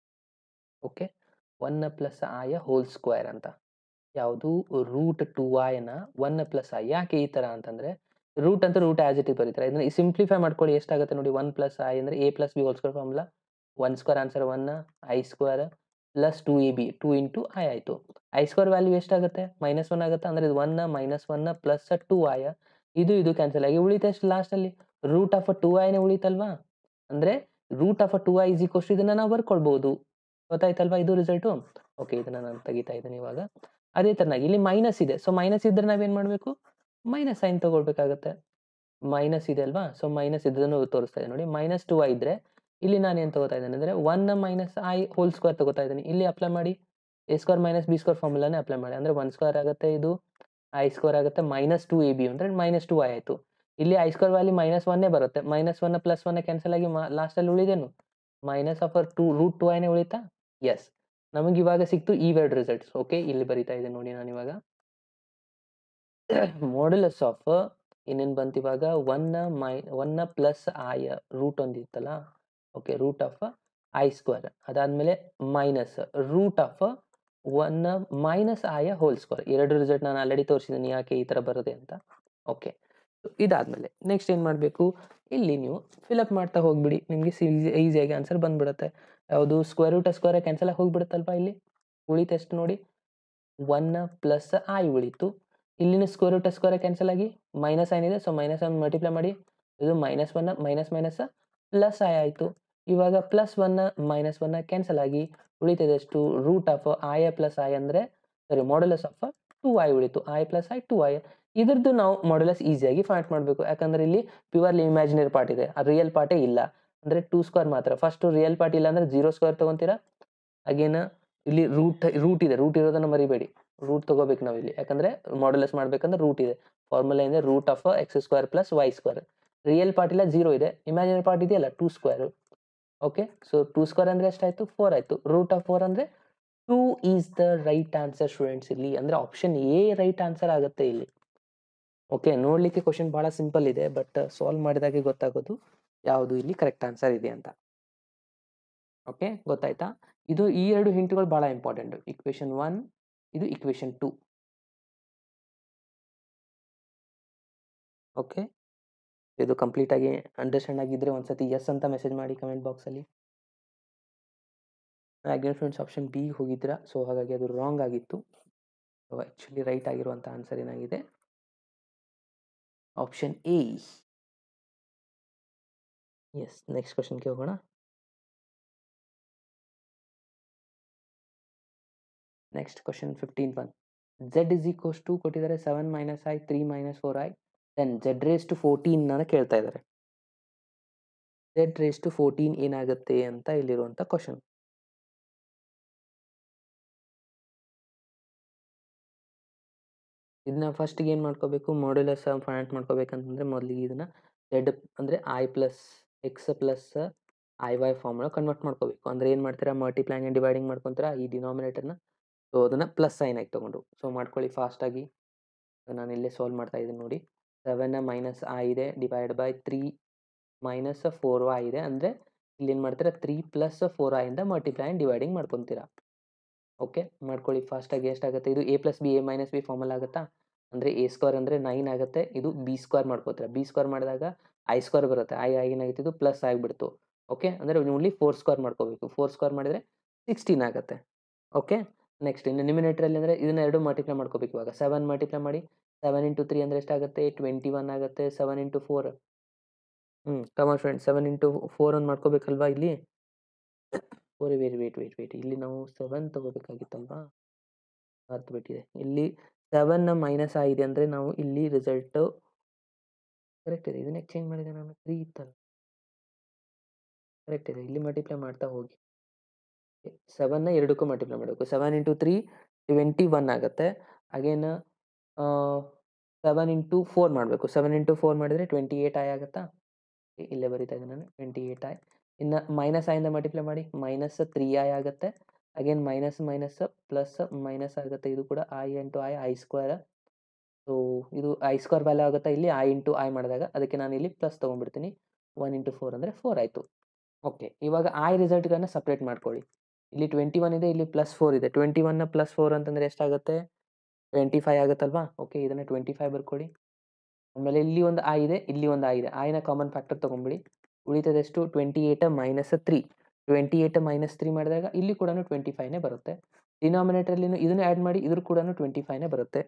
Okay, 1 plus i whole square ಅಂತ. ಯಾವುದು ರೂಟ್ 2iನ 1 ಪ್ಲಸ್ ಐ. ಯಾಕೆ ಈ ಥರ ಅಂತಂದರೆ, ರೂಟ್ ಅಂತ ರೂಟ್ ಆ್ಯಸ್ ಇಟ್ ಈಸ್ ಬರೀತಾರೆ. ಇದನ್ನು ಸಿಂಪ್ಲಿಫೈ ಮಾಡ್ಕೊಳ್ಳಿ, ಎಷ್ಟಾಗುತ್ತೆ ನೋಡಿ. 1 ಪ್ಲಸ್ ಐ ಅಂದರೆ a plus B whole square formula. 1 square answer 1, I square plus 2ab 2 into I ಆಯಿತು. ಐ ಸ್ಕ್ವೇರ್ ವ್ಯಾಲ್ಯೂ ಎಷ್ಟಾಗುತ್ತೆ? -1 ಆಗುತ್ತೆ. ಅಂದರೆ ಇದು 1 -1 ಪ್ಲಸ್ 2i. ಇದು ಕ್ಯಾನ್ಸಲ್ ಆಗಿ ಉಳಿತು ಎಷ್ಟು ಲಾಸ್ಟಲ್ಲಿ? ರೂಟ್ ಆಫ್ 2iನೇ ಉಳಿತಲ್ವಾ? ಅಂದರೆ root of 2i is equals to ಇದನ್ನು ನಾವು ಬರ್ಕೊಳ್ಬೋದು. ಗೊತ್ತಾಯ್ತಲ್ವಾ ಇದು ರಿಸಲ್ಟು? ಓಕೆ, ಇದನ್ನು ನಾನು ತೆಗಿತಾ ಇದ್ದೀನಿ ಇವಾಗ. ಅದೇ ಥರನಾಗಿ ಇಲ್ಲಿ ಮೈನಸ್ ಇದೆ, ಸೊ ಮೈನಸ್ ಇದ್ದರೆ ನಾವೇನು ಮಾಡಬೇಕು? Minus sine ತೊಗೊಳ್ಬೇಕಾಗತ್ತೆ. ಮೈನಸ್ ಇದೆ ಅಲ್ವಾ? ಸೊ ಮೈನಸ್ ಇದನ್ನು ತೋರಿಸ್ತಾ ಇದೆ ನೋಡಿ. -2i ಇದ್ದರೆ ಇಲ್ಲಿ ನಾನು ಏನು ತಗೋತಾ ಇದ್ದೇನೆ ಅಂದರೆ 1 ಮೈನಸ್ ಐ ಹೋಲ್ ಸ್ಕ್ವೇರ್ ತಗೋತಾ ಇದ್ದೀನಿ. ಇಲ್ಲಿ ಅಪ್ಲೈ ಮಾಡಿ, a square minus B square ಫಾರ್ಮುಲಾನೇ ಅಪ್ಲೈ ಮಾಡಿ. ಅಂದರೆ 1 ಸ್ಕ್ವೇರ್ ಆಗುತ್ತೆ, ಇದು ಐ ಸ್ಕ್ವೇರ್ ಆಗುತ್ತೆ, -2ab ಅಂದರೆ -2i ಆಯಿತು. ಇಲ್ಲಿ ಐ ಸ್ಕ್ವೇರ್ ವ್ಯಾಲ್ಯೂ -1 ಬರುತ್ತೆ. -1 ಪ್ಲಸ್ 1 ಕ್ಯಾನ್ಸಲ್ ಆಗಿ ಲಾಸ್ಟಲ್ಲಿ ಉಳಿದೇನು? ಮೈನಸ್ ಆಫ್ ರೂಟ್ 2iನೇ ಉಳಿತಾ? ಎಸ್, ನಮಗೆ ಇವಾಗ ಸಿಕ್ತು ಇವೆರಡು ರಿಸಲ್ಟ್ಸ್. ಓಕೆ, ಇಲ್ಲಿ ಬರಿತಾ ಇದೆ ನೋಡಿ ನಾನು ಇವಾಗ. ಮಾಡ್ಯುಲಸ್ ಆಫ್ ಏನೇನು ಬಂತು ಇವಾಗ? 1 ಪ್ಲಸ್ ಐ ರೂಟ್ ಒಂದಿತ್ತಲ್ಲ. Okay, root of I square, ಅದಾದಮೇಲೆ minus root of 1 minus I whole square. ಎರಡು ರಿಸಲ್ಟ್ ನಾನು ಆಲ್ರೆಡಿ ತೋರಿಸಿದ್ದೀನಿ ಯಾಕೆ ಈ ಥರ ಬರುತ್ತೆ ಅಂತ. ಓಕೆ, ಇದಾದಮೇಲೆ ನೆಕ್ಸ್ಟ್ ಏನು ಮಾಡಬೇಕು? ಇಲ್ಲಿ ನೀವು ಫಿಲಪ್ ಮಾಡ್ತಾ ಹೋಗ್ಬಿಡಿ, ನಿಮಗೆ ಈಸಿಯಾಗಿ ಆನ್ಸರ್ ಬಂದ್ಬಿಡುತ್ತೆ. ಯಾವುದು? ಸ್ಕ್ವೇರ್ ರೂಟ್ ಸ್ಕ್ವೇರ್ ಕ್ಯಾನ್ಸಲ್ ಆಗಿ ಹೋಗ್ಬಿಡುತ್ತಲ್ವಾ? ಇಲ್ಲಿ ಉಳಿತು ಎಷ್ಟು ನೋಡಿ, 1 ಪ್ಲಸ್ ಐ ಉಳಿತು. ಇಲ್ಲಿನ ಸ್ಕ್ವೇರ್ ರೂಟ್ ಸ್ಕ್ವೇರ್ ಕ್ಯಾನ್ಸಲ್ ಆಗಿ ಮೈನಸ್ ಐನ್ ಇದೆ, ಸೊ ಮೈನಸ್ ಐನ್ ಮಲ್ಟಿಪ್ಲೈ ಮಾಡಿ, ಇದು -1 ಮೈನಸ್ ಮೈನಸ್ ಪ್ಲಸ್ ಐ ಆಯಿತು. ಇವಾಗ +1 -1 ಕ್ಯಾನ್ಸಲ್ ಆಗಿ ಉಳಿತದೆ ಎಷ್ಟು? Root of i plus i ಅಂದರೆ ಸಾರಿ ಮಾಡ್ಯುಲಸ್ ಆಫ್ 2i ಉಳಿತು. I plus i 2i. ಇದ್ರದ್ದು ನಾವು ಮಾಡ್ಯುಲಸ್ ಈಸಿಯಾಗಿ ಫೈಂಡ್ ಮಾಡಬೇಕು, ಯಾಕಂದರೆ ಇಲ್ಲಿ ಪ್ಯೂರ್ಲಿ ಇಮ್ಯಾಜಿನರಿ ಪಾರ್ಟ್ ಇದೆ, ಆ ರಿಯಲ್ ಪಾರ್ಟೇ ಇಲ್ಲ. ಅಂದರೆ 2 ಸ್ಕ್ವೇರ್ ಮಾತ್ರ. ಫಸ್ಟು ರಿಯಲ್ ಪಾರ್ಟ್ ಇಲ್ಲ ಅಂದರೆ 0 ಸ್ಕ್ವೇರ್ ತೊಗೊತೀರಾ. ಅಗೇನ್ ಇಲ್ಲಿ ರೂಟ್ ಇದೆ, ರೂಟ್ ಇರೋದನ್ನು ಮರಿಬೇಡಿ, ರೂಟ್ ತೊಗೋಬೇಕು ನಾವು ಇಲ್ಲಿ, ಯಾಕಂದರೆ ಮಾಡ್ಯುಲಸ್ ಮಾಡಬೇಕಂದ್ರೆ ರೂಟ್ ಇದೆ. ಫಾರ್ಮುಲಾ ಇದೆ root of x square plus y square. Real part ಇಲ್ಲ, 0 ಇದೆ. ಇಮ್ಯಾಜಿನರಿ ಪಾರ್ಟ್ ಇದೆಯಲ್ಲ 2 ಸ್ಕ್ವೇರ್. ಓಕೆ, ಸೊ 2 ಸ್ಕ್ವೇರ್ ಅಂದರೆ ಎಷ್ಟಾಯಿತು? 4 ಆಯಿತು. ರೂಟ್ ಆಫ್ 4 ಅಂದರೆ 2 is the right answer students. ಇಲ್ಲಿ ಅಂದರೆ ಆಪ್ಷನ್ ಎ ರೈಟ್ ಆನ್ಸರ್ ಆಗುತ್ತೆ ಇಲ್ಲಿ. ಓಕೆ, ನೋಡಲಿಕ್ಕೆ ಕ್ವಶನ್ ಭಾಳ ಸಿಂಪಲ್ ಇದೆ, ಬಟ್ ಸಾಲ್ವ್ ಮಾಡಿದಾಗೆ ಗೊತ್ತಾಗೋದು ಯಾವುದು ಇಲ್ಲಿ ಕರೆಕ್ಟ್ ಆನ್ಸರ್ ಇದೆ ಅಂತ. ಓಕೆ, ಗೊತ್ತಾಯ್ತಾ? ಇದು ಈ ಎರಡು ಹಿಂಟ್ಗಳು ಭಾಳ ಇಂಪಾರ್ಟೆಂಟ್. ಇಕ್ವೇಷನ್ 1, ಇದು ಇಕ್ವೇಷನ್ 2. ಓಕೆ, ಇದು ಕಂಪ್ಲೀಟ್ ಆಗಿ ಅಂಡರ್ಸ್ಟ್ಯಾಂಡ್ ಆಗಿದ್ರೆ ಒಂದ್ಸತಿ ಎಸ್ ಅಂತ ಮೆಸೇಜ್ ಮಾಡಿ ಕಮೆಂಟ್ ಬಾಕ್ಸಲ್ಲಿ. ಹಾಗೆ ಫ್ರೆಂಡ್ಸ್ ಆಪ್ಷನ್ ಬಿ ಹೋಗಿದ್ದೀರಾ, ಸೊ ಹಾಗಾಗಿ ಅದು ರಾಂಗ್ ಆಗಿತ್ತು. ಸೊ ಆ್ಯಕ್ಚುಲಿ ರೈಟ್ ಆಗಿರುವಂಥ ಆನ್ಸರ್ ಏನಾಗಿದೆ, ಆಪ್ಷನ್ ಎ. ಎಸ್, ನೆಕ್ಸ್ಟ್ ಕ್ವಶನ್ಗೆ ಹೋಗೋಣ. Next question 15 z is equals to ಕೊಟ್ಟಿದ್ದಾರೆ 7 minus i 3 minus 4i, then z raise to 14 ಕೇಳ್ತಾ ಇದ್ದಾರೆ. z ರೇಸ್ ಟು 14 ಏನಾಗುತ್ತೆ ಅಂತ ಇಲ್ಲಿರುವಂಥ ಕ್ವಶನ್. ಇದನ್ನ ಫಸ್ಟಿಗೆ ಏನು ಮಾಡ್ಕೋಬೇಕು, ಮಾಡ್ಯುಲಸ್ ಫೈಂಡ್ ಮಾಡ್ಕೋಬೇಕಂತಂದ್ರೆ ಮೊದಲಿಗೆ ಇದನ್ನ z ಅಂದರೆ i plus x plus i y formula convert ಮಾಡ್ಕೋಬೇಕು. ಅಂದರೆ ಏನು ಮಾಡ್ತೀರಾ, ಮಲ್ಟಿಪ್ಲೈಂಗ್ ಆ್ಯಂಡ್ ಡಿವೈಡಿಂಗ್ ಮಾಡ್ಕೊತೀರಾ ಈ ಡಿನಾಮಿನೇಟರ್ನ. ಸೊ ಅದನ್ನು ಪ್ಲಸ್ ಸೈನ್ ಆಗಿ ತೊಗೊಂಡು ಸೊ ಮಾಡ್ಕೊಳ್ಳಿ ಫಾಸ್ಟಾಗಿ. ನಾನು ಇಲ್ಲೇ ಸಾಲ್ವ್ ಮಾಡ್ತಾ ಇದ್ದೀನಿ ನೋಡಿ. 7 ಮೈನಸ್ ಐ ಇದೆ ಡಿವೈಡ್ ಬೈ 3 ಮೈನಸ್ 4y ಇದೆ. ಅಂದರೆ ಇಲ್ಲಿ ಏನು ಮಾಡ್ತೀರಾ, 3 ಪ್ಲಸ್ 4i ಇಂದ ಮಲ್ಟಿಪ್ಲೈ ಆ್ಯಂಡ್ ಡಿವೈಡಿಂಗ್ ಮಾಡ್ಕೊತೀರಾ. ಓಕೆ, ಮಾಡ್ಕೊಳ್ಳಿ ಫಾಸ್ಟಾಗಿ. ಎಷ್ಟಾಗುತ್ತೆ, ಇದು a plus B A minus B formal ಆಗುತ್ತಾ, ಅಂದರೆ a ಸ್ಕ್ವೇರ್ ಅಂದರೆ 9 ಆಗುತ್ತೆ. ಇದು b ಸ್ಕ್ವೇರ್ ಮಾಡ್ಕೋತೀರಾ, b ಸ್ಕ್ವೇರ್ ಮಾಡಿದಾಗ i ಸ್ಕ್ವೇರ್ ಬರುತ್ತೆ. ಏನಾಗಿತ್ತು, ಇದು ಪ್ಲಸ್ ಆಗಿಬಿಡ್ತು. ಓಕೆ, ಅಂದರೆ ಓನ್ಲಿ 4 ಸ್ಕ್ವೇರ್ ಮಾಡ್ಕೋಬೇಕು. 4 ಸ್ಕ್ವೇರ್ ಮಾಡಿದರೆ 16 ಆಗುತ್ತೆ. ಓಕೆ, ನೆಕ್ಸ್ಟ್ ಇನ್ನು ನ್ಯೂಮಿನೇಟರಲ್ಲಿ ಅಂದರೆ ಇದನ್ನ ಎರಡು ಮಲ್ಟಿಪ್ಲೈ ಮಾಡ್ಕೋಬೇಕು. ಇವಾಗ 7 ಮಲ್ಟಿಪ್ಲೈ ಮಾಡಿ, 7 ಇಂಟು 3 ಅಂದರೆ ಎಷ್ಟಾಗುತ್ತೆ, 21 ಆಗುತ್ತೆ. 7 ಇಂಟು 4 ಕಮಾನ್ ಫ್ರೆಂಡ್ಸ್, 7 ಇಂಟು 4 ಅನ್ನು ಮಾಡ್ಕೋಬೇಕಲ್ವಾ ಇಲ್ಲಿ. ವೇಟ್ ಇಲ್ಲಿ ನಾವು 7 ತಗೋಬೇಕಾಗಿತ್ತಲ್ವಾ, ಮರ್ತುಬಿಟ್ಟಿದೆ. ಇಲ್ಲಿ 7 ಮೈನಸ್ ಆಗಿದೆ ಅಂದರೆ ನಾವು ಇಲ್ಲಿ ರಿಸಲ್ಟು ಕರೆಕ್ಟ್ ಇದೆ. ಇದನ್ನೇ ಚೇಂಜ್ ಮಾಡಿದೆ ನಾನು, 3 ಇತ್ತಲ್ಲ, ಕರೆಕ್ಟ್ ಇದೆ. ಇಲ್ಲಿ ಮಲ್ಟಿಪ್ಲೈ ಮಾಡ್ತಾ ಹೋಗಿ, 7ನ ಎರಡಕ್ಕೂ ಮಲ್ಟಿಪ್ಲೈ ಮಾಡಬೇಕು. 7 ಇಂಟು 3 21 ಆಗುತ್ತೆ. ಅಗೇನ್ 7 ಇಂಟು 4 ಮಾಡಬೇಕು. 7 ಇಂಟು 4 ಮಾಡಿದರೆ 28i ಆಗುತ್ತಾ. ಇಲ್ಲೇ ಬರೀತಾ ಇದ್ದೀನಿ ನಾನು, 28i. ಇನ್ನು ಮೈನಸ್ ಐಯಿಂದ ಮಲ್ಟಿಪ್ಲೈ ಮಾಡಿ, ಮೈನಸ್ 3i ಆಗುತ್ತೆ. Again minus minus plus minus ಆಗುತ್ತೆ. ಇದು ಕೂಡ I into I square. So ಇದು ಐ ಸ್ಕ್ವೇರ್ ವ್ಯಾಲ್ಯೂ ಆಗುತ್ತಾ ಇಲ್ಲಿ, ಐ ಇಂಟು ಐ ಮಾಡಿದಾಗ. ಅದಕ್ಕೆ ನಾನು ಇಲ್ಲಿ ಪ್ಲಸ್ ತೊಗೊಂಡ್ಬಿಡ್ತೀನಿ. 1 ಇಂಟು 4 ಅಂದರೆ 4 ಆಯಿತು. ಓಕೆ, ಇವಾಗ ಐ ರಿಸಲ್ಟ್ಗಳನ್ನ ಸಪ್ರೇಟ್ ಮಾಡ್ಕೊಳ್ಳಿ. ಇಲ್ಲಿ 21 ಇದೆ, ಇಲ್ಲಿ ಪ್ಲಸ್ 4 ಇದೆ. 21 ಪ್ಲಸ್ 4 ಅಂತಂದರೆ ಎಷ್ಟಾಗುತ್ತೆ, 25 ಆಗುತ್ತಲ್ವಾ. ಓಕೆ, ಇದನ್ನು 25 ಬರ್ಕೊಳ್ಳಿ. ಆಮೇಲೆ ಇಲ್ಲಿ ಒಂದು ಐ ಇದೆ, ಇಲ್ಲಿ ಒಂದು ಐ ಇದೆ. ಐನ ಕಾಮನ್ ಫ್ಯಾಕ್ಟರ್ ತೊಗೊಂಬಿಡಿ. ಉಳಿತದೆಷ್ಟು, 28 ಮೈನಸ್ 3. 28 ಮೈನಸ್ 3 ಮಾಡಿದಾಗ ಇಲ್ಲಿ ಕೂಡ 25ನೇ ಬರುತ್ತೆ. ಡಿನಾಮಿನೇಟರ್ಲಿ ಇದನ್ನು ಆ್ಯಡ್ ಮಾಡಿ, ಇದ್ರ ಕೂಡ 25ನೇ ಬರುತ್ತೆ.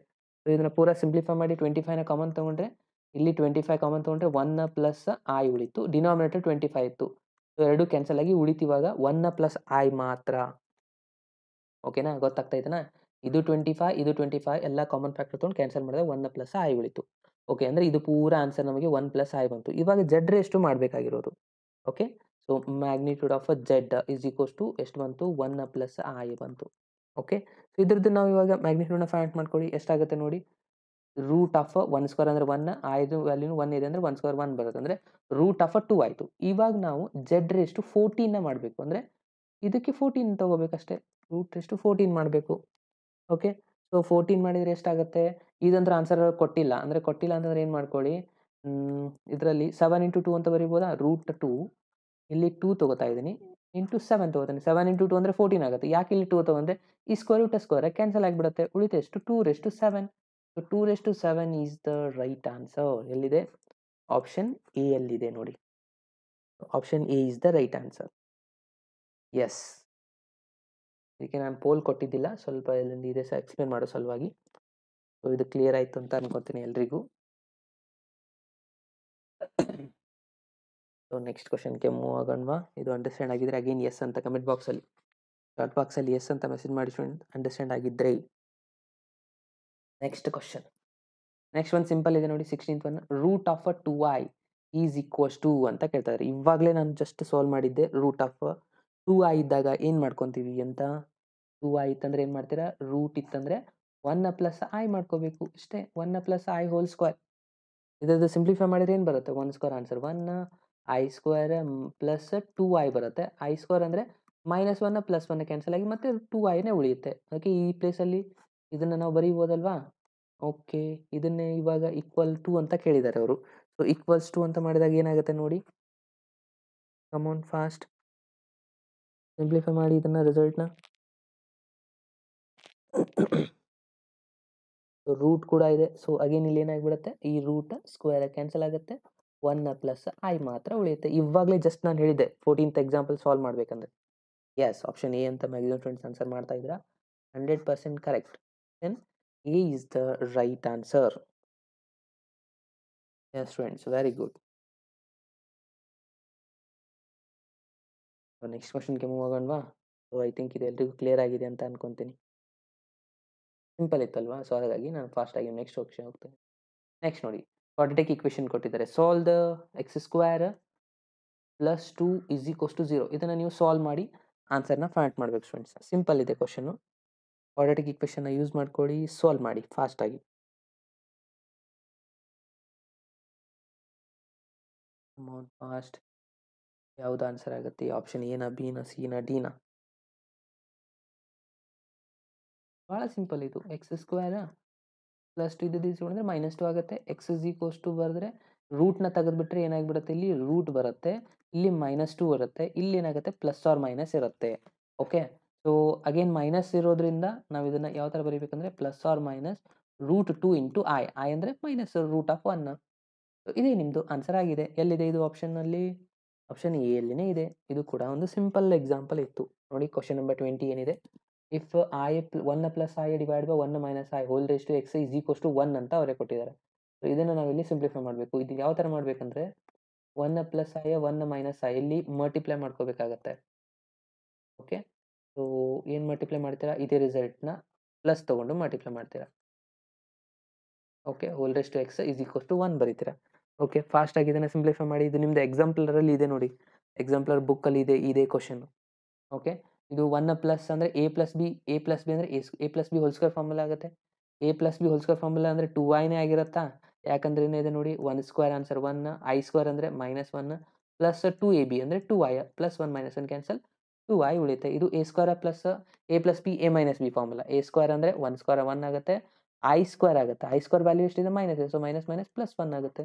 ಸೊ ಇದನ್ನು ಪೂರ ಸಿಂಪ್ಲಿಫೈ ಮಾಡಿ 25ನ ಕಾಮನ್ ತೊಗೊಂಡ್ರೆ, ಇಲ್ಲಿ 25 ಕಾಮನ್ ತೊಗೊಂಡ್ರೆ 1 ಪ್ಲಸ್ ಐ ಉಳಿತು. ಡಿನಾಮಿನೇಟರ್ 25 ಇತ್ತು. ಸೊ ಎರಡು ಕ್ಯಾನ್ಸಲ್ ಆಗಿ ಉಳಿತಿವಾಗ 1 ಪ್ಲಸ್ ಐ ಮಾತ್ರ. ಓಕೆನಾ, ಗೊತ್ತಾಗ್ತಾ ಇದೆನಾ. ಇದು 25, ಇದು 25 ಎಲ್ಲ ಕಾಮನ್ ಫ್ಯಾಕ್ಟರ್ ತೊಗೊಂಡು ಕ್ಯಾನ್ಸಲ್ ಮಾಡಿದಾಗ 1 ಪ್ಲಸ್ ಐ ಉಳಿತು. ಓಕೆ, ಅಂದರೆ ಇದು ಪೂರ ಆನ್ಸರ್ ನಮಗೆ 1 ಪ್ಲಸ್ ಐ ಬಂತು. ಇವಾಗ ಜೆಡ್ ರೇಸ್ ಟು ಮಾಡಬೇಕಾಗಿರೋದು. Okay, so magnitude of Z is equals to ಎಷ್ಟು ಬಂತು, 1 ಪ್ಲಸ್ ಐ ಬಂತು. ಓಕೆ, ಸೊ ಇದ್ರದ್ದು ನಾವು ಇವಾಗ ಮ್ಯಾಗ್ನಿಟ್ಯೂಡ್ನ ಫೈಂಡ್ ಮಾಡ್ಕೊಳ್ಳಿ. ಎಷ್ಟಾಗುತ್ತೆ ನೋಡಿ, ರೂಟ್ ಆಫ್ 1 ಸ್ಕ್ವೇರ್ ಅಂದರೆ 1, ಐದು ವ್ಯಾಲ್ಯೂನು 1 ಇದೆ ಅಂದರೆ 1 ಸ್ಕ್ವೇರ್ 1 ಬರುತ್ತೆ. ಅಂದರೆ ರೂಟ್ ಆಫ್ 2 ಆಯಿತು. ಇವಾಗ ನಾವು ಜೆಡ್ ರೇಸ್ ಟು 14ನ ಮಾಡಬೇಕು. ಅಂದರೆ ಇದಕ್ಕೆ 14 ತೊಗೋಬೇಕಷ್ಟೇ. ರೂಟ್ ರೇಸ್ ಟು 14 ಮಾಡಬೇಕು. ಓಕೆ, ಸೊ 14 ಮಾಡಿದರೆ ಎಷ್ಟಾಗುತ್ತೆ, ಇದಂದ್ರೆ ಆನ್ಸರ್ ಕೊಟ್ಟಿಲ್ಲ. ಅಂದರೆ ಕೊಟ್ಟಿಲ್ಲ ಅಂತಂದ್ರೆ ಏನು ಮಾಡ್ಕೊಳ್ಳಿ, ಇದರಲ್ಲಿ 7 ಇಂಟು 2 ಅಂತ ಬರೀಬೋದಾ. ರೂಟ್ 2 ಇಲ್ಲಿ 2 ತೊಗೋತಾ ಇದ್ದೀನಿ, ಇಂಟು 7 ತೊಗೋತೀನಿ. 7 ಇಂಟು 2 ಅಂದರೆ 14 ಆಗುತ್ತೆ. ಯಾಕೆ ಇಲ್ಲಿ 2 ತೊಗೊಂಡ್ರೆ, ಈ ಸ್ಕ್ವೇರ್ ರೂಟ್ ಸ್ಕ್ವೇರ್ ಕ್ಯಾನ್ಸಲ್ ಆಗಿಬಿಡುತ್ತೆ. ಉಳಿತು ಎಷ್ಟು, 2 7. So 2 7 is the right answer. ಎಲ್ಲಿದೆ, ಆಪ್ಷನ್ ಎ ಯಲ್ಲಿದೆ ನೋಡಿ. Option A is the right answer. Yes, ಇದಕ್ಕೆ ನಾನು ಪೋಲ್ ಕೊಟ್ಟಿದ್ದಿಲ್ಲ, ಸ್ವಲ್ಪ ಎಲ್ಲಿಂದ ಇದೆ ಸಹ ಎಕ್ಸ್ಪ್ಲೇನ್ ಮಾಡೋ ಸಲುವಾಗಿ. ಸೊ ಇದು ಕ್ಲಿಯರ್ ಆಯಿತು ಅಂತ ಅನ್ಕೋತೀನಿ ಎಲ್ರಿಗೂ. ಸೊ ನೆಕ್ಸ್ಟ್ ಕ್ವಶನ್ಗೆ ಮೂವ್ ಆಗೋಣವಾ. ಇದು ಅಂಡರ್ಸ್ಟ್ಯಾಂಡ್ ಆಗಿದ್ರೆ ಅಗೇನ್ ಎಸ್ ಅಂತ ಕಮೆಂಟ್ ಬಾಕ್ಸಲ್ಲಿ, ಚಾಟ್ ಬಾಕ್ಸಲ್ಲಿ ಎಸ್ ಅಂತ ಮೆಸೇಜ್ ಮಾಡಿ ಫ್ರೆಂಡ್, ಅಂಡರ್ಸ್ಟ್ಯಾಂಡ್ ಆಗಿದ್ರೆ. ನೆಕ್ಸ್ಟ್ ಕ್ವಶನ್, ನೆಕ್ಸ್ಟ್ ಒಂದು ಸಿಂಪಲ್ ಇದೆ ನೋಡಿ. 16th one, root of 2i is equals to ಅಂತ ಕೇಳ್ತಾ ಇದ್ದಾರೆ. ಇವಾಗಲೇ ನಾನು ಜಸ್ಟ್ ಸಾಲ್ವ್ ಮಾಡಿದ್ದೆ. ರೂಟ್ ಆಫ್ 2i ಇದ್ದಾಗ ಏನು ಮಾಡ್ಕೊತೀವಿ ಅಂತ, 2i ಇತ್ತಂದ್ರೆ ಏನು ಮಾಡ್ತೀರಾ, ರೂಟ್ ಇತ್ತಂದರೆ 1 ಪ್ಲಸ್ ಐ ಮಾಡ್ಕೋಬೇಕು ಅಷ್ಟೇ. 1 ಪ್ಲಸ್ ಐ ಹೋಲ್ ಸ್ಕ್ವೇರ್. ಇದರದ್ದು ಸಿಂಪ್ಲಿಫೈ ಮಾಡಿದ್ರೆ ಏನು ಬರುತ್ತೆ, 1 square answer 1 I square plus 2i ಬರುತ್ತೆ. ಐ ಸ್ಕ್ವೇರ್ ಅಂದರೆ -1 ಪ್ಲಸ್ 1 ಕ್ಯಾನ್ಸಲ್ ಆಗಿ ಮತ್ತೆ 2iನೇ ಉಳಿಯುತ್ತೆ. ಓಕೆ, ಈ ಪ್ಲೇಸಲ್ಲಿ ಇದನ್ನು ನಾವು ಬರೀಬೋದಲ್ವಾ. ಓಕೆ, ಇದನ್ನೇ ಇವಾಗ ಈಕ್ವಲ್ ಟು ಅಂತ ಕೇಳಿದ್ದಾರೆ ಅವರು. ಸೊ ಈಕ್ವಲ್ಸ್ ಟು ಅಂತ ಮಾಡಿದಾಗ ಏನಾಗುತ್ತೆ ನೋಡಿ, ಕಮಾನ್ ಫಾಸ್ಟ್ ಸಿಂಪ್ಲಿಫೈ ಮಾಡಿ ಇದನ್ನು ರಿಸಲ್ಟ್ನ. ರೂಟ್ ಕೂಡ ಇದೆ. ಸೊ ಅಗೇನ್ ಇಲ್ಲಿ ಏನಾಗ್ಬಿಡುತ್ತೆ, ಈ ರೂಟ್ ಸ್ಕ್ವೇರ್ ಕ್ಯಾನ್ಸಲ್ ಆಗುತ್ತೆ, 1 ಪ್ಲಸ್ ಐ ಮಾತ್ರ ಉಳಿಯುತ್ತೆ. ಇವಾಗಲೇ ಜಸ್ಟ್ ನಾನು ಹೇಳಿದ್ದೆ 14th ಎಕ್ಸಾಂಪಲ್ ಸಾಲ್ವ್ ಮಾಡ್ಬೇಕಂದ್ರೆ. ಯಸ್, ಆಪ್ಷನ್ ಎ ಅಂತ ಮ್ಯಾಕ್ಸಿಮಮ್ ಸ್ಟೂಡೆಂಟ್ಸ್ ಆನ್ಸರ್ ಮಾಡ್ತಾ ಇದ್ದೀರಾ. 100% correct. Then A is the right answer. Yes students, very good. Next ಕ್ವಶನ್ಗೆ ಮೂವ್ ಆಗೋಣವಾ? ಸೊ ಐ ಥಿಂಕ್ ಇದು ಎಲ್ರಿಗೂ ಕ್ಲಿಯರ್ ಆಗಿದೆ ಅಂತ ಅನ್ಕೊಂತೀನಿ. ಸಿಂಪಲ್ ಇತ್ತಲ್ವಾ? ಸೊ ಹಾಗಾಗಿ ನಾನು ಫಾಸ್ಟಾಗಿ ನೆಕ್ಸ್ಟ್ ಕ್ವಶನ್ ಹೋಗ್ತೇನೆ. ನೆಕ್ಸ್ಟ್ ನೋಡಿ, ಕ್ವಾಡ್ರಾಟಿಕ್ ಈಕ್ವೇಷನ್ ಕೊಟ್ಟಿದ್ದಾರೆ. Solve the x square plus 2 is equals to 0. ಇದನ್ನು ನೀವು ಸಾಲ್ವ್ ಮಾಡಿ ಆನ್ಸರ್ನ ಫೈಂಡ್ ಮಾಡಬೇಕು ಸ್ಟೂಡೆಂಟ್ಸ್. ಸಿಂಪಲ್ ಇದೆ ಕ್ವಶನ್ನು. ಕ್ವಾಡ್ರಾಟಿಕ್ ಈಕ್ವೇಷನ್ನ ಯೂಸ್ ಮಾಡ್ಕೊಳ್ಳಿ, ಸಾಲ್ವ್ ಮಾಡಿ ಫಾಸ್ಟಾಗಿ. ಫಾಸ್ಟ್. ಯಾವ್ದು ಆನ್ಸರ್ ಆಗುತ್ತೆ? ಆಪ್ಷನ್ ಎನ, ಬಿನ, ಸಿನ, ಡಿನ? ಭಾಳ ಸಿಂಪಲ್ ಇದು. ಎಕ್ಸ್ ಸ್ಕ್ವೇರ್ ಪ್ಲಸ್ 2 ಇದ್ದು ಅಂದರೆ -2 ಆಗುತ್ತೆ. ಎಕ್ಸ್ ಇಸ್ ಈಕ್ವಲ್ಸ್ ಟು ಬರೆದ್ರೆ ರೂಟ್ನ ತೆಗೆದುಬಿಟ್ರೆ ಏನಾಗ್ಬಿಡುತ್ತೆ, ಇಲ್ಲಿ ರೂಟ್ ಬರುತ್ತೆ, ಇಲ್ಲಿ -2 ಬರುತ್ತೆ, ಇಲ್ಲಿ ಏನಾಗುತ್ತೆ ಪ್ಲಸ್ ಆರ್ ಮೈನಸ್ ಇರುತ್ತೆ. ಓಕೆ, ಸೊ ಅಗೇನ್ ಮೈನಸ್ ಇರೋದ್ರಿಂದ ನಾವು ಇದನ್ನು ಯಾವ ಥರ ಬರೀಬೇಕಂದ್ರೆ plus or minus √2 into I. I ಅಂದರೆ ಮೈನಸ್ √1. ಇದೇ ನಿಮ್ಮದು ಆನ್ಸರ್ ಆಗಿದೆ. ಎಲ್ಲಿದೆ ಇದು ಆಪ್ಷನ್ನಲ್ಲಿ? ಆಪ್ಷನ್ ಎ ಯಲ್ಲಿನೇ ಇದೆ. ಇದು ಕೂಡ ಒಂದು ಸಿಂಪಲ್ ಎಕ್ಸಾಂಪಲ್ ಇತ್ತು. ನೋಡಿ ಕ್ವಶನ್ ನಂಬರ್ 20 ಏನಿದೆ, if i 1 plus i divide by 1 minus I whole raise to X is equals to 1 ಅಂತ ಅವರೇ ಕೊಟ್ಟಿದ್ದಾರೆ. ಸೊ ಇದನ್ನು ನಾವಿಲ್ಲಿ ಸಿಂಪ್ಲಿಫೈ ಮಾಡಬೇಕು. ಇದು ಯಾವ ಥರ ಮಾಡಬೇಕಂದ್ರೆ 1 ಪ್ಲಸ್ ಐ 1 ಮೈನಸ್ ಐ ಇಲ್ಲಿ ಮಲ್ಟಿಪ್ಲೈ ಮಾಡ್ಕೋಬೇಕಾಗತ್ತೆ. ಓಕೆ, ಸೊ ಏನು ಮಲ್ಟಿಪ್ಲೈ ಮಾಡ್ತೀರಾ? ಇದೇ ರಿಸಲ್ಟ್ನ ಪ್ಲಸ್ ತೊಗೊಂಡು ಮಲ್ಟಿಪ್ಲೈ ಮಾಡ್ತೀರಾ. Okay, whole raise to X is equals to 1 ಬರೀತೀರಾ. ಓಕೆ, ಫಾಸ್ಟಾಗಿ ಇದನ್ನು ಸಿಂಪ್ಲಿಫೈ ಮಾಡಿ. ಇದು ನಿಮ್ಮದು ಎಕ್ಸಾಂಪ್ಲರಲ್ಲಿ ಇದೆ ನೋಡಿ, ಎಕ್ಸಾಂಪ್ಲರ್ ಬುಕ್ಕಲ್ಲಿ ಇದೆ ಇದೇ ಕ್ವಶನ್. ಓಕೆ, ಇದು 1 ಪ್ಲಸ್ ಅಂದರೆ A plus B, A plus B ಅಂದರೆ A plus B whole square formula ಆಗುತ್ತೆ. A plus B whole square formula ಅಂದರೆ 2iನೇ ಆಗಿರುತ್ತಾ? ಯಾಕಂದ್ರೆ ಏನಿದೆ ನೋಡಿ, 1 ಸ್ಕ್ವೇರ್ ಆನ್ಸರ್ 1, ಐ ಸ್ಕ್ವೇರ್ ಅಂದರೆ -1 ಪ್ಲಸ್ 2ab ಅಂದರೆ 2i plus 1 minus 1 cancel, 2i ಉಳಿಯುತ್ತೆ. ಇದು a square plus a plus B A minus b formula. A square ಅಂದರೆ 1 ಸ್ಕ್ವೇರ್ 1 ಆಗುತ್ತೆ, ಐ ಸ್ಕ್ವೇರ್ ಆಗುತ್ತೆ, ಐ ಸ್ಕ್ವೇರ್ ವ್ಯಾಲ್ಯೂ ಎಷ್ಟಿದೆ ಮೈನಸ್ ಇದೆ, ಸೊ ಮೈನಸ್ ಮೈನಸ್ ಪ್ಲಸ್ 1 ಆಗುತ್ತೆ.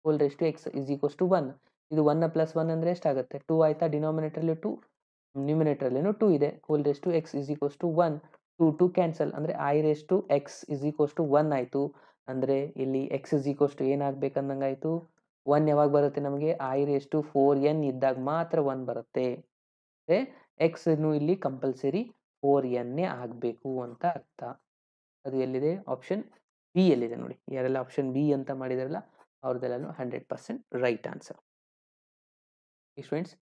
Whole raise to X is equals to 1. ಇದು 1 plus 1 ಅಂದರೆ ಎಷ್ಟಾಗುತ್ತೆ? 2 ಆಯಿತಾ? ಡಿನಾಮಿನೇಟರ್ಲಿ 2, ನ್ಯೂಮಿನೇಟರ್ಲೇನು 2 ಇದೆ. Whole raise to X is equals to 1. 2 cancel ಅಂದರೆ I raise to X is equals to 1 ಆಯಿತು. ಅಂದರೆ ಇಲ್ಲಿ ಎಕ್ಸ್ ಇಸ್ ಈಕ್ವಲ್ಸ್ ಟು ಏನಾಗಬೇಕಂದಂಗೆ ಆಯಿತು? 1 ಯಾವಾಗ ಬರುತ್ತೆ ನಮಗೆ? ಐ ರೇಸ್ ಟು 4n ಇದ್ದಾಗ ಮಾತ್ರ 1 ಬರುತ್ತೆ. ಅಂದರೆ ಎಕ್ಸ್ನು ಇಲ್ಲಿ ಕಂಪಲ್ಸರಿ 4n ಆಗಬೇಕು ಅಂತ ಅರ್ಥ. ಅದು ಎಲ್ಲಿದೆ? ಆಪ್ಷನ್ ಬಿ ಎಲ್ಲಿದೆ ನೋಡಿ. ಯಾರೆಲ್ಲ ಆಪ್ಷನ್ ಬಿ ಅಂತ ಮಾಡಿದಾರಲ್ಲ ಅವ್ರದ್ದೆಲ್ಲನೂ 100% ರೈಟ್ ಆನ್ಸರ್. ಸ್ಟೂಡೆಂಟ್ಸ್,